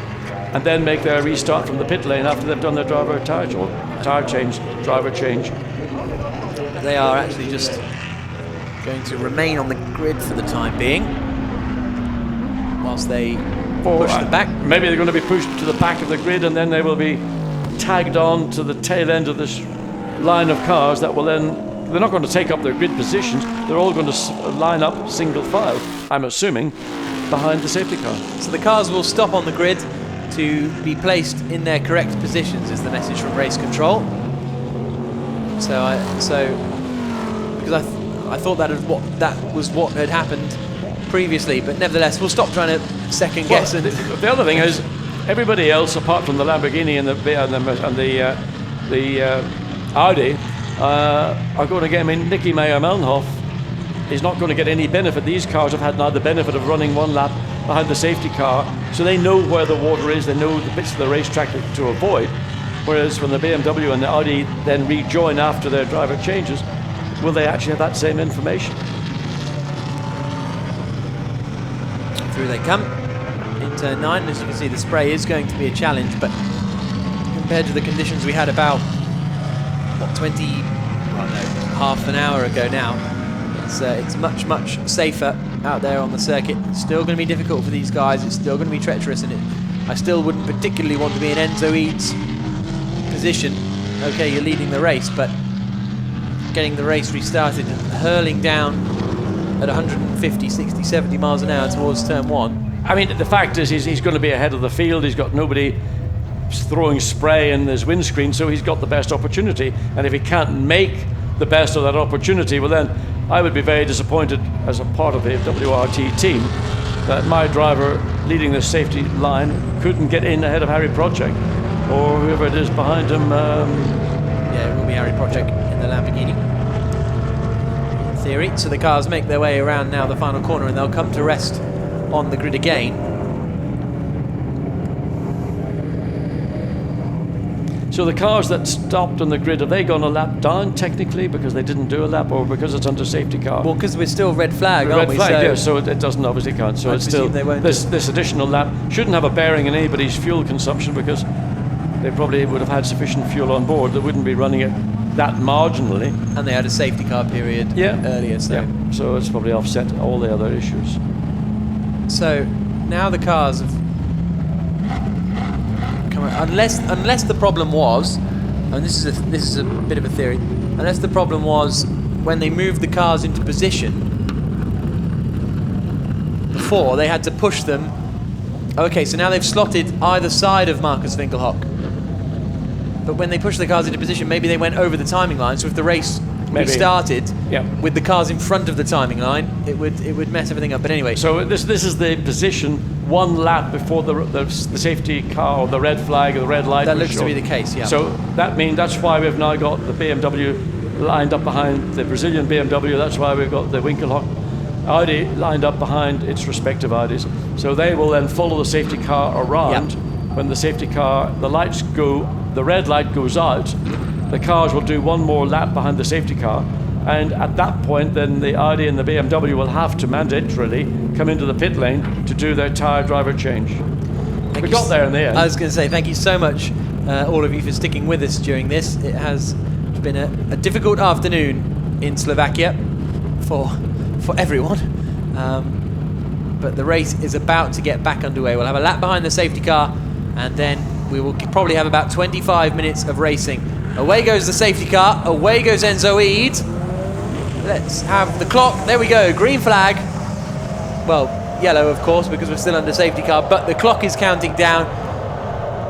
and then make their restart from the pit lane after they've done their driver change. They are actually just going to remain on the grid for the time being, whilst they push them back. Maybe they're going to be pushed to the back of the grid, and then they will be tagged on to the tail end of this line of cars that will then... They're not going to take up their grid positions. They're all going to line up single file, I'm assuming, behind the safety car. So the cars will stop on the grid to be placed in their correct positions, is the message from race control. Because I thought that was what had happened previously, but nevertheless, we'll stop trying to second guess. Well, the other thing is, everybody else apart from the Lamborghini and the Audi are going to get. I mean, Nicky Meyer-Malnoff is not going to get any benefit. These cars have had now the benefit of running one lap behind the safety car, so they know where the water is. They know the bits of the racetrack to avoid. Whereas when the BMW and the Audi then rejoin after their driver changes, will they actually have that same information? Through they come in turn 9. As you can see, the spray is going to be a challenge, but compared to the conditions we had about half an hour ago now, it's much safer out there on the circuit. It's still going to be difficult for these guys. It's still going to be treacherous, and I still wouldn't particularly want to be in Enzo Eads' position. Okay, you're leading the race, but getting the race restarted and hurling down at 150, 60, 70 miles an hour towards turn 1. I mean, the fact is he's going to be ahead of the field. He's got nobody throwing spray in his windscreen, so he's got the best opportunity. And if he can't make the best of that opportunity, well then I would be very disappointed as a part of the WRT team that my driver leading the safety line couldn't get in ahead of Harry Project or whoever it is behind him. Yeah, it will be Harry Project in the Lamborghini, in theory. So the cars make their way around now the final corner, and they'll come to rest on the grid again. So the cars that stopped on the grid, have they gone a lap down technically because they didn't do a lap, or because it's under safety car? Well, because we're still red flag, aren't we? Red flag, yeah, so it doesn't obviously count. So it's still, this additional lap shouldn't have a bearing in anybody's fuel consumption, because they probably would have had sufficient fuel on board. They wouldn't be running it that marginally. And they had a safety car period earlier, so. Yeah. So it's probably offset all the other issues. So now the cars have come out, unless the problem was, and this is a bit of a theory, unless the problem was when they moved the cars into position before, they had to push them. Okay, so now they've slotted either side of Marcus Winkelhock, but when they pushed the cars into position, maybe they went over the timing line. So if the race restarted with the cars in front of the timing line, it would mess everything up. But anyway, so this is the position one lap before the safety car, or the red flag or the red light. That looks to be the case, yeah. So that's why we've now got the BMW lined up behind the Brazilian BMW. That's why we've got the Winkelhock Audi lined up behind its respective Audis. So they will then follow the safety car around. When the safety car, the lights go, the red light goes out, the cars will do one more lap behind the safety car, and at that point then the Audi and the BMW will have to mandatorily come into the pit lane to do their tyre driver change. We got there in the end. I was going to say thank you so much, all of you, for sticking with us during this. It has been a difficult afternoon in Slovakia for everyone, but the race is about to get back underway. We'll have a lap behind the safety car, and then we will probably have about 25 minutes of racing. Away goes the safety car, away goes Enzo Eads. Let's have the clock. There we go, green flag. Well, yellow of course, because we're still under safety car, but the clock is counting down.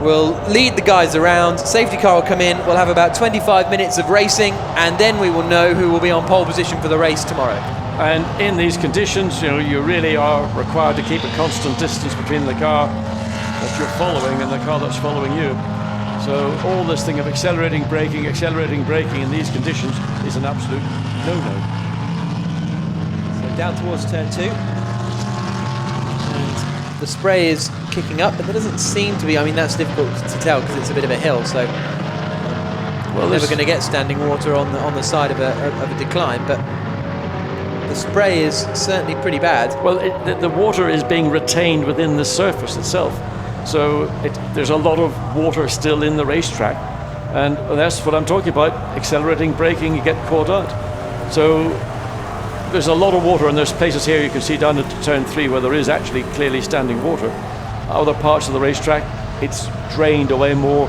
We'll lead the guys around, safety car will come in, we'll have about 25 minutes of racing, and then we will know who will be on pole position for the race tomorrow. And in these conditions, you really are required to keep a constant distance between the car that you're following and the car that's following you. So all this thing of accelerating, braking in these conditions is an absolute no-no. So down towards turn 2. And the spray is kicking up, but there doesn't seem to be, I mean, that's difficult to tell because it's a bit of a hill, so we're never going to get standing water on the side of a decline, but the spray is certainly pretty bad. Well, the water is being retained within the surface itself. So there's a lot of water still in the racetrack, and that's what I'm talking about. Accelerating, braking, you get caught out. So there's a lot of water, and there's places here you can see down at turn 3 where there is actually clearly standing water. Other parts of the racetrack, it's drained away more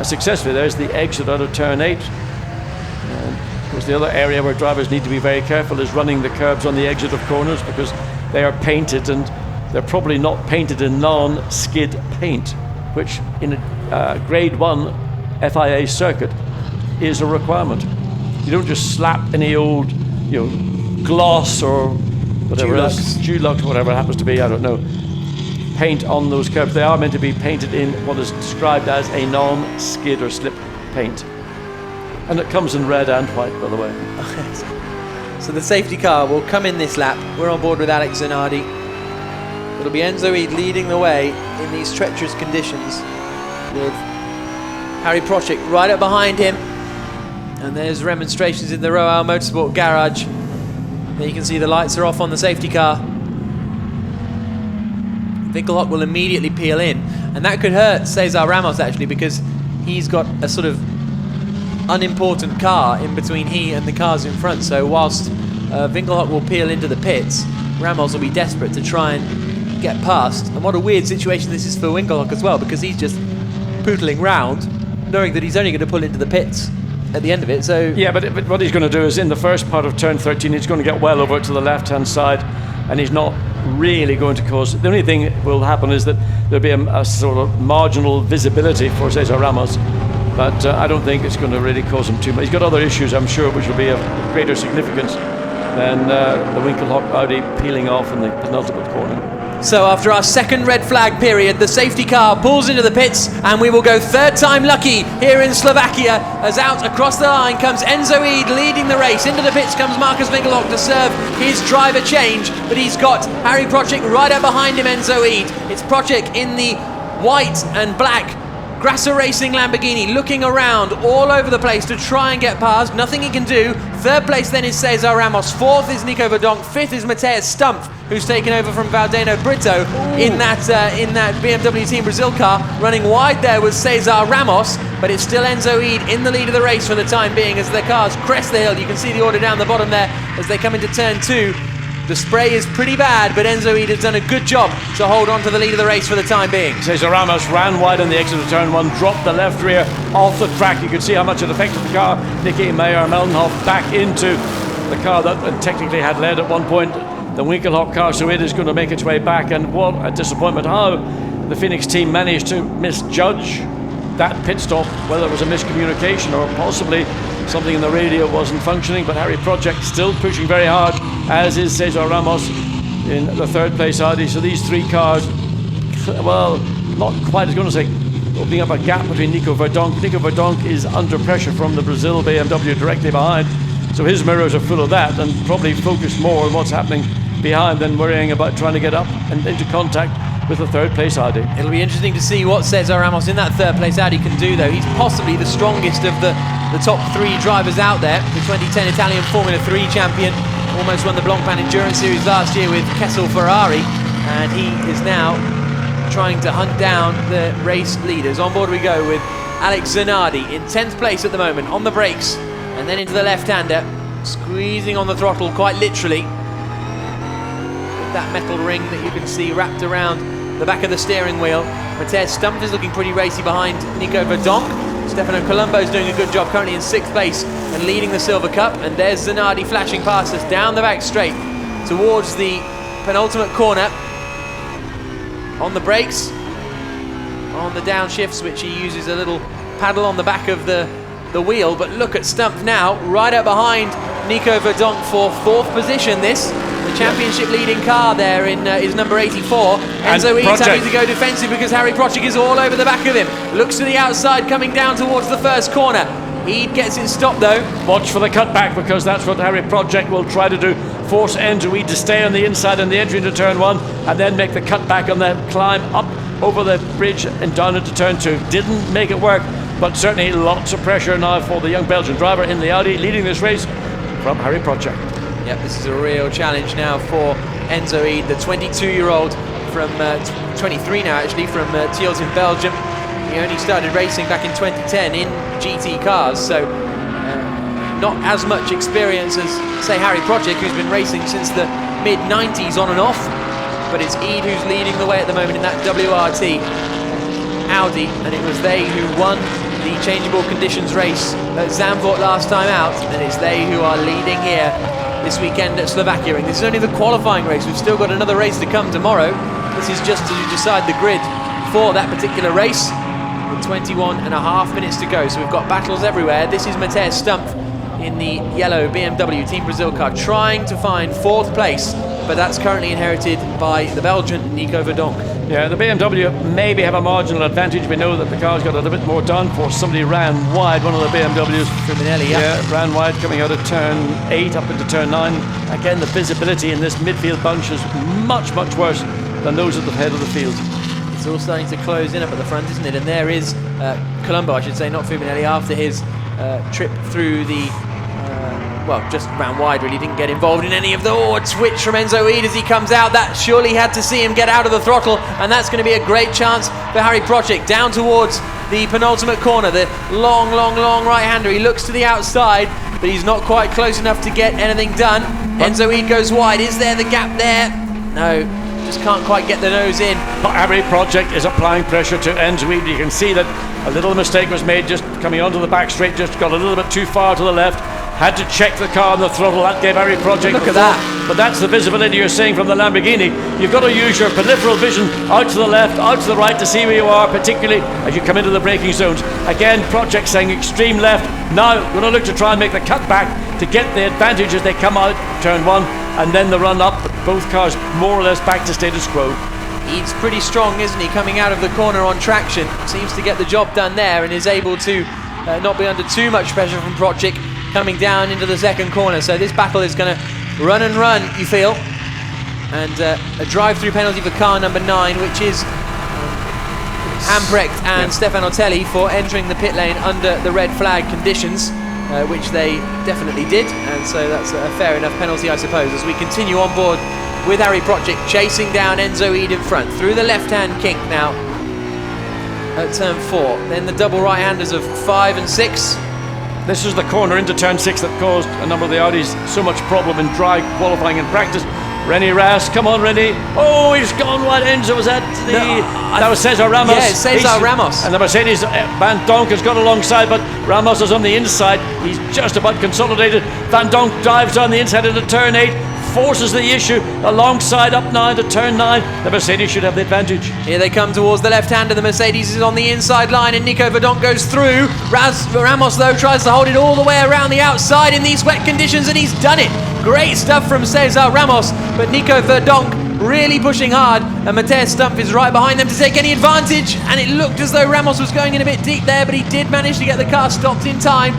successfully. There's the exit out of turn 8. Of course, the other area where drivers need to be very careful is running the curbs on the exit of corners, because they are painted, and they're probably not painted in non-skid paint, which in a grade 1 FIA circuit is a requirement. You don't just slap any old, gloss or whatever else, Dulux, whatever it happens to be, I don't know, paint on those curbs. They are meant to be painted in what is described as a non-skid or slip paint. And it comes in red and white, by the way. So the safety car will come in this lap. We're on board with Alex Zanardi. It'll be Enzo Ead leading the way in these treacherous conditions, with Harry Project right up behind him. And there's remonstrations in the Royal Motorsport garage. There you can see the lights are off on the safety car. Winkelhock will immediately peel in, and that could hurt Cesar Ramos actually, because he's got a sort of unimportant car in between he and the cars in front. So whilst Winkelhock will peel into the pits, Ramos will be desperate to try and get past. And what a weird situation this is for Winkelhock as well, because he's just poodling round, knowing that he's only going to pull into the pits at the end of it. So yeah, but what he's going to do is in the first part of turn 13, he's going to get well over to the left-hand side, and he's not really going to cause. The only thing that will happen is that there'll be a sort of marginal visibility for Cesar Ramos, but I don't think it's going to really cause him too much. He's got other issues, I'm sure, which will be of greater significance than the Winkelhock Audi peeling off in the penultimate corner. So after our second red flag period, the safety car pulls into the pits, and we will go third time lucky here in Slovakia, as out across the line comes Enzo Ede leading the race. Into the pits comes Marcus Winkelhock to serve his driver change, but he's got Harry Procek right up behind him, Enzo Ede. It's Procek in the white and black Grasser Racing Lamborghini, looking around all over the place to try and get past. Nothing he can do. Third place then is Cesar Ramos. Fourth is Nico Verdonk. Fifth is Matthias Stumpf, who's taken over from Valdeno Brito in that BMW Team Brazil car. Running wide there was Cesar Ramos, but it's still Enzo Ede in the lead of the race for the time being as the cars crest the hill. You can see the order down the bottom there as they come into turn 2. The spray is pretty bad, but Enzo Ede has done a good job to hold on to the lead of the race for the time being. Cesar Ramos ran wide on the exit of turn 1, dropped the left rear off the track. You could see how much it affected the car. Nicky Meyer-Meldenhoff back into the car that technically had led at one point, the Winkelhock car, so it is going to make its way back. And what a disappointment how the Phoenix team managed to misjudge that pit stop, whether it was a miscommunication or possibly something in the radio wasn't functioning. But Harry Procek still pushing very hard, as is Cesar Ramos in the third place Audi. So these three cars, well, not quite, I was going to say, opening up a gap between Nico Verdonk. Nico Verdonk is under pressure from the Brazil BMW directly behind, so his mirrors are full of that and probably focused more on what's happening behind than worrying about trying to get up and into contact with the third place Audi. It'll be interesting to see what Cesar Ramos in that third place Audi can do, though. He's possibly the strongest of the top three drivers out there. The 2010 Italian Formula 3 champion, almost won the Blancpain Endurance Series last year with Kessel Ferrari, and he is now trying to hunt down the race leaders. On board we go with Alex Zanardi in 10th place at the moment on the brakes, and then into the left-hander, squeezing on the throttle quite literally. That metal ring that you can see wrapped around the back of the steering wheel. Matthias Stumpf is looking pretty racy behind Nico Verdonk. Stefano Colombo is doing a good job, currently in 6th place and leading the Silver Cup. And there's Zanardi flashing past us down the back straight towards the penultimate corner. On the brakes, on the downshift switch, he uses a little paddle on the back of the wheel. But look at Stumpf now, right up behind Nico Verdonk for 4th position. The championship leading car there is number 84. Enzo Ede's having to go defensive because Harry Procek is all over the back of him. Looks to the outside, coming down towards the first corner. Ede gets it stopped though. Watch for the cutback, because that's what Harry Procek will try to do. Force Enzo Ede to stay on the inside on the entry into turn 1, and then make the cutback on the climb up over the bridge and down into turn 2. Didn't make it work, but certainly lots of pressure now for the young Belgian driver in the Audi, leading this race from Harry Procek. Yep, this is a real challenge now for Enzo Ede, the 22-year-old from 23 now actually, from Tielt in Belgium. He only started racing back in 2010 in GT cars, so not as much experience as, say, Harry Procek, who's been racing since the mid-90s on and off. But it's Ede who's leading the way at the moment in that WRT Audi, and it was they who won the changeable conditions race at Zandvoort last time out, and it's they who are leading here this weekend at Slovakia. And this is only the qualifying race. We've still got another race to come tomorrow. This is just to decide the grid for that particular race, with 21 and a half minutes to go. So we've got battles everywhere. This is Matthias Stumpf in the yellow BMW Team Brazil car, trying to find 4th place, but that's currently inherited by the Belgian Nico Verdonk. Yeah, the BMW maybe have a marginal advantage. We know that the car's got a little bit more downforce. Somebody ran wide, one of the BMWs. Fuminelli, yeah. Ran wide coming out of turn 8 up into turn 9. Again, the visibility in this midfield bunch is much, much worse than those at the head of the field. It's all starting to close in up at the front, isn't it? And there is Colombo, I should say, not Fuminelli, after his trip through the well, just ran wide, really didn't get involved in any of the twitch from Enzo Ede as he comes out. That surely had to see him get out of the throttle, and that's going to be a great chance for Harry Procek down towards the penultimate corner. The long right-hander, he looks to the outside, but he's not quite close enough to get anything done. Enzo Ede goes wide. Is there the gap there? No, just can't quite get the nose in. But every project is applying pressure to Enzo Ede. You can see that a little mistake was made just coming onto the back straight, just got a little bit too far to the left. Had to check the car on the throttle. That gave every project. Look at that. But that's the visibility you're seeing from the Lamborghini. You've got to use your peripheral vision out to the left, out to the right to see where you are, particularly as you come into the braking zones. Again, project saying extreme left. Now we're going to look to try and make the cut back to get the advantage as they come out turn one and then the run up. But both cars more or less back to status quo. Ede's pretty strong, isn't he? Coming out of the corner on traction. Seems to get the job done there and is able to not be under too much pressure from Project coming down into the second corner. So this battle is going to run and run, you feel. And a drive-through penalty for car number 9, which is Hamprecht and Stefan Otelli for entering the pit lane under the red flag conditions, which they definitely did. And so that's a fair enough penalty, I suppose, as we continue on board with Harry Project chasing down Enzo Ede in front through the left-hand kink now at turn 4. Then the double right-handers of 5 and 6. This is the corner into turn 6 that caused a number of the Audis so much problem in dry qualifying and practice. Rennie Ras, come on Rennie. Oh, he's gone wide. Enzo was at the... that was Cesar Ramos. Yeah, Cesar Ramos. And the Mercedes Van Donk has got alongside, but Ramos is on the inside. He's just about consolidated. Van Donk dives on the inside into turn 8. Forces the issue alongside up now to turn 9. The Mercedes should have the advantage. Here they come towards the left hand, and the Mercedes is on the inside line, and Nico Verdonk goes through. Ramos though tries to hold it all the way around the outside in these wet conditions, and he's done it. Great stuff from Cesar Ramos, but Nico Verdonk really pushing hard, and Matthias Stumpf is right behind them to take any advantage, and it looked as though Ramos was going in a bit deep there, but he did manage to get the car stopped in time.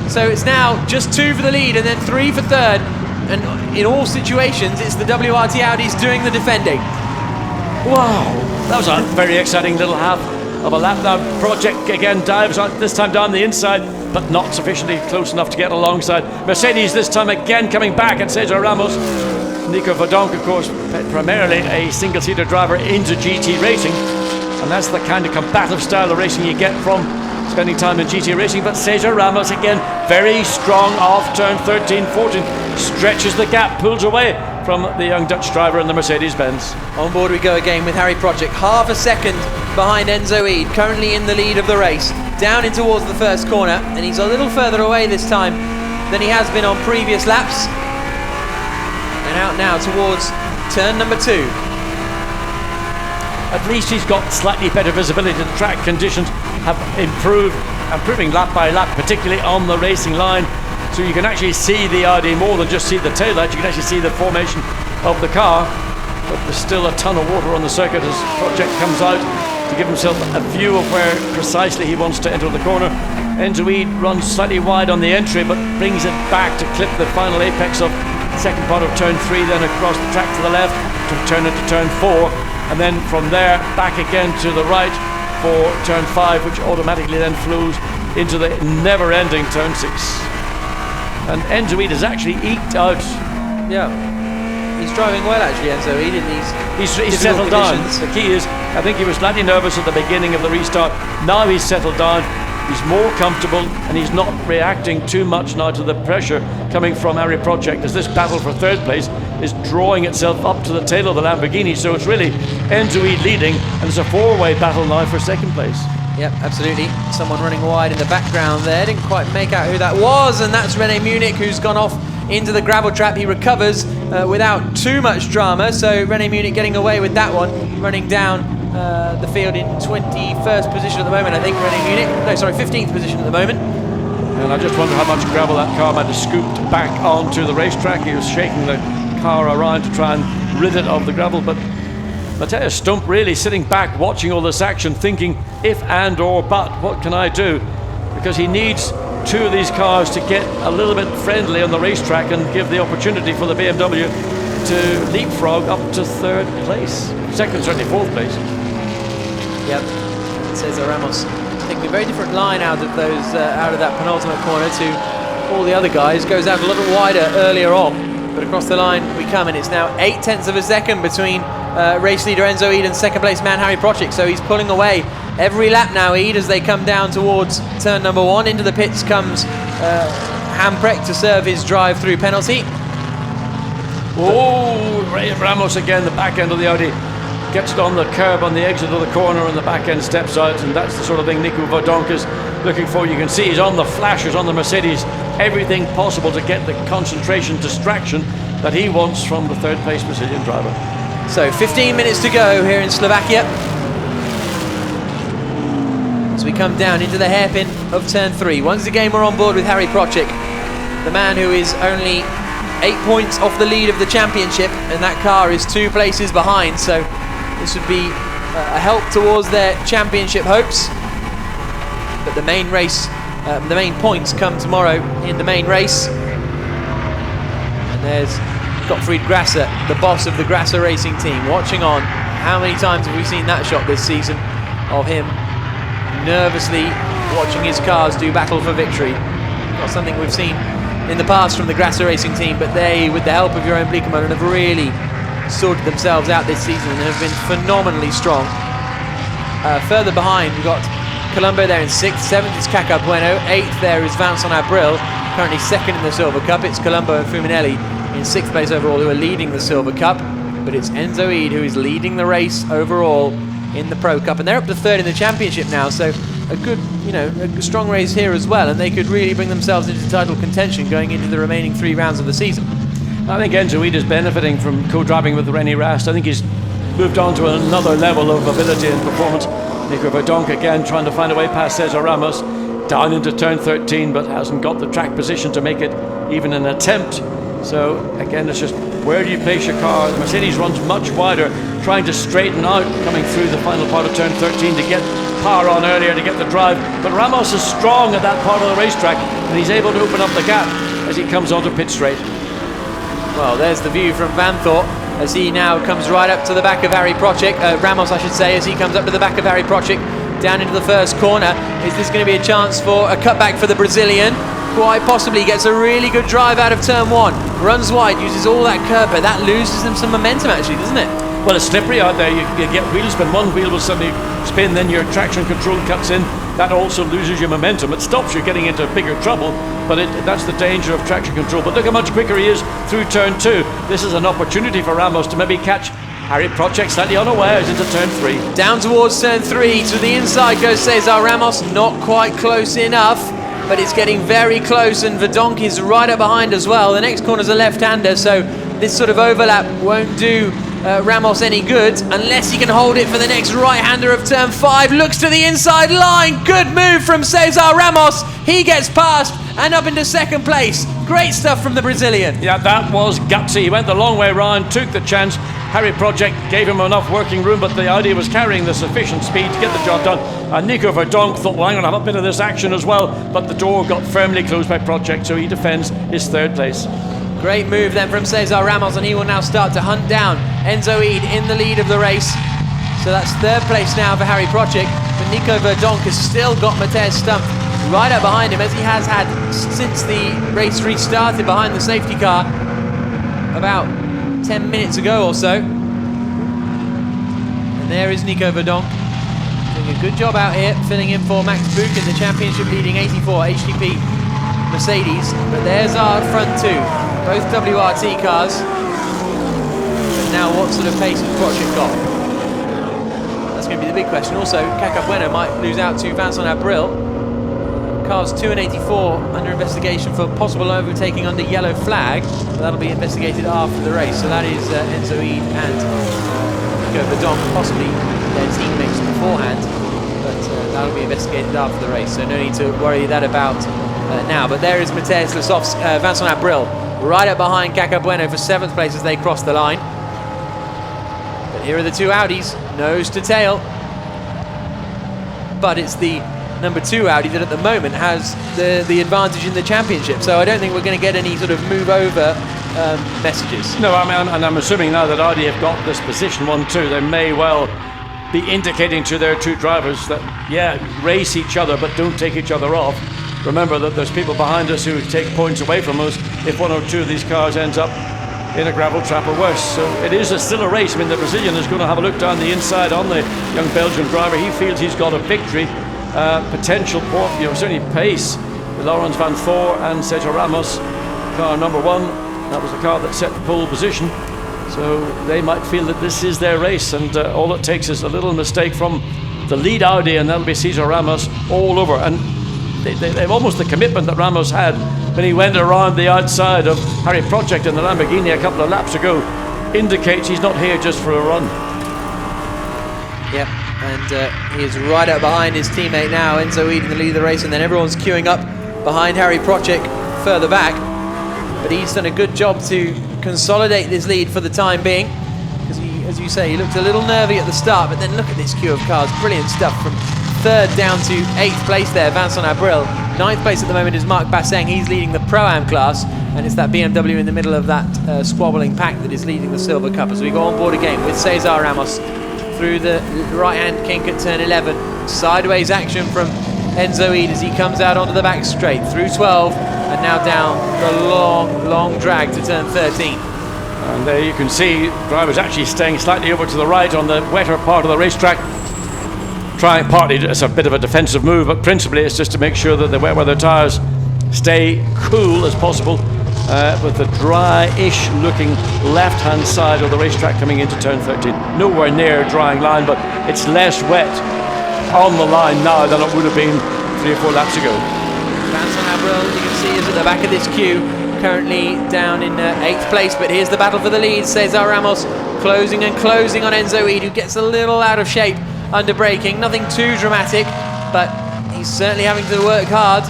So it's now just 2 for the lead and then 3 for third. And in all situations, it's the WRT Audis doing the defending. Wow, that was a very exciting little half of a lap. Now Project again dives on, this time down the inside, but not sufficiently close enough to get alongside. Mercedes this time again coming back at Cesar Ramos. Nico Verdonk, of course, primarily a single-seater driver into GT racing, and that's the kind of combative style of racing you get from spending time in GT racing. But Cesar Ramos again very strong off turn 13, 14, stretches the gap, pulls away from the young Dutch driver in the Mercedes-Benz. On board we go again with Harry Project, half a second behind Enzo Ede, currently in the lead of the race, down in towards the first corner, and he's a little further away this time than he has been on previous laps, and out now towards turn number 2. At least he's got slightly better visibility. The track conditions have improved, improving lap by lap, particularly on the racing line. So you can actually see the Audi more than just see the taillight. You can actually see the formation of the car. But there's still a ton of water on the circuit as Project comes out to give himself a view of where precisely he wants to enter the corner. Enzo Ede runs slightly wide on the entry, but brings it back to clip the final apex of the second part of turn 3, then across the track to the left to turn into turn 4. And then from there back again to the right for turn 5, which automatically then flows into the never-ending turn 6. And Enzo Ede has actually eked out. Yeah, he's driving well actually, Enzo Ede, in these he's settled down. conditions. The key is, I think he was slightly nervous at the beginning of the restart. Now he's settled down. He's more comfortable, and he's not reacting too much now to the pressure coming from Harry Project, as this battle for third place is drawing itself up to the tail of the Lamborghini. So it's really Enzo Ede leading, and it's a 4-way battle now for second place. Yep, absolutely. Someone running wide in the background there. Didn't quite make out who that was, and that's Rene Munich, who's gone off into the gravel trap. He recovers without too much drama, so Rene Munich getting away with that one, running down the field in 21st position at the moment, I think. Rene Munich, no, sorry, 15th position at the moment. And I just wonder how much gravel that car might have scooped back onto the racetrack. He was shaking the car around to try and rid it of the gravel, but Matthias Stumpf really sitting back watching all this action, thinking if and or but, what can I do? Because he needs 2 of these cars to get a little bit friendly on the racetrack and give the opportunity for the BMW to leapfrog up to 3rd place. Second, certainly 4th place. Yep, Cesar Ramos taking a very different line out of those out of that penultimate corner to all the other guys. Goes out a little wider earlier on, but across the line we come, and it's now 0.8 of a second between race leader Enzo Ede and second place man Harry Project. So he's pulling away every lap now, Ede, as they come down towards turn number 1. Into the pits comes Hamprecht to serve his drive-through penalty. Oh, Ramos again, the back end of the Audi. Gets it on the curb on the exit of the corner and the back end steps out, and that's the sort of thing Nico Verdonk is looking for. You can see he's on the flashers on the Mercedes, everything possible to get the concentration distraction that he wants from the third place Brazilian driver. So 15 minutes to go here in Slovakia as we come down into the hairpin of turn 3. Once again we're on board with Harry Procek, the man who is only 8 points off the lead of the championship, and that car is 2 places behind, so this would be a help towards their championship hopes. But the main race, the main points come tomorrow in the main race. And there's Gottfried Grasser, the boss of the Grasser Racing team, watching on. How many times have we seen that shot this season of him nervously watching his cars do battle for victory? Not something we've seen in the past from the Grasser Racing team, but they, with the help of Jeroen Bleekemolen, have really sorted themselves out this season and have been phenomenally strong. Further behind, we've got Colombo there in 6th, 7th is Caca Bueno, 8th there is Vincent Abril, currently 2nd in the Silver Cup. It's Colombo and Fuminelli in 6th place overall who are leading the Silver Cup, but it's Enzo Ede who is leading the race overall in the Pro Cup, and they're up to 3rd in the championship now, so a good, a strong race here as well, and they could really bring themselves into title contention going into the remaining 3 rounds of the season. I think Enzo Ede is benefiting from co-driving with René Rast. I think he's moved on to another level of ability and performance. Nico Verdonk again trying to find a way past Cesar Ramos, down into turn 13, but hasn't got the track position to make it even an attempt. So again, it's just where do you place your car? The Mercedes runs much wider, trying to straighten out coming through the final part of turn 13 to get power on earlier, to get the drive. But Ramos is strong at that part of the racetrack, and he's able to open up the gap as he comes onto pit straight. Well, there's the view from Van Thorp as he now comes right up to the back of Harry Procek, Ramos I should say, as he comes up to the back of Harry Procek down into the first corner. Is this going to be a chance for a cutback for the Brazilian? Quite possibly. Gets a really good drive out of turn 1, runs wide, uses all that curb, but that loses them some momentum actually, doesn't it? Well, it's slippery out there. You get wheel spin, one wheel will suddenly spin, then your traction control cuts in. That also loses your momentum. It stops you getting into bigger trouble, but that's the danger of traction control. But look how much quicker he is through turn 2. This is an opportunity for Ramos to maybe catch Harry Procek slightly unawares into turn 3. Down towards turn 3, to the inside goes Cesar Ramos, not quite close enough, but it's getting very close, and Verdonk is right up behind as well. The next corner's a left-hander, so this sort of overlap won't do Ramos any good unless he can hold it for the next right-hander of turn 5. Looks to the inside line. Good move from Cesar Ramos. He gets past and up into 2nd place. Great stuff from the Brazilian. Yeah, that was gutsy. He went the long way round, took the chance. Harry Procek gave him enough working room, but the Audi was carrying the sufficient speed to get the job done. And Nico Verdonk thought, well, I'm going to have a bit of this action as well, but the door got firmly closed by Procek, so he defends his 3rd place. Great move then from Cesar Ramos, and he will now start to hunt down Enzo Ede in the lead of the race. So that's 3rd place now for Harry Procek, but Nico Verdonk has still got Matej Stump right up behind him, as he has had since the race restarted behind the safety car about 10 minutes ago or so. And there is Nico Verdonk doing a good job out here, filling in for Max Buch in the championship leading 84 HTP Mercedes. But there's our front 2, both WRT cars. But now what sort of pace has Procek got? That's going to be the big question. Also, Caca Bueno might lose out to Vincent Abril. Cars 2 and 84 under investigation for possible overtaking under yellow flag, but that'll be investigated after the race. So that is Enzo Ede and Nico Verdonk, possibly their teammates beforehand, but that'll be investigated after the race, so no need to worry that about now. But there is Matej Vincent Abril right up behind Caca Bueno for 7th place as they cross the line. But here are the 2 Audis, nose to tail, but it's the number 2 Audi that at the moment has the advantage in the championship. So I don't think we're going to get any sort of move over messages. No, I'm assuming now that Audi have got this position 1-2, they may well be indicating to their 2 drivers that, yeah, race each other, but don't take each other off. Remember that there's people behind us who take points away from us if 1 or 2 of these cars ends up in a gravel trap or worse. So it is still a race. I mean, the Brazilian is going to have a look down the inside on the young Belgian driver. He feels he's got a victory. Potential, certainly pace with Laurens van Voor and Sergio Ramos, car number 1. That was the car that set the pole position. So they might feel that this is their race, and all it takes is a little mistake from the lead Audi, and that'll be Cesar Ramos all over. And they've almost the commitment that Ramos had when he went around the outside of Harry Project in the Lamborghini a couple of laps ago indicates he's not here just for a run. Yep, and he is right up behind his teammate now, Enzo Ede in the lead of the race, and then everyone's queuing up behind Harry Project further back. But he's done a good job to consolidate this lead for the time being, because he, as you say, he looked a little nervy at the start, but then look at this queue of cars. Brilliant stuff from 3rd down to 8th place there, Vincent Abril. 9th place at the moment is Marc Basseng. He's leading the Pro-Am class, and it's that BMW in the middle of that squabbling pack that is leading the Silver Cup. As we go on board again with Cesar Ramos through the right-hand kink at turn 11. Sideways action from Enzo Ede as he comes out onto the back straight through 12, and now down the long drag to turn 13. And there you can see drivers actually staying slightly over to the right on the wetter part of the racetrack. Trying, partly it's a bit of a defensive move, but principally it's just to make sure that the wet weather tyres stay cool as possible, with the dry-ish looking left-hand side of the racetrack coming into turn 13. Nowhere near drying line, but it's less wet on the line now than it would have been 3 or 4 laps ago. Vincent Abril, you can see, is at the back of this queue, currently down in 8th place, but here's the battle for the lead. Cesar Ramos closing and closing on Enzo Ede, who gets a little out of shape under braking. Nothing too dramatic, but he's certainly having to work hard,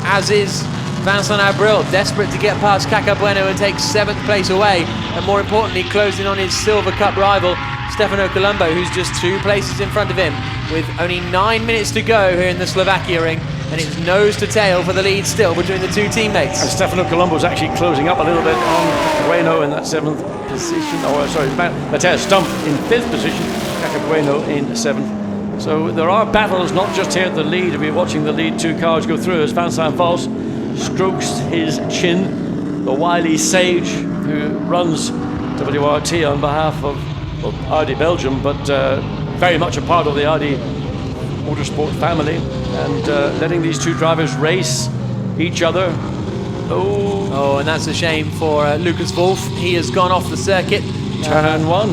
as is Vincent Abril, desperate to get past Caca Bueno and take 7th place away, and more importantly closing on his Silver Cup rival Stefano Colombo, who's just 2 places in front of him, with only 9 minutes to go here in the Slovakia ring, and it's nose to tail for the lead still between the 2 teammates. And Stefano Colombo's actually closing up a little bit on Bueno in that 7th position, or sorry, Matthias Stumpf in 5th position, Caca Bueno in 7th. So there are battles not just here at the lead. We're watching the lead 2 cars go through as Vincent Vos strokes his chin, the wily sage who runs WRT on behalf of Audi Belgium, but very much a part of the Audi Motorsport family, and letting these 2 drivers race each other. Oh, and that's a shame for Lucas Wolf. He has gone off the circuit. Turn 1.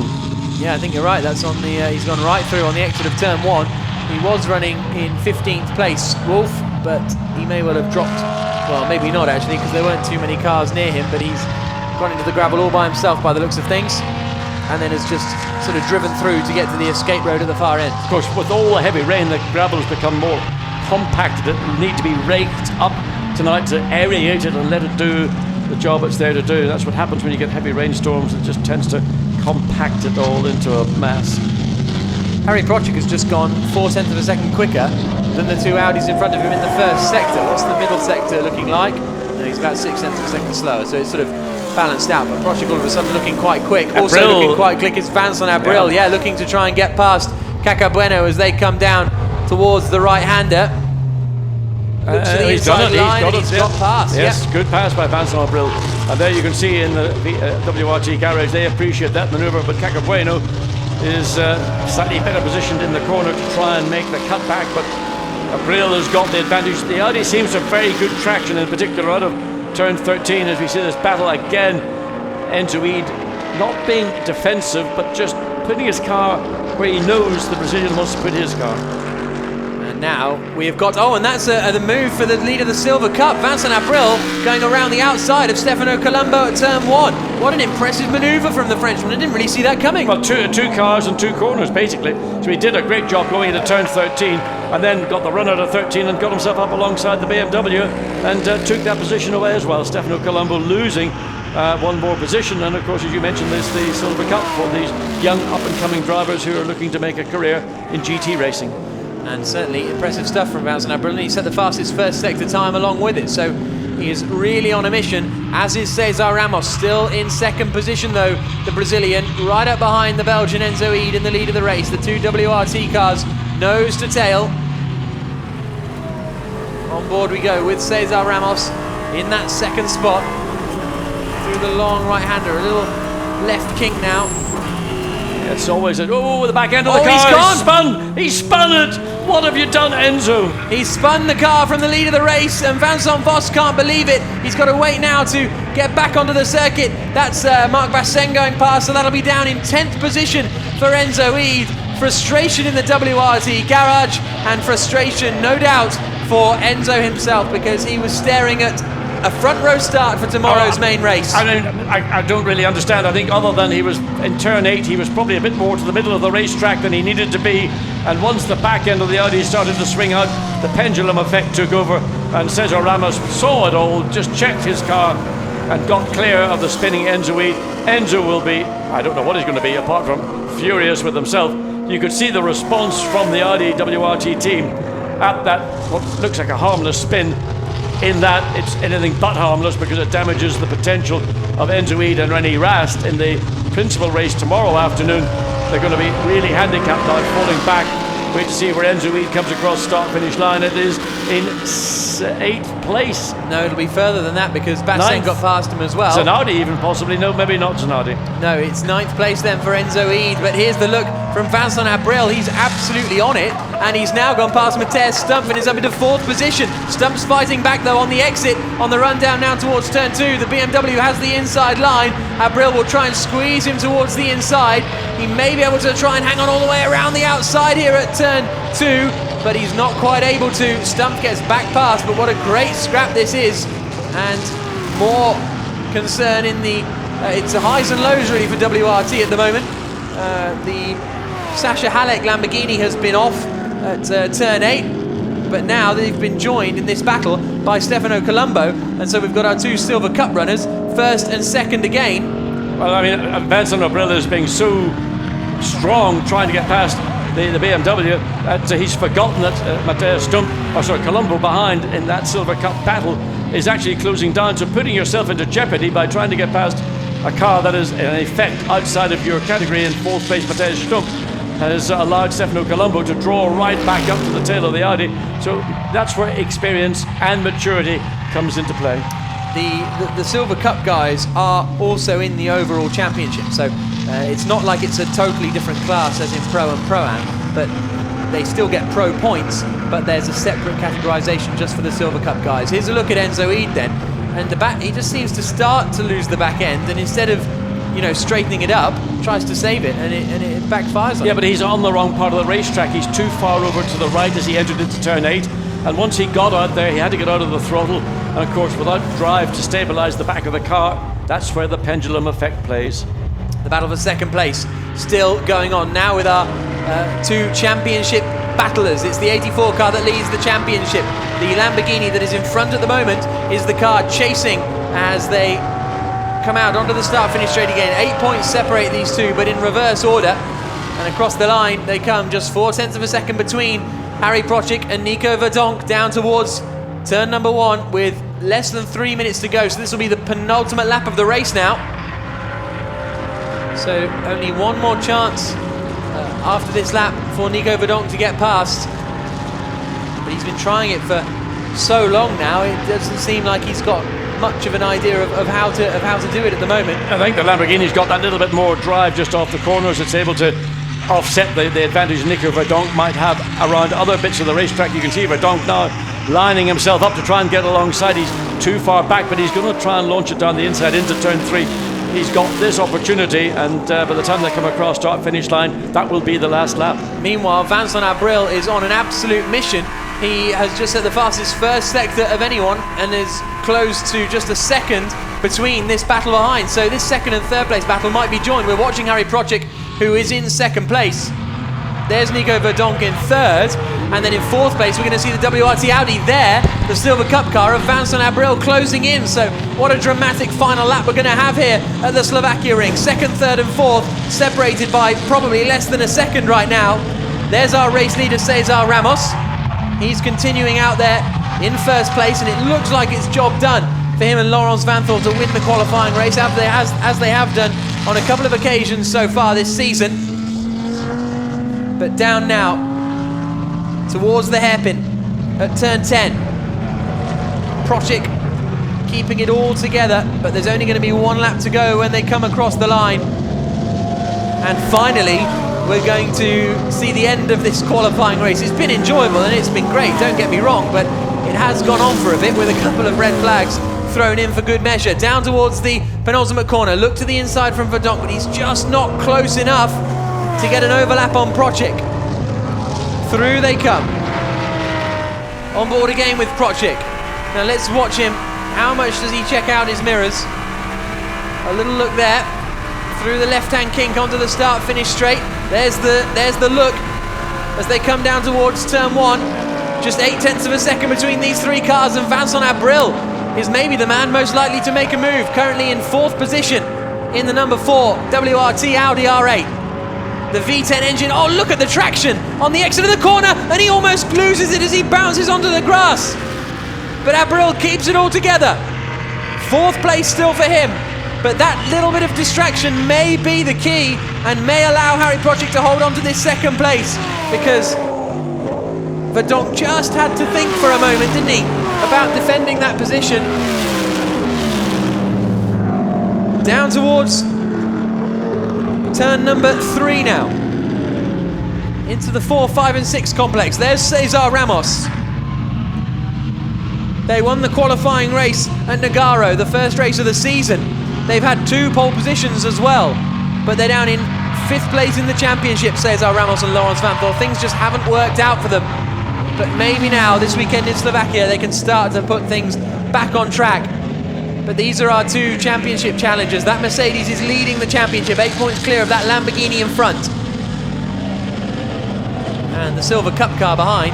Yeah, I think you're right. That's on the. He's gone right through on the exit of turn 1. He was running in 15th place, Wolf, but he may well have dropped. Well, maybe not actually, because there weren't too many cars near him. But he's gone into the gravel all by himself, by the looks of things, and then has just sort of driven through to get to the escape road at the far end. Of course, with all the heavy rain, the gravel has become more compacted. It will need to be raked up tonight to aerate it and let it do the job it's there to do. That's what happens when you get heavy rainstorms. It just tends to compact it all into a mass. Harry Project has just gone 4/10 of a second quicker than the 2 Audis in front of him in the first sector. What's the middle sector looking like? No, he's about 6/10 of a second slower, so it's sort of balanced out, but Project all of a sudden looking quite quick. Also looking quite quick is Vincent Abril, yeah, looking to try and get past Caca Bueno as they come down towards the right-hander. Looks to the inside line and he's got past. Yes, good pass by Vincent Abril. And there you can see in the WRT garage, they appreciate that manoeuvre, but Caca Bueno is slightly better positioned in the corner to try and make the cutback, but Abril has got the advantage. The Audi seems to have very good traction, in particular out of turn 13, as we see this battle again. Enzo Ede not being defensive, but just putting his car where he knows the Brazilian wants to put his car. And now we have got, and that's the move for the lead of the Silver Cup. Vincent Abril going around the outside of Stefano Colombo at turn 1. What an impressive manoeuvre from the Frenchman. I didn't really see that coming. Well, two cars and 2 corners, basically. So he did a great job going into turn 13, and then got the run out of 13 and got himself up alongside the BMW and took that position away as well. Stefano Colombo losing 1 more position, and of course, as you mentioned, there's the Silver Cup for these young up-and-coming drivers who are looking to make a career in GT racing. And certainly impressive stuff from Vincent Abril. He set the fastest first sector time along with it, so he is really on a mission, as is Cesar Ramos, still in 2nd position though, the Brazilian, right up behind the Belgian Enzo Ede in the lead of the race. The 2 WRT cars nose to tail. On board we go with Cesar Ramos in that 2nd spot through the long right-hander, a little left kink now. It's always the back end of the car. He's gone. He spun it. What have you done, Enzo? He spun the car from the lead of the race, and Vincent Voss can't believe it. He's got to wait now to get back onto the circuit. That's Marc Bassin going past, so that'll be down in 10th position for Enzo Ede. Frustration in the WRT garage, and frustration, no doubt, for Enzo himself, because he was staring at a front row start for tomorrow's main race. I mean, I don't really understand. I think other than he was in turn 8, he was probably a bit more to the middle of the racetrack than he needed to be. And once the back end of the Audi started to swing out, the pendulum effect took over, and Cesar Ramos saw it all, just checked his car and got clear of the spinning Enzo Ede. Enzo will be, I don't know what he's going to be, apart from furious with himself. You could see the response from the Audi WRT team at that, what looks like a harmless spin, in that it's anything but harmless because it damages the potential of Enzo Ede and René Rast in the principal race tomorrow afternoon. They're going to be really handicapped now, falling back. Wait to see where Enzo Ede comes across start-finish line. It is in 8th place. No, it'll be further than that because Bassin got past him as well. Zanardi even possibly. No, maybe not Zanardi. No, it's 9th place then for Enzo Ede. But here's the look from Vincent Abril. He's absolutely on it. And he's now gone past Matthias Stumpf and is up into 4th position. Stumpf's fighting back though on the exit. On the run down now towards turn 2. The BMW has the inside line. Abril will try and squeeze him towards the inside. He may be able to try and hang on all the way around the outside here at turn 2, but he's not quite able to. Stumpf gets back past, but what a great scrap this is. And more concern in the it's the highs and lows really for WRT at the moment. The Sasha Halek Lamborghini has been off at turn 8, but now they've been joined in this battle by Stefano Colombo, and so we've got our 2 Silver Cup runners, 1st and 2nd again. Well, I mean, Vincent Abril is being so strong trying to get past the BMW that he's forgotten that Matthias Colombo behind in that Silver Cup battle is actually closing down. So putting yourself into jeopardy by trying to get past a car that is in effect outside of your category in 4th place, Matthias Stumpf has allowed Stefano Colombo to draw right back up to the tail of the Audi. So that's where experience and maturity comes into play. The Silver Cup guys are also in the overall championship, so it's not like it's a totally different class as in Pro and Pro-Am, but they still get Pro points, but there's a separate categorization just for the Silver Cup guys. Here's a look at Enzo Ede then, and the back, he just seems to start to lose the back end, and instead of straightening it up, tries to save it, and it backfires on him. But he's on the wrong part of the racetrack. He's too far over to the right as he entered into turn 8, and once he got out there, he had to get out of the throttle, and of course, without drive to stabilize the back of the car, that's where the pendulum effect plays. The battle for 2nd place still going on now with our 2 championship battlers. It's the 84 car that leads the championship. The Lamborghini that is in front at the moment is the car chasing as they come out onto the start-finish straight again. 8 points separate these 2, but in reverse order. And across the line they come, just 0.4 of a second between Harry Procik and Nico Verdonk down towards turn number 1 with less than 3 minutes to go. So this will be the penultimate lap of the race now. So only one more chance after this lap for Nico Verdonk to get past. But he's been trying it for so long now, it doesn't seem like he's got much of an idea of how to do it at the moment. I think the Lamborghini's got that little bit more drive just off the corners. It's able to offset the advantage Nico Verdonk might have around other bits of the racetrack. You can see Verdonk now lining himself up to try and get alongside. He's too far back, but he's going to try and launch it down the inside into turn 3. He's got this opportunity, and by the time they come across start-finish line, that will be the last lap. Meanwhile, Vincent Abril is on an absolute mission. He has just set the fastest first sector of anyone and is close to just a second between this battle behind. So this 2nd and 3rd place battle might be joined. We're watching Harry Procik, who is in 2nd place. There's Nico Verdonk in 3rd, and then in 4th place we're going to see the WRT Audi there, the Silver Cup car of Vincent Abril closing in. So what a dramatic final lap we're going to have here at the Slovakia ring. 2nd, 3rd and 4th separated by probably less than a second right now. There's our race leader Cesar Ramos. He's continuing out there in 1st place, and it looks like it's job done for him and Laurens Vanthoor to win the qualifying race as they have done on a couple of occasions so far this season. But down now towards the hairpin at turn 10. Procik keeping it all together, but there's only going to be one lap to go when they come across the line. And finally, we're going to see the end of this qualifying race. It's been enjoyable and it's been great, don't get me wrong, but it has gone on for a bit with a couple of red flags thrown in for good measure. Down towards the penultimate corner, look to the inside from Verdonk, but he's just not close enough to get an overlap on Prochik. Through they come. On board again with Prochik. Now let's watch him. How much does he check out his mirrors? A little look there. Through the left-hand kink onto the start-finish straight. There's the look as they come down towards turn 1. Just 0.8 of a second between these three cars, and Vincent Abril is maybe the man most likely to make a move. Currently in 4th position in the number 4 WRT Audi R8. The V10 engine, oh look at the traction on the exit of the corner, and he almost loses it as he bounces onto the grass. But Abril keeps it all together. 4th place still for him. But that little bit of distraction may be the key and may allow Harry Prochik to hold on to this 2nd place, because Verdonk just had to think for a moment, didn't he, about defending that position. Down towards turn number 3 now. Into the 4, 5 and 6 complex. There's Cesar Ramos. They won the qualifying race at Nogaro, the first race of the season. They've had 2 pole positions as well, but they're down in 5th place in the championship, Cesar Ramos and Laurens Vanthoor. Things just haven't worked out for them. But maybe now, this weekend in Slovakia, they can start to put things back on track. But these are our 2 championship challengers. That Mercedes is leading the championship, 8 points clear of that Lamborghini in front. And the Silver Cup car behind.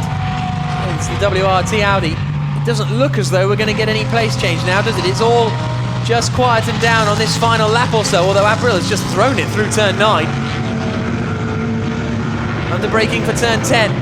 It's the WRT Audi. It doesn't look as though we're going to get any place change now, does it? It's all just quietened down on this final lap or so, although Abril has just thrown it through turn 9. Under braking for turn 10.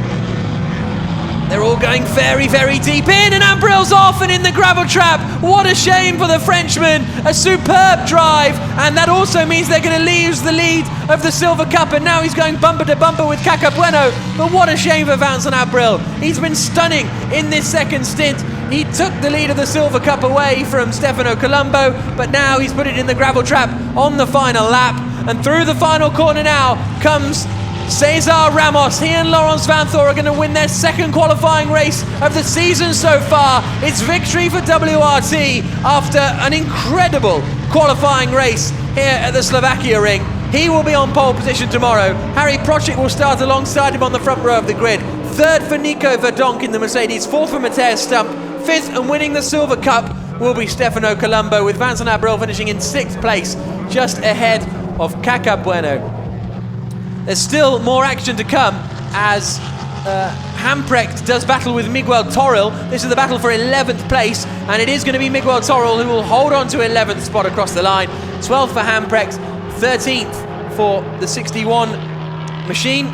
They're all going very, very deep in, and Abril's off and in the gravel trap. What a shame for the Frenchman. A superb drive, and that also means they're going to lose the lead of the Silver Cup, and now he's going bumper to bumper with Cacabueno. But what a shame for Vincent Abril. He's been stunning in this 2nd stint. He took the lead of the Silver Cup away from Stefano Colombo, but now he's put it in the gravel trap on the final lap. And through the final corner now comes Cesar Ramos. He and Laurens Vanthoor are going to win their 2nd qualifying race of the season so far. It's victory for WRT after an incredible qualifying race here at the Slovakia ring. He will be on pole position tomorrow. Harry Prochik will start alongside him on the front row of the grid. 3rd for Nico Verdonk in the Mercedes. 4th for Matthias Stump. 5th and winning the Silver Cup will be Stefano Colombo, with Vincent Abril finishing in 6th place, just ahead of Cacabueno. There's still more action to come as Hamprecht does battle with Miguel Toril. This is the battle for 11th place, and it is going to be Miguel Toril who will hold on to 11th spot across the line. 12th for Hamprecht, 13th for the 61 machine,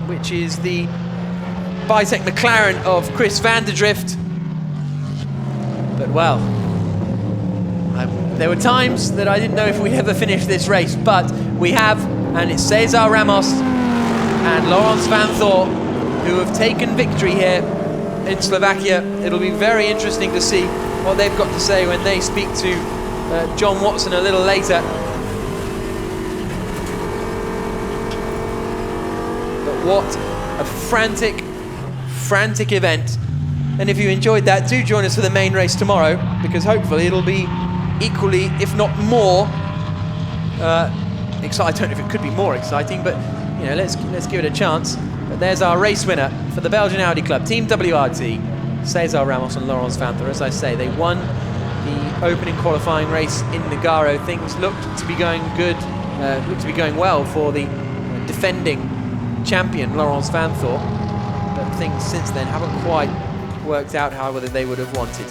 which is the Bitec McLaren of Chris van der Drift. But well, there were times that I didn't know if we'd ever finish this race, but we have, and it's Cesar Ramos and Laurens Vanthoor who have taken victory here in Slovakia. It'll be very interesting to see what they've got to say when they speak to John Watson a little later. But what a frantic event. And if you enjoyed that, do join us for the main race tomorrow, because hopefully it'll be equally, if not more, exciting. I don't know if it could be more exciting, but you know, let's give it a chance. But there's our race winner for the Belgian Audi Club, Team WRT, Cesar Ramos and Laurens Vanthoor. As I say, they won the opening qualifying race in Nogaro. Things looked to be going good, looked to be going well for the defending champion Laurens Vanthoor, but things since then haven't quite worked out how they would have wanted.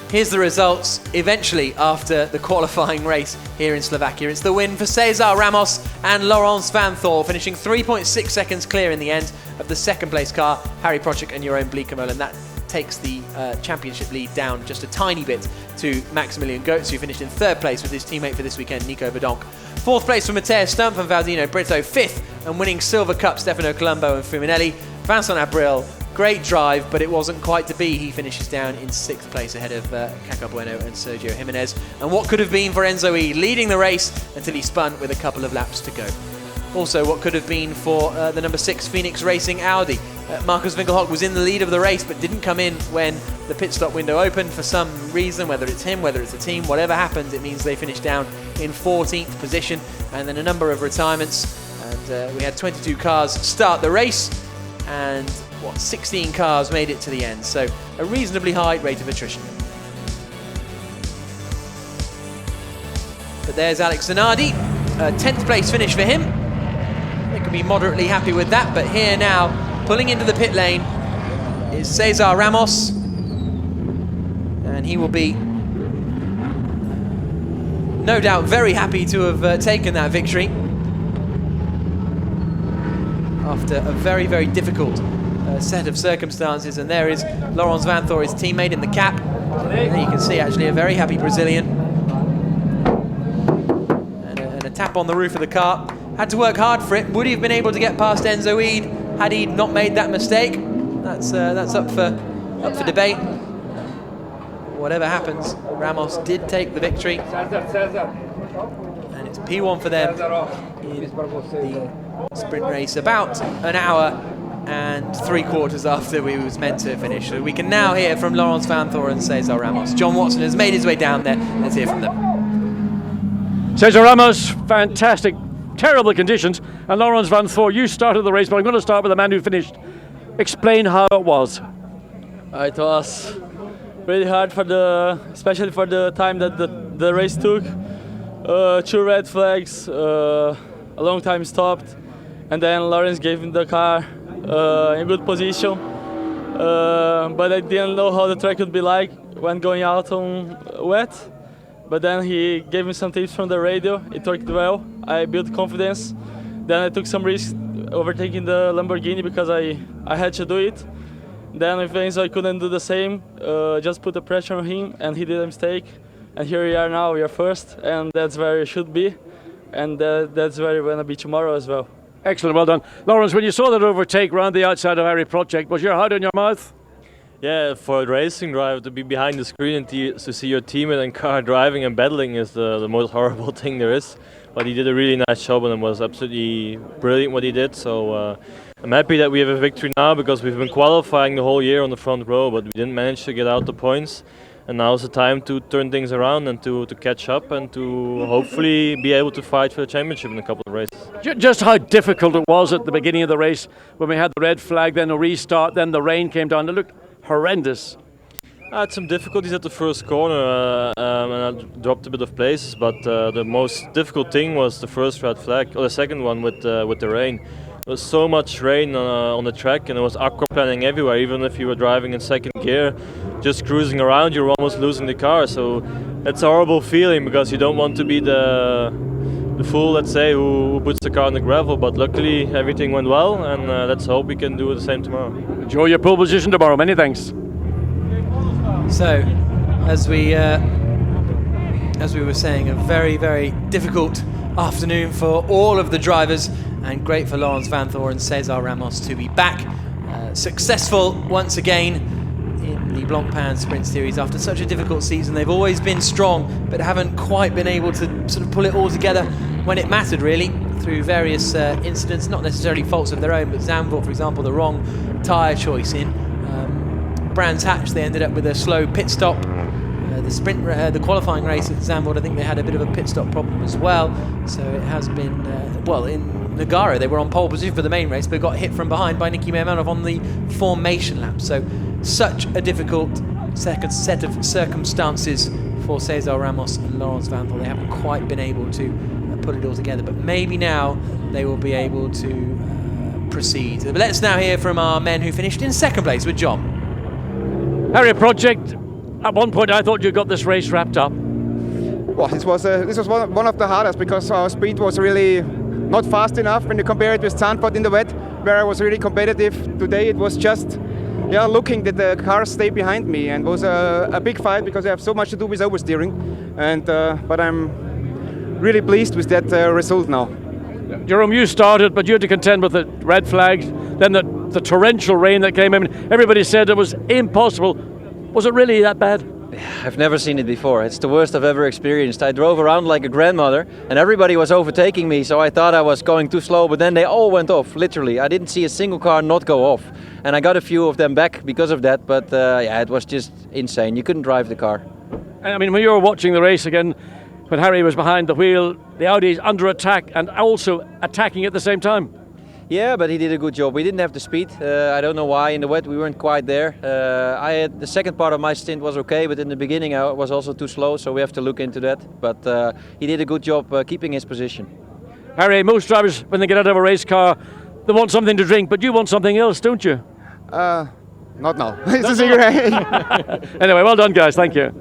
Here's the results eventually after the qualifying race here in Slovakia. It's the win for Cesar Ramos and Laurens Vanthoor, finishing 3.6 seconds clear in the end of the 2nd place car, Harry Prochik and Jeroen Bleekemolen. And that takes the championship lead down just a tiny bit to Maximilian Goetz, who finished in 3rd place with his teammate for this weekend, Nico Verdonk. 4th place for Matthias Stump and Valdino Brito. 5th and winning Silver Cup, Stefano Colombo and Fuminelli. Vincent Abril, great drive, but it wasn't quite to be. He finishes down in 6th place ahead of Cacabueno and Sergio Jimenez. And what could have been for Enzo E, leading the race until he spun with a couple of laps to go. also what could have been for the number 6 Phoenix Racing Audi. Markus Winkelhock was in the lead of the race but didn't come in when the pit stop window opened for some reason, whether it's him, whether it's the team, whatever happens, it means they finished down in 14th position, and then a number of retirements, and we had 22 cars start the race, and 16 cars made it to the end, so a reasonably high rate of attrition. But there's Alex Zanardi, 10th place finish for him. They could be moderately happy with that, but here now, pulling into the pit lane, is Cesar Ramos, and he will be no doubt very happy to have taken that victory after a very, very difficult set of circumstances. And there is Laurens Vanthoor, his teammate in the cap. And there you can see actually a very happy Brazilian. And a tap on the roof of the car. Had to work hard for it. Would he have been able to get past Enzo Eid had he not made that mistake? That's up for debate. Whatever happens, Ramos did take the victory. And it's P1 for them in the sprint race about an hour and 3/4 after we was meant to finish. So we can now hear from Laurens Vanthoor and Cesar Ramos. John Watson has made his way down there. Let's hear from them. Cesar Ramos, fantastic, terrible conditions. And Laurens Vanthoor, you started the race, but I'm going to start with the man who finished. Explain how it was. It was really hard especially for the time that the race took. 2 red flags, a long time stopped, and then Laurens gave him the car in good position. But I didn't know how the track would be like when going out on wet. But then he gave me some tips from the radio. It worked well. I built confidence. Then I took some risks overtaking the Lamborghini because I had to do it. Then with Enzo I couldn't do the same, just put the pressure on him and he did a mistake. And here we are now, we are first, and that's where it should be. And that's where we're going to be tomorrow as well. Excellent, well done. Laurens, when you saw that overtake round the outside of Harry Project, was your heart in your mouth? Yeah, for a racing driver to be behind the screen and to see your teammate and car driving and battling is the most horrible thing there is. But he did a really nice job and it was absolutely brilliant what he did. So I'm happy that we have a victory now because we've been qualifying the whole year on the front row, but we didn't manage to get out the points. And now's the time to turn things around and to catch up and to hopefully be able to fight for the championship in a couple of races. Just how difficult it was at the beginning of the race when we had the red flag, then a restart, then the rain came down. It looked horrendous. I had some difficulties at the first corner and I dropped a bit of places, but the most difficult thing was the first red flag, or the second one with the rain. There was so much rain on the track and there was aquaplaning everywhere. Even if you were driving in second gear, just cruising around, you're almost losing the car. So it's a horrible feeling because you don't want to be the fool, let's say, who puts the car on the gravel. But luckily everything went well, and let's hope we can do the same tomorrow. Enjoy your pole position tomorrow. Many thanks. So, as we were saying, a very, very difficult afternoon for all of the drivers, and great for Laurens Vanthoor and Cesar Ramos to be back. Successful once again in the Blancpain Sprint Series after such a difficult season. They've always been strong, but haven't quite been able to sort of pull it all together when it mattered, really, through various incidents, not necessarily faults of their own, but Zandvoort, for example, the wrong tyre choice in Brands Hatch, they ended up with a slow pit stop. The qualifying race at Zandvoort, I think they had a bit of a pit stop problem as well. So it has been, in Nogaro they were on pole position for the main race, but got hit from behind by Niki Meirmanov on the formation lap. So such a difficult second set of circumstances for Cesar Ramos and Laurens Vanthoor. They haven't quite been able to put it all together, but maybe now they will be able to proceed. But let's now hear from our men who finished in second place with John. Harry Project, at one point I thought you got this race wrapped up. Well, this was one of the hardest because our speed was really not fast enough when you compare it with Zandvoort in the wet, where I was really competitive. Today it was just looking that the cars stay behind me, and it was a big fight because I have so much to do with oversteering. And but I'm really pleased with that result now. Jerome, you started, but you had to contend with the red flags, then the torrential rain that came in. Everybody said it was impossible. Was it really that bad? I've never seen it before. It's the worst I've ever experienced. I drove around like a grandmother and everybody was overtaking me, so I thought I was going too slow, but then they all went off, literally. I didn't see a single car not go off. And I got a few of them back because of that, but yeah, it was just insane. You couldn't drive the car. And I mean, when you were watching the race again, when Harry was behind the wheel, the Audi is under attack and also attacking at the same time. Yeah, but he did a good job. We didn't have the speed. I don't know why. In the wet, we weren't quite there. I had the second part of my stint was okay, but in the beginning I was also too slow, so we have to look into that. But he did a good job keeping his position. Harry, most drivers, when they get out of a race car, they want something to drink, but you want something else, don't you? Not now. It's a cigarette. Anyway, well done, guys. Thank you.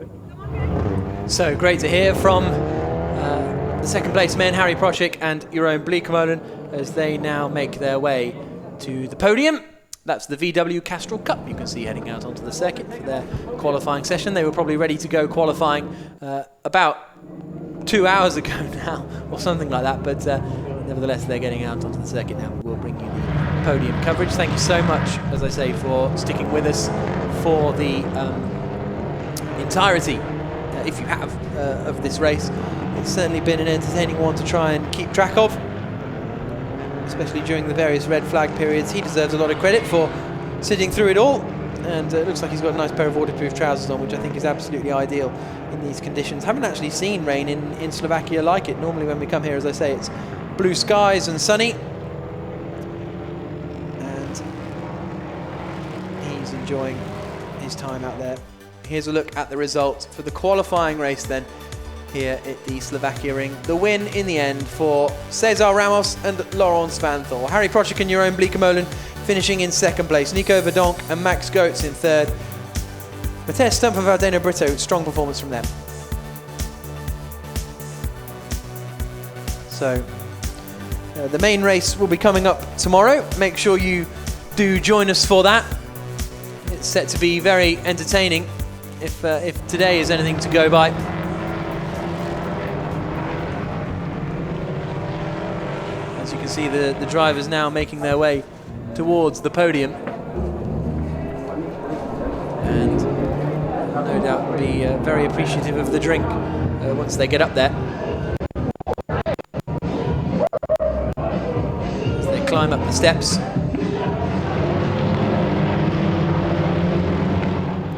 So great to hear from the second place men, Harry Procik and Jeroen Bleekemolen, as they now make their way to the podium. That's the VW Castrol Cup you can see heading out onto the circuit for their qualifying session. They were probably ready to go qualifying about 2 hours ago now, or something like that, but nevertheless they're getting out onto the circuit now. We'll bring you the podium coverage. Thank you so much, as I say, for sticking with us for the entirety, if you have, of this race. It's certainly been an entertaining one to try and keep track of, especially during the various red flag periods. He deserves a lot of credit for sitting through it all, and it looks like he's got a nice pair of waterproof trousers on, which I think is absolutely ideal in these conditions. Haven't actually seen rain in Slovakia like it. Normally when we come here, as I say, it's blue skies and sunny, and he's enjoying his time out there. Here's a look at the result for the qualifying race then, here at the Slovakia ring. The win in the end for Cesar Ramos and Laurent Svanthor. Harry Procik and Jeroen Bleekemolen finishing in second place. Nico Verdonk and Max Goetz in third. Mathias Stump and Valdeno Brito, strong performance from them. So the main race will be coming up tomorrow. Make sure you do join us for that. It's set to be very entertaining if today is anything to go by. As you can see, the drivers now making their way towards the podium, and no doubt will be very appreciative of the drink once they get up there. As they climb up the steps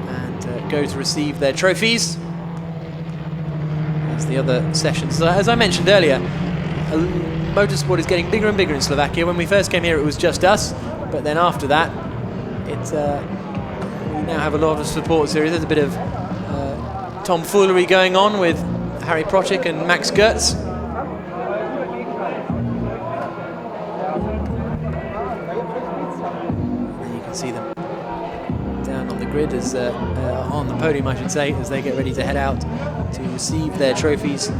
and go to receive their trophies. As the other sessions, as I mentioned earlier, motorsport is getting bigger and bigger in Slovakia. When we first came here, it was just us, but then after that, we now have a lot of support series. There's a bit of tomfoolery going on with Harry Procik and Max Goetz. And you can see them down on the grid, as on the podium, I should say, as they get ready to head out to receive their trophies.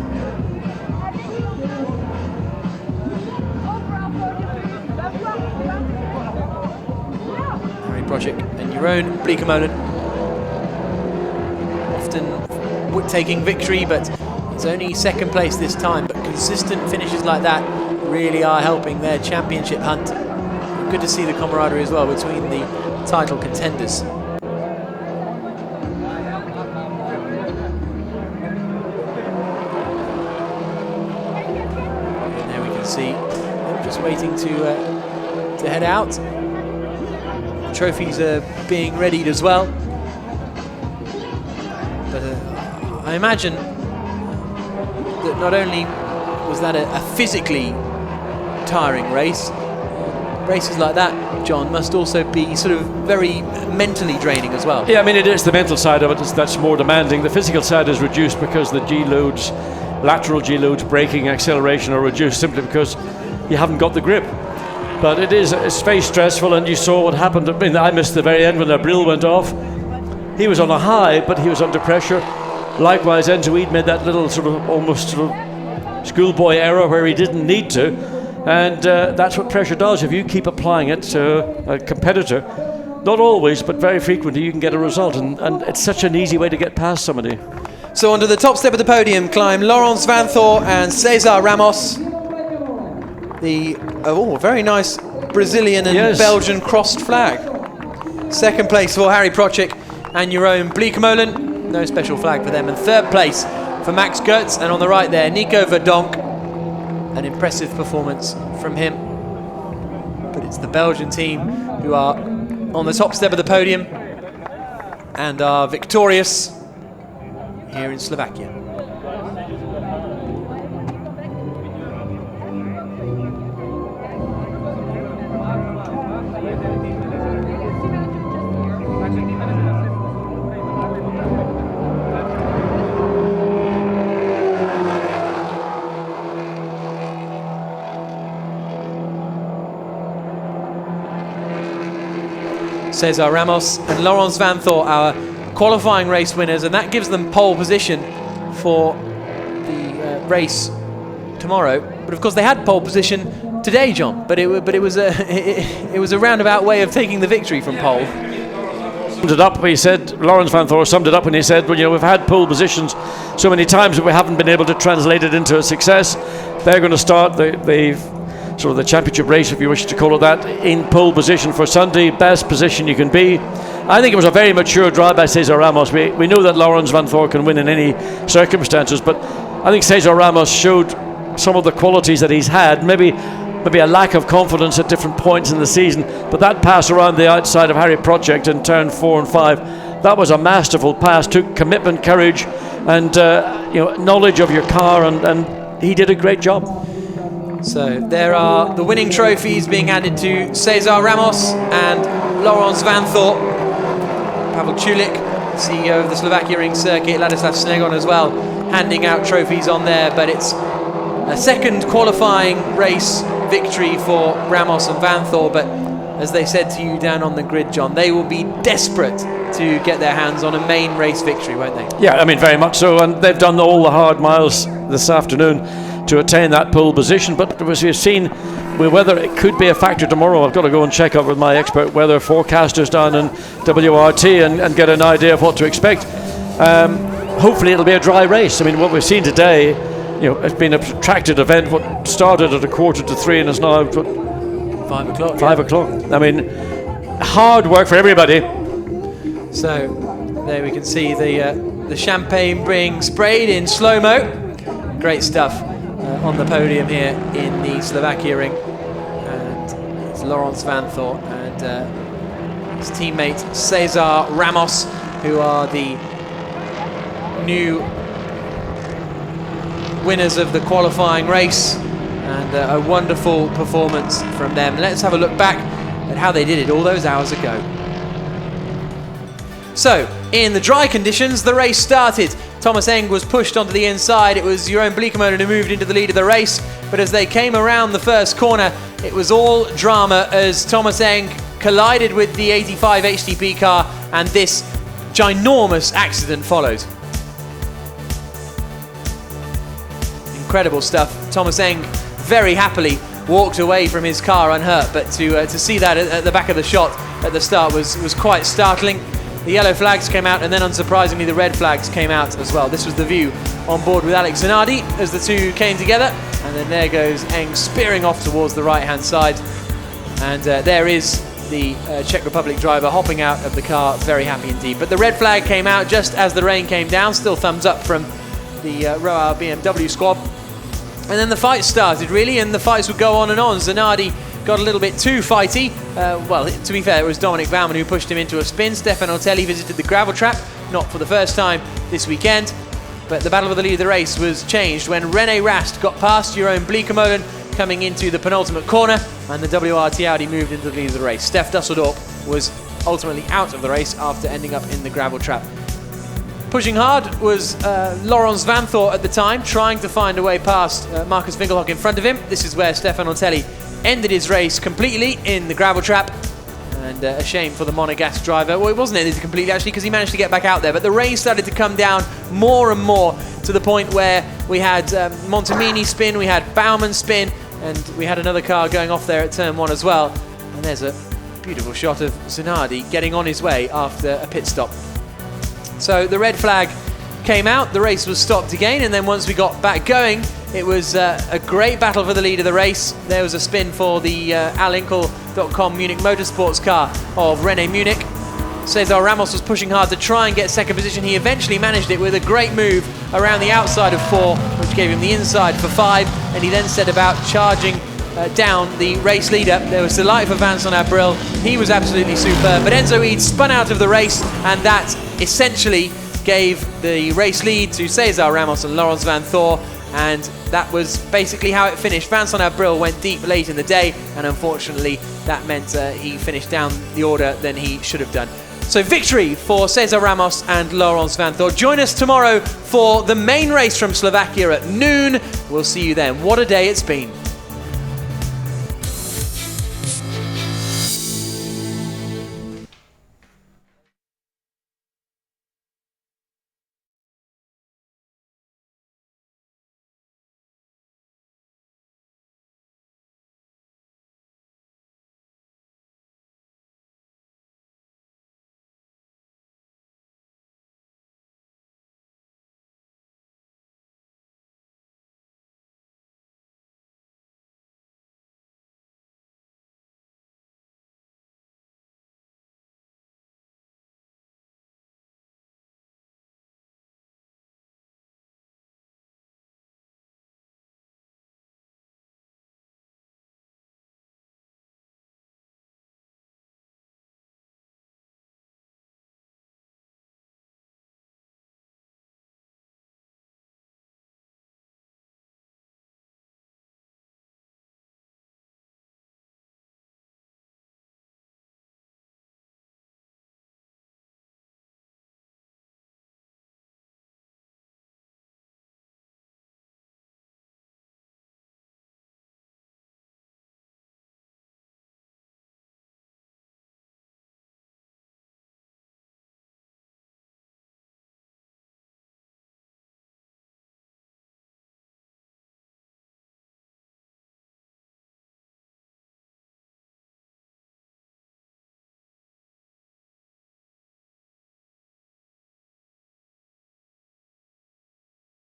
Procik and Jeroen Bleekemolen often taking victory, but it's only second place this time. But consistent finishes like that really are helping their championship hunt. Good to see the camaraderie as well between the title contenders. And there we can see them just waiting to head out. Trophies are being readied as well, but I imagine that not only was that a physically tiring race, races like that, John, must also be sort of very mentally draining as well. Yeah, I mean, it is the mental side of it that's more demanding. The physical side is reduced because the G-loads, lateral G-loads, braking, acceleration are reduced simply because you haven't got the grip. But it's very stressful, and you saw what happened. I mean, I missed the very end when the brill went off. He was on a high, but he was under pressure. Likewise, Enzo Eid made that little sort of almost sort of schoolboy error where he didn't need to, and that's what pressure does. If you keep applying it to a competitor, not always, but very frequently, you can get a result, and it's such an easy way to get past somebody. So onto the top step of the podium climb Laurent Svanthor and Cesar Ramos. The very nice Brazilian and Belgian crossed flag. Second place for Harry Procik and Jeroen Bleekemolen. no special flag for them. And third place for Max Goetz, and on the right there, Nico Verdonk. An impressive performance from him. But it's the Belgian team who are on the top step of the podium and are victorious here in Slovakia. Cesar Ramos and Laurens Vanthoor, our qualifying race winners, and that gives them pole position for the race tomorrow. But of course they had pole position today, John, but it was a roundabout way of taking the victory from pole. Summed it up, he said, Laurens Vanthoor summed it up when he said, well, you know, we've had pole positions so many times that we haven't been able to translate it into a success. They're going to start sort of the championship race, if you wish to call it that, in pole position for Sunday, best position you can be. I think it was a very mature drive by Cesar Ramos. We know that Laurens Vanthoor can win in any circumstances, but I think Cesar Ramos showed some of the qualities that he's had, maybe a lack of confidence at different points in the season, but that pass around the outside of Harry Project in turn 4 and 5, that was a masterful pass, took commitment, courage, and knowledge of your car, and he did a great job. So there are the winning trophies being handed to Cesar Ramos and Laurens Vanthoor. Pavel Chulik, CEO of the Slovakia Ring Circuit, Ladislav Snegon as well, handing out trophies on there. But it's a second qualifying race victory for Ramos and Vanthoor. But as they said to you down on the grid, John, they will be desperate to get their hands on a main race victory, won't they? Yeah, I mean, very much so. And they've done all the hard miles this afternoon to attain that pole position, but as we've seen, whether it could be a factor tomorrow, I've got to go and check up with my expert weather forecasters down in WRT and get an idea of what to expect. Hopefully it'll be a dry race. I mean, what we've seen today, it's been a protracted event. What started at 2:45 and is now 5 o'clock. 5 o'clock. I mean, hard work for everybody. So there we can see the champagne being sprayed in slow-mo. Great stuff. On the podium here in the Slovakia ring, and it's Laurens Vanthoor and his teammate Cesar Ramos, who are the new winners of the qualifying race, and a wonderful performance from them. Let's have a look back at how they did it all those hours ago. So, in the dry conditions, the race started. Thomas Eng was pushed onto the inside. It was Jeroen Bleekemolen who moved into the lead of the race. But as they came around the first corner, it was all drama as Thomas Eng collided with the 85 HTP car, and this ginormous accident followed. Incredible stuff. Thomas Eng very happily walked away from his car unhurt, but to see that at the back of the shot at the start was quite startling. The yellow flags came out, and then unsurprisingly the red flags came out as well. This was the view on board with Alex Zanardi as the two came together, and then there goes Eng spearing off towards the right hand side, and there is the Czech Republic driver hopping out of the car, very happy indeed. But the red flag came out just as the rain came down. Still thumbs up from the Royal BMW squad, and then the fight started really, and the fights would go on and on. Zanardi got a little bit too fighty. Well, to be fair, it was Dominic Baumann who pushed him into a spin. Stefan Otelli visited the gravel trap, not for the first time this weekend. But the battle for the lead of the race was changed when René Rast got past Jeroen Bleekemolen coming into the penultimate corner, and the WRT Audi moved into the lead of the race. Stef Dusseldorp was ultimately out of the race after ending up in the gravel trap. Pushing hard was Laurens Vanthoor at the time, trying to find a way past Marcus Winkelhock in front of him. This is where Stefan Otelli ended his race completely in the gravel trap, and a shame for the Monegasque driver. Well, it wasn't ended completely actually, because he managed to get back out there, but the rain started to come down more and more to the point where we had Montemini spin, we had Baumann spin, and we had another car going off there at turn 1 as well. And there's a beautiful shot of Zanardi getting on his way after a pit stop. So the red flag came out, the race was stopped again, and then once we got back going, it was a great battle for the lead of the race. There was a spin for the Alinkel.com Munich Motorsports car of René Munich. Cesar Ramos was pushing hard to try and get second position. He eventually managed it with a great move around the outside of 4, which gave him the inside for 5, and he then set about charging down the race leader. There was the light for Vincent Abril. He was absolutely superb, but Enzo Eads spun out of the race, and that essentially gave the race lead to Cesar Ramos and Laurens van Thor, and that was basically how it finished. Vincent Abril went deep late in the day, and unfortunately that meant he finished down the order than he should have done. So victory for Cesar Ramos and Laurens van Thor. Join us tomorrow for the main race from Slovakia at noon. We'll see you then. What a day it's been.